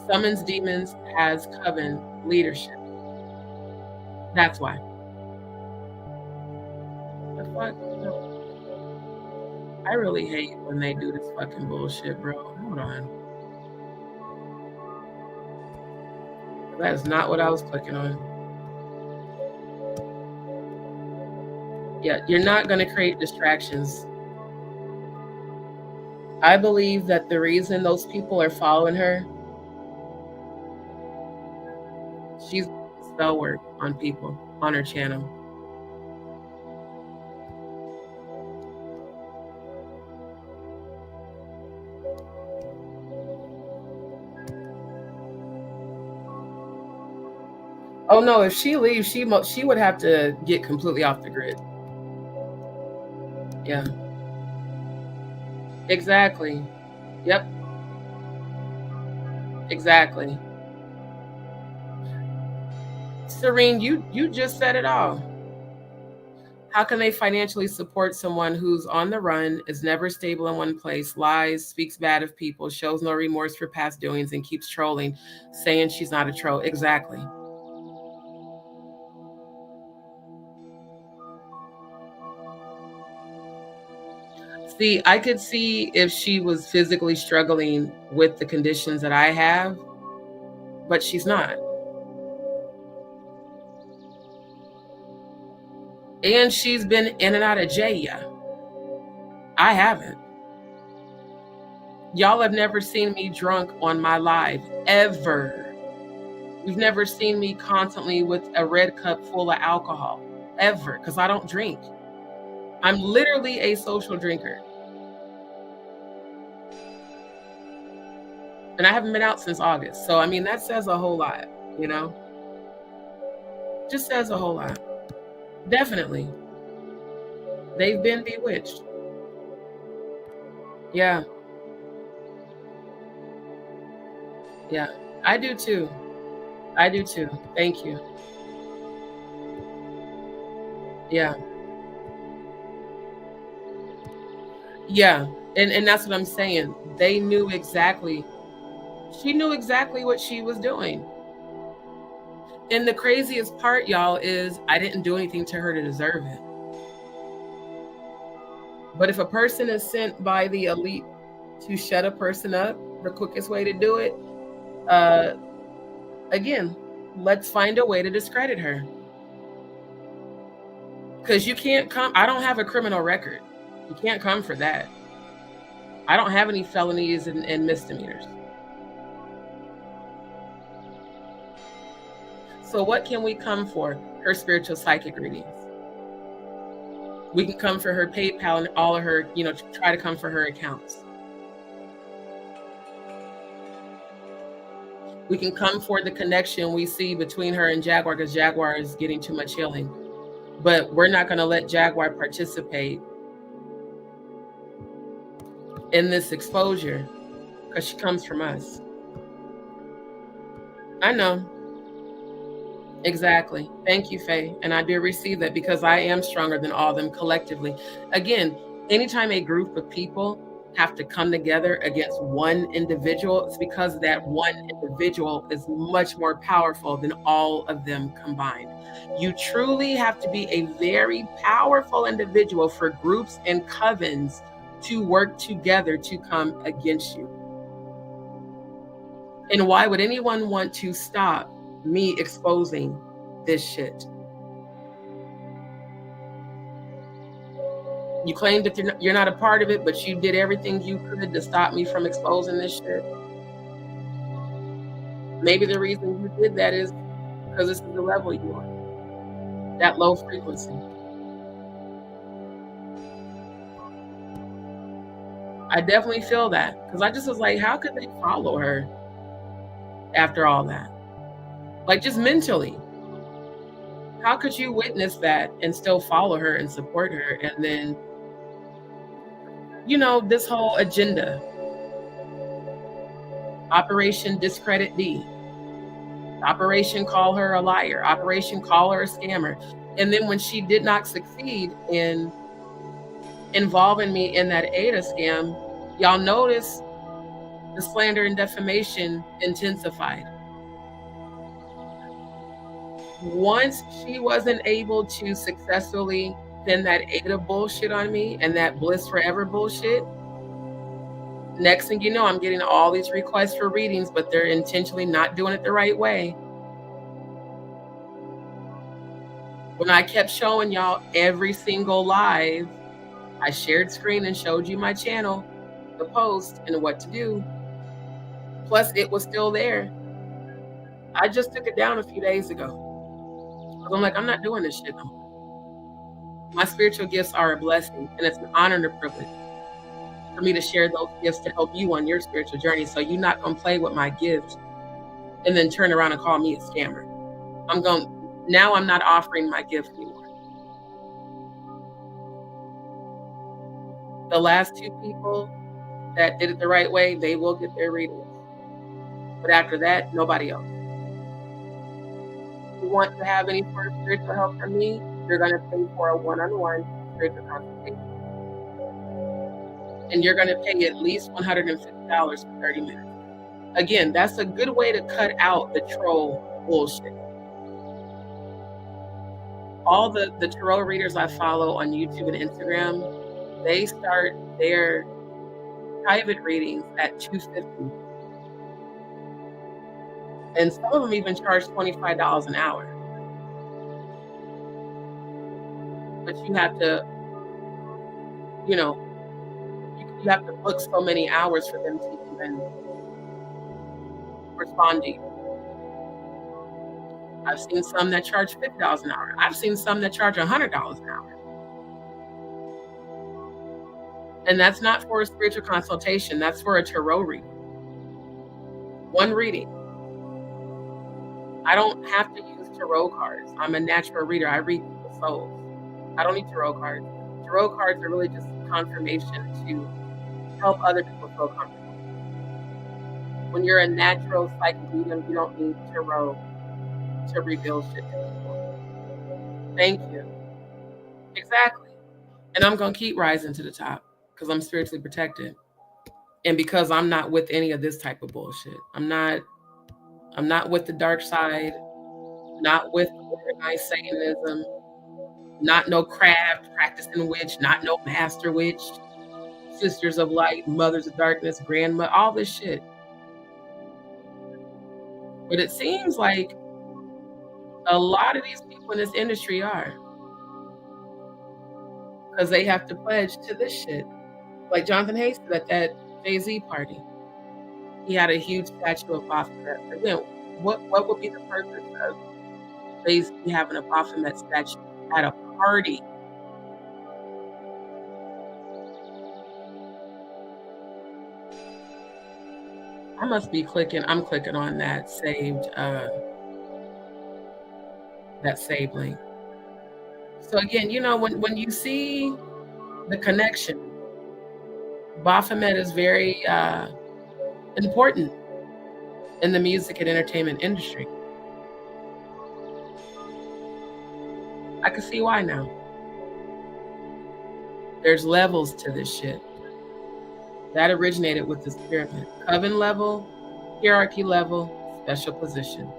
Speaker 1: Summons demons, has coven leadership. That's why. The fuck? No. I really hate when they do this fucking bullshit, bro. Hold on. That is not what I was clicking on. Yeah, you're not going to create distractions. I believe that the reason those people are following her, she's spell work on people on her channel. Oh no, if she leaves, she would have to get completely off the grid. Yeah. Exactly. Yep. Exactly. Serene, you just said it all. How can they financially support someone who's on the run, is never stable in one place, lies, speaks bad of people, shows no remorse for past doings, and keeps trolling, saying she's not a troll? Exactly. See, I could see if she was physically struggling with the conditions that I have, but she's not. And she's been in and out of jail. I haven't. Y'all have never seen me drunk on my live, ever. You've never seen me constantly with a red cup full of alcohol, ever, because I don't drink. I'm literally a social drinker. And I haven't been out since August. So, I mean, that says a whole lot, you know? Just says a whole lot. Definitely. They've been bewitched. Yeah. Yeah. I do too. I do too. Thank you. Yeah. Yeah. And that's what I'm saying. They knew exactly. She knew exactly what she was doing. And the craziest part, y'all, is I didn't do anything to her to deserve it. But if a person is sent by the elite to shut a person up, the quickest way to do it, again, let's find a way to discredit her. Because you can't come, I don't have a criminal record. You can't come for that. I don't have any felonies and misdemeanors. So what can we come for? Her spiritual psychic readings. We can come for her PayPal and all of her, try to come for her accounts. We can come for the connection we see between her and Jaguar, because Jaguar is getting too much healing. But we're not going to let Jaguar participate in this exposure because she comes from us. I know. Exactly. Thank you, Faye. And I do receive that because I am stronger than all of them collectively. Again, anytime a group of people have to come together against one individual, it's because that one individual is much more powerful than all of them combined. You truly have to be a very powerful individual for groups and covens to work together to come against you. And why would anyone want to stop me exposing this shit? You claimed that you're not a part of it, but you did everything you could to stop me from exposing this shit. Maybe the reason you did that is because this is the level you are, that low frequency. I definitely feel that, because I just was like, how could they follow her after all that? Like, just mentally, how could you witness that and still follow her and support her? And then this whole agenda. Operation Discredit D. Operation Call Her a Liar. Operation Call Her a Scammer. And then when she did not succeed in involving me in that Ada scam, y'all notice the slander and defamation intensified. Once she wasn't able to successfully pin that Ada bullshit on me and that Bliss Forever bullshit, next thing you know, I'm getting all these requests for readings, but they're intentionally not doing it the right way. When I kept showing y'all every single live, I shared screen and showed you my channel, the post, and what to do. Plus, it was still there. I just took it down a few days ago. I'm like, I'm not doing this shit no more. My spiritual gifts are a blessing, and it's an honor and a privilege for me to share those gifts to help you on your spiritual journey. So you're not going to play with my gift and then turn around and call me a scammer. Now I'm not offering my gift anymore. The last 2 people that did it the right way, they will get their readings. But after that, nobody else. If you want to have any sort of spiritual help from me, you're going to pay for a one-on-one spiritual consultation. And you're going to pay at least $150 for 30 minutes. Again, that's a good way to cut out the troll bullshit. All the tarot readers I follow on YouTube and Instagram, they start their private readings at $250. And some of them even charge $25 an hour. But you have to, you have to book so many hours for them to even respond to you. I've seen some that charge $50 an hour. I've seen some that charge $100 an hour. And that's not for a spiritual consultation. That's for a tarot reading. One reading. I don't have to use tarot cards. I'm a natural reader. I read people's souls. I don't need tarot cards. Tarot cards are really just confirmation to help other people feel comfortable. When you're a natural psychic medium, you don't need tarot to reveal shit to people. Thank you. Exactly. And I'm going to keep rising to the top because I'm spiritually protected. And because I'm not with any of this type of bullshit. I'm not with the dark side, not with organized Satanism, not no craft, practicing witch, not no master witch, sisters of light, mothers of darkness, grandma, all this shit. But it seems like a lot of these people in this industry are. Because they have to pledge to this shit. Like Jonathan Hayes at that Jay-Z party. He had a huge statue of Baphomet. Again, what would be the purpose of Jay-Z having a Baphomet statue at a party? I must be I'm clicking on that saved link. So again, when you see the connection, Baphomet is very important in the music and entertainment industry. I can see why now. There's levels to this shit. That originated with this pyramid. Coven level, hierarchy level, special positions.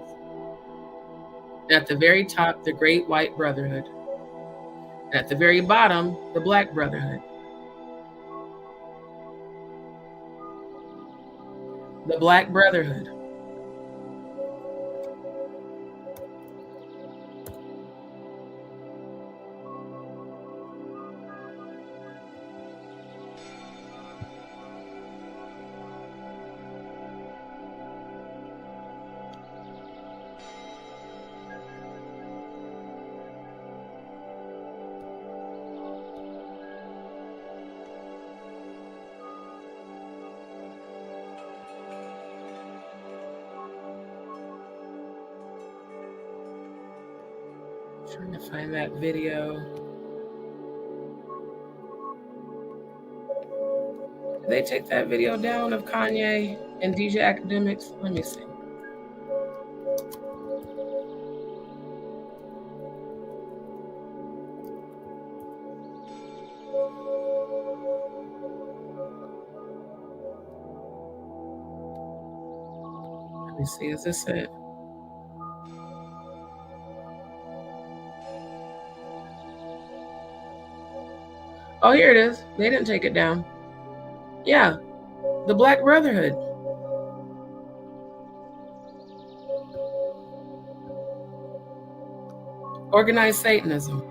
Speaker 1: And at the very top, the Great White Brotherhood. And at the very bottom, the Black Brotherhood. The Black Brotherhood. Trying to find that video. Did they take that video down of Kanye and DJ Academics? Let me see. Let me see, is this it? Oh, here it is. They didn't take it down. Yeah, the Black Brotherhood. Organized Satanism.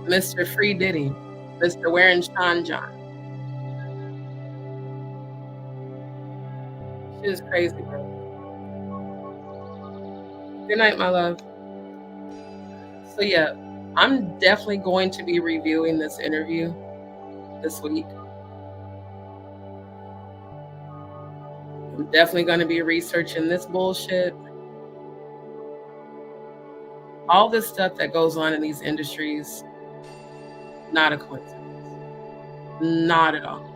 Speaker 1: Mr. Free Diddy. Mr. Wearing Sean John. Shit is crazy, bro. Good night, my love. So yeah, I'm definitely going to be reviewing this interview this week. I'm definitely going to be researching this bullshit. All this stuff that goes on in these industries, not a coincidence. Not at all.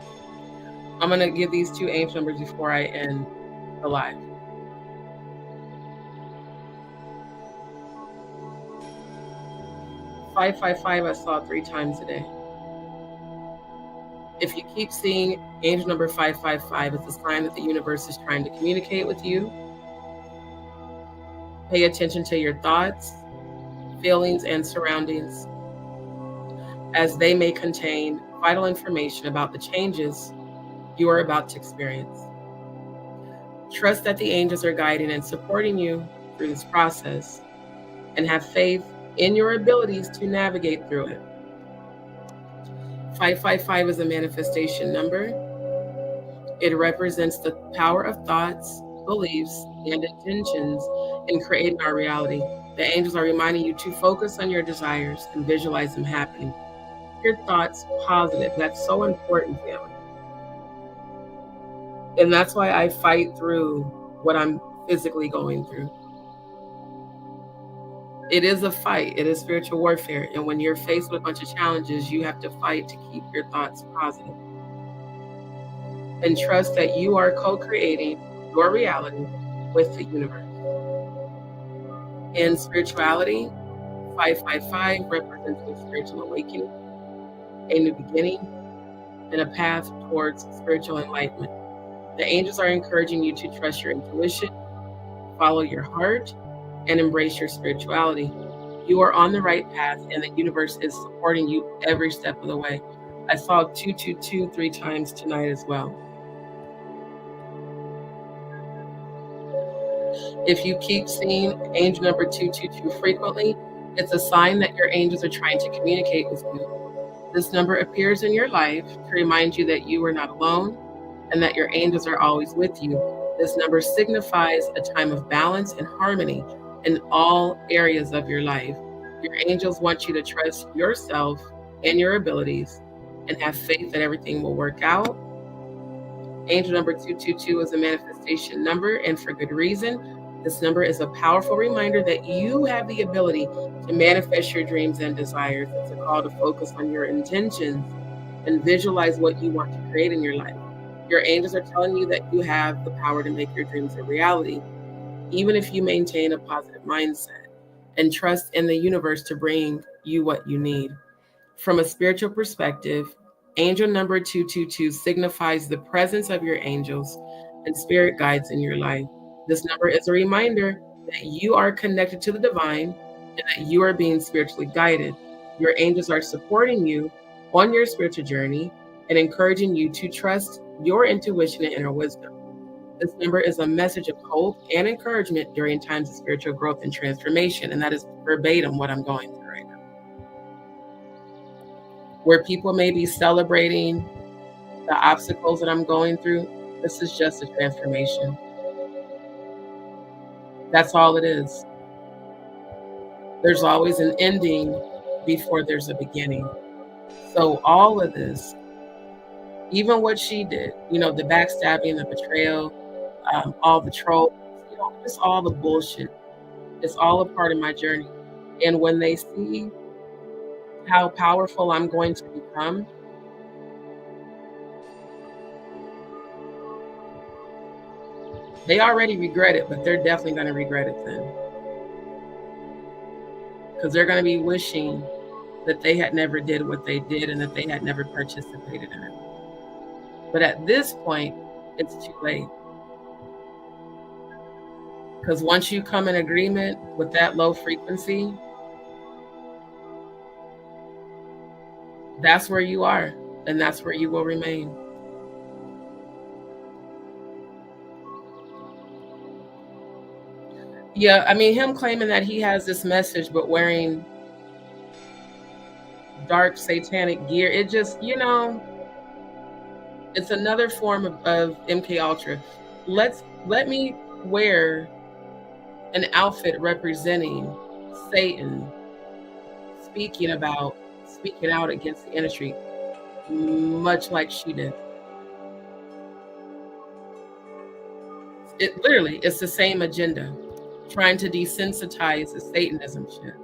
Speaker 1: I'm going to give these two angel numbers before I end the live. 555 I saw 3 times a day. If you keep seeing angel number 555, it's a sign that the universe is trying to communicate with you. Pay attention to your thoughts, feelings, and surroundings, as they may contain vital information about the changes you are about to experience. Trust that the angels are guiding and supporting you through this process, and have faith in your abilities to navigate through it. 555 is a manifestation number. It represents the power of thoughts, beliefs, and intentions in creating our reality. The angels are reminding you to focus on your desires and visualize them happening. Your thoughts positive. That's so important, family. And that's why I fight through what I'm physically going through. It is a fight. It is spiritual warfare. And when you're faced with a bunch of challenges, you have to fight to keep your thoughts positive. And trust that you are co-creating your reality with the universe. In spirituality, 555 represents a spiritual awakening, a new beginning, and a path towards spiritual enlightenment. The angels are encouraging you to trust your intuition, follow your heart, and embrace your spirituality. You are on the right path, and the universe is supporting you every step of the way. I saw 222 3 times tonight as well. If you keep seeing angel number 222 frequently, it's a sign that your angels are trying to communicate with you. This number appears in your life to remind you that you are not alone and that your angels are always with you. This number signifies a time of balance and harmony in all areas of your life. Your angels want you to trust yourself and your abilities and have faith that everything will work out. Angel number 222 is a manifestation number, and for good reason. This number is a powerful reminder that you have the ability to manifest your dreams and desires. It's a call to focus on your intentions and visualize what you want to create in your life. Your angels are telling you that you have the power to make your dreams a reality, even if you maintain a positive mindset and trust in the universe to bring you what you need. From a spiritual perspective, angel number 222 signifies the presence of your angels and spirit guides in your life. This number is a reminder that you are connected to the divine and that you are being spiritually guided. Your angels are supporting you on your spiritual journey and encouraging you to trust your intuition and inner wisdom. This number is a message of hope and encouragement during times of spiritual growth and transformation, and that is verbatim what I'm going through right now. Where people may be celebrating the obstacles that I'm going through, this is just a transformation. That's all it is. There's always an ending before there's a beginning. So all of this, even what she did, the backstabbing, the betrayal, all the trolls, just all the bullshit, it's all a part of my journey. And when they see how powerful I'm going to become, they already regret it, but they're definitely going to regret it then. Because they're going to be wishing that they had never did what they did and that they had never participated in it. But at this point, it's too late. Because once you come in agreement with that low frequency, that's where you are, and that's where you will remain. Yeah, I mean, him claiming that he has this message, but wearing dark satanic gear, it just, it's another form of MK Ultra. Let me wear an outfit representing Satan, speaking out against the industry, much like she did. It literally, it's the same agenda, trying to desensitize the Satanism shit.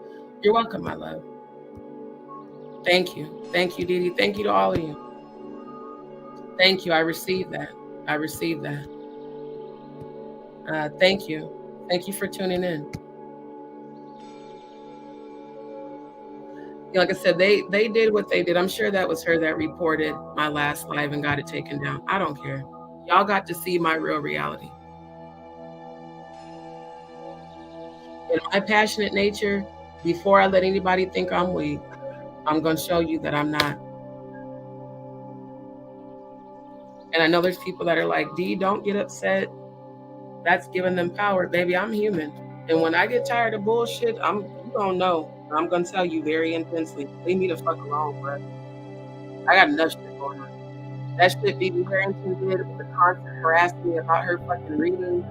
Speaker 1: You're welcome, my love. Thank you, Dee Dee. Thank you to all of you. Thank you. I received that. Thank you. Thank you for tuning in. Like I said, they did what they did. I'm sure that was her that reported my last live and got it taken down. I don't care. Y'all got to see my real reality. In my passionate nature, before I let anybody think I'm weak, I'm going to show you that I'm not. And I know there's people that are like, Dee, don't get upset. That's giving them power. Baby, I'm human. And when I get tired of bullshit, you don't know. I'm going to tell you very intensely. Leave me the fuck alone, bro. I got enough shit going on. That shit BB Harrington did with the constant harassing me about her fucking reading,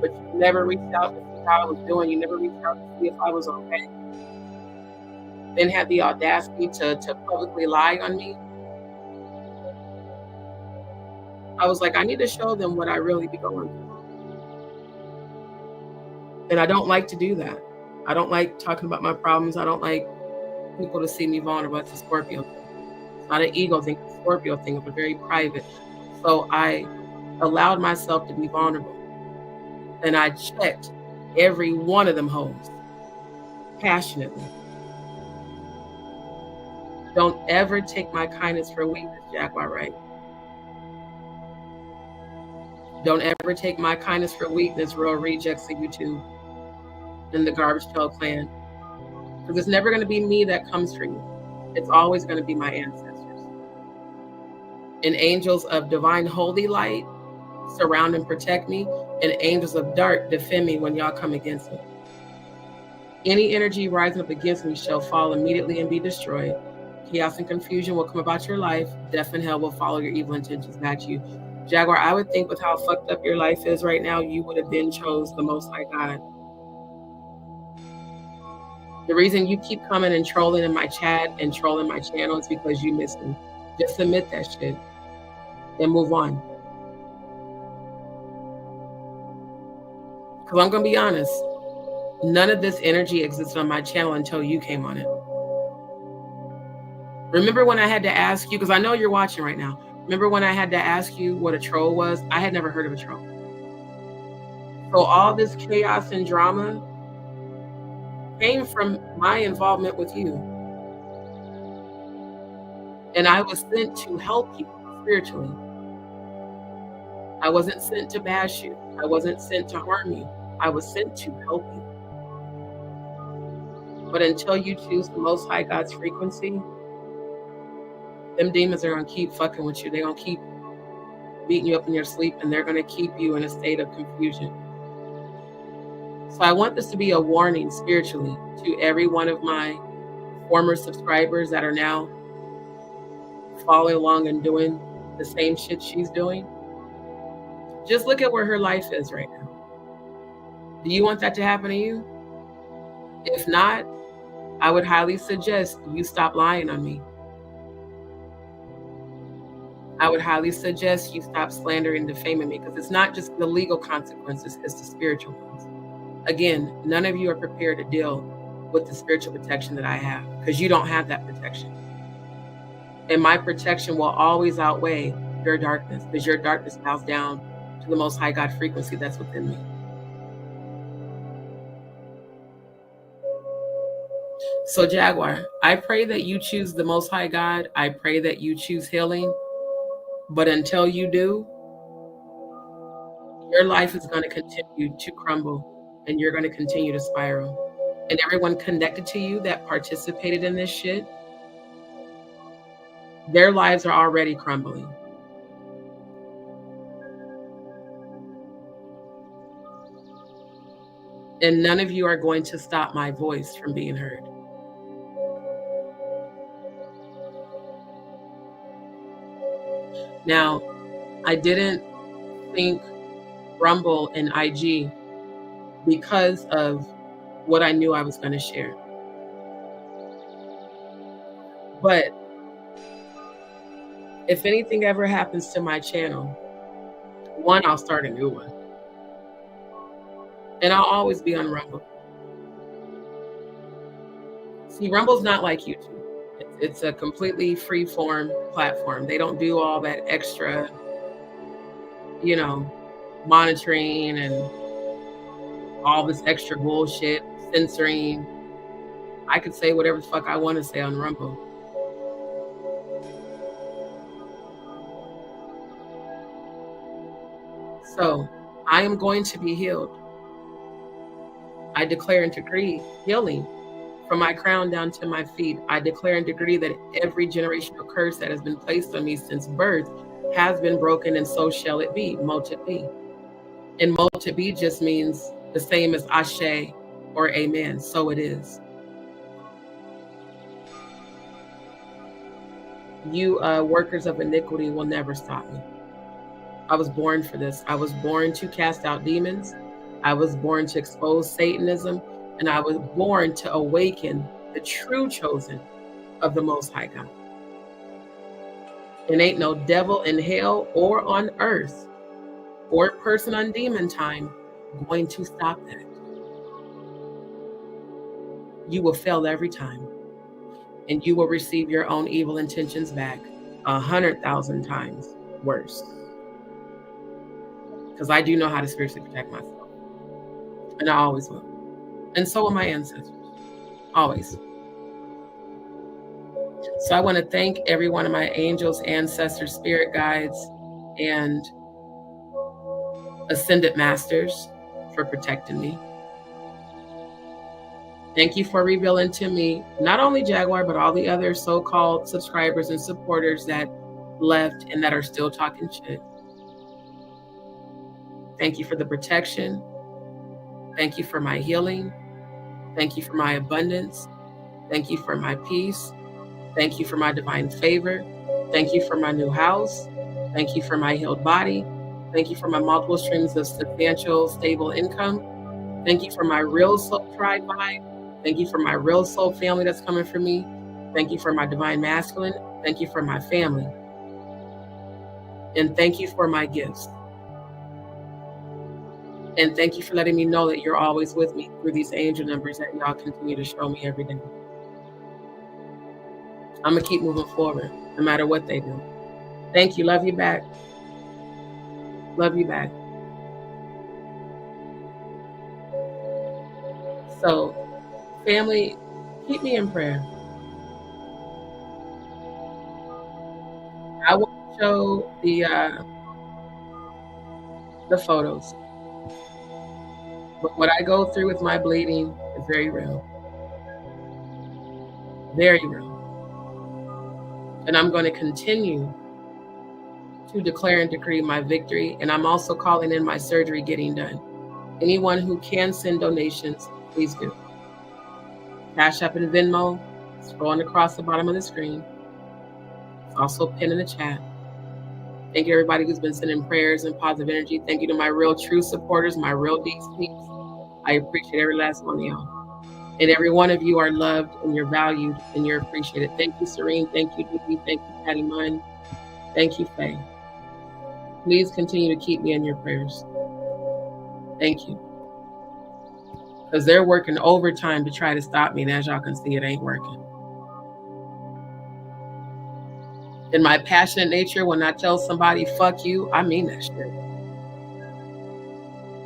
Speaker 1: but you never reached out to see how I was doing. You never reached out to see if I was okay. Then had the audacity to publicly lie on me. I was like, I need to show them what I really be going through. And I don't like to do that. I don't like talking about my problems. I don't like people to see me vulnerable. It's a Scorpio thing. It's not an ego thing, it's a Scorpio thing. It's very private. So I allowed myself to be vulnerable. And I checked every one of them hoes passionately. Don't ever take my kindness for weakness, Jaguar, right? Don't ever take my kindness for weakness, Real Rejects of YouTube and the Garbage Pail Clan. Because it's never going to be me that comes for you. It's always going to be my ancestors. And angels of divine holy light surround and protect me, and angels of dark defend me when y'all come against me. Any energy rising up against me shall fall immediately and be destroyed. Chaos and confusion will come about your life. Death and hell will follow your evil intentions back to you. Jaguar, I would think with how fucked up your life is right now, you would have been chose the Most High God. The reason you keep coming and trolling in my chat and trolling my channel is because you miss me. Just admit that shit and move on. Because I'm going to be honest, none of this energy existed on my channel until you came on it. Remember when I had to ask you, because I know you're watching right now. Remember when I had to ask you what a troll was? I had never heard of a troll. So all this chaos and drama came from my involvement with you. And I was sent to help you spiritually. I wasn't sent to bash you. I wasn't sent to harm you. I was sent to help you. But until you choose the Most High God's frequency, them demons are going to keep fucking with you. They're going to keep beating you up in your sleep, and they're going to keep you in a state of confusion. So I want this to be a warning spiritually to every one of my former subscribers that are now following along and doing the same shit she's doing. Just look at where her life is right now. Do you want that to happen to you? If not, I would highly suggest you stop lying on me. I would highly suggest you stop slandering and defaming me, because it's not just the legal consequences, it's the spiritual ones. Again, none of you are prepared to deal with the spiritual protection that I have. because you don't have that protection. And my protection will always outweigh your darkness, because your darkness bows down to the Most High God frequency that's within me. So Jaguar, I pray that you choose the Most High God. I pray that you choose healing. But until you do, your life is going to continue to crumble, and you're going to continue to spiral. And everyone connected to you that participated in this shit, their lives are already crumbling. And none of you are going to stop my voice from being heard. Now, I didn't think Rumble and IG because of what I knew I was going to share. But if anything ever happens to my channel, one, I'll start a new one. And I'll always be on Rumble. See, Rumble's not like YouTube. It's a completely free form platform. They don't do all that extra, monitoring and all this extra bullshit, censoring. I could say whatever the fuck I want to say on Rumble. So I am going to be healed. I declare and decree healing from my crown down to my feet. I declare and decree that every generational curse that has been placed on me since birth has been broken, and so shall it be. Mote be. And mote be just means the same as ashe or amen. So it is. You workers of iniquity will never stop me. I was born for this. I was born to cast out demons. I was born to expose Satanism. And I was born to awaken the true chosen of the Most High God. And ain't no devil in hell or on earth or person on demon time going to stop that. You will fail every time. And you will receive your own evil intentions back 100,000 times worse. Because I do know how to spiritually protect myself. And I always will. And so will my ancestors. Always. So I want to thank every one of my angels, ancestors, spirit guides, and ascended masters for protecting me. Thank you for revealing to me, not only Jaguar, but all the other so-called subscribers and supporters that left and that are still talking shit. Thank you for the protection. Thank you for my healing. Thank you for my abundance. Thank you for my peace. Thank you for my divine favor. Thank you for my new house. Thank you for my healed body. Thank you for my multiple streams of substantial, stable income. Thank you for my real soul tribe vibe. Thank you for my real soul family that's coming for me. Thank you for my divine masculine. Thank you for my family. And thank you for my gifts. And thank you for letting me know that you're always with me through these angel numbers that y'all continue to show me every day. I'm going to keep moving forward, no matter what they do. Thank you. Love you back. Love you back. So, family, keep me in prayer. I won't show the photos. But what I go through with my bleeding is very real. Very real. And I'm going to continue to declare and decree my victory. And I'm also calling in my surgery getting done. Anyone who can send donations, please do. Cash App and Venmo, scrolling across the bottom of the screen. It's also pinned in the chat. Thank you everybody who's been sending prayers and positive energy. Thank you to my real true supporters, my real deep peeps. I appreciate every last one of y'all. And every one of you are loved and you're valued and you're appreciated. Thank you, Serene. Thank you, Dee. Thank you, Patty Munn. Thank you, Faye. Please continue to keep me in your prayers. Thank you. Because they're working overtime to try to stop me. And as y'all can see, it ain't working. In my passionate nature, when I tell somebody, fuck you, I mean that shit.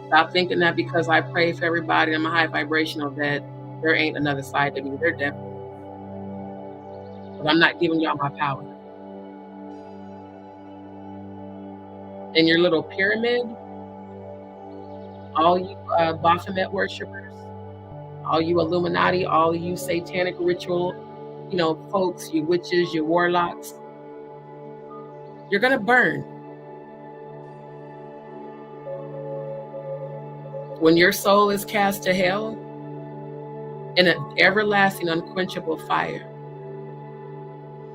Speaker 1: Stop thinking that because I pray for everybody and I'm high vibrational that there ain't another side to me. There definitely is. But I'm not giving y'all my power. In your little pyramid, all you Baphomet worshipers, all you Illuminati, all you satanic ritual, folks, you witches, you warlocks, you're gonna burn. When your soul is cast to hell in an everlasting, unquenchable fire,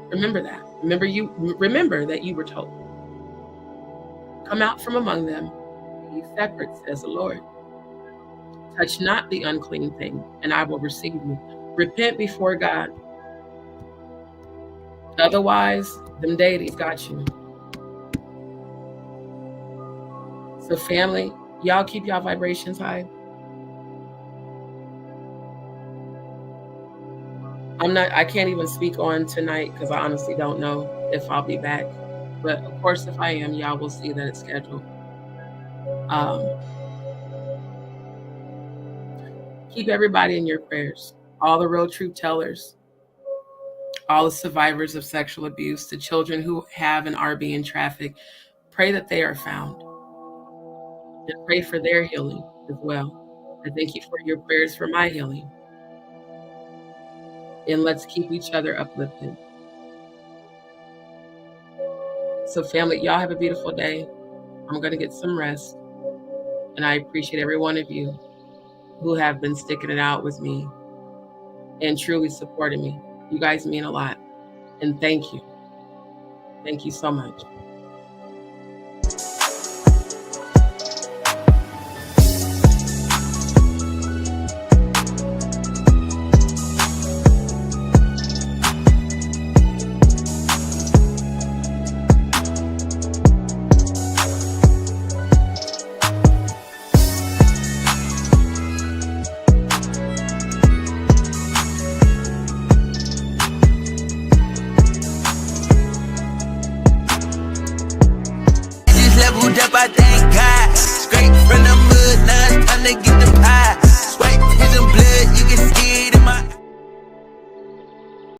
Speaker 1: remember that. Remember that you were told, come out from among them, be separate, says the Lord. Touch not the unclean thing, and I will receive you. Repent before God. Otherwise, them deities got you. So family, y'all keep y'all vibrations high. I can't even speak on tonight because I honestly don't know if I'll be back. But of course, if I am, y'all will see that it's scheduled. Keep everybody in your prayers. All the real truth tellers, all the survivors of sexual abuse, the children who have and are being trafficked. Pray that they are found. And pray for their healing as well. I thank you for your prayers for my healing. And let's keep each other uplifted. So family, y'all have a beautiful day. I'm going to get some rest. And I appreciate every one of you who have been sticking it out with me and truly supporting me. You guys mean a lot. And thank you. Thank you so much.
Speaker 2: Up, I thank God. Straight from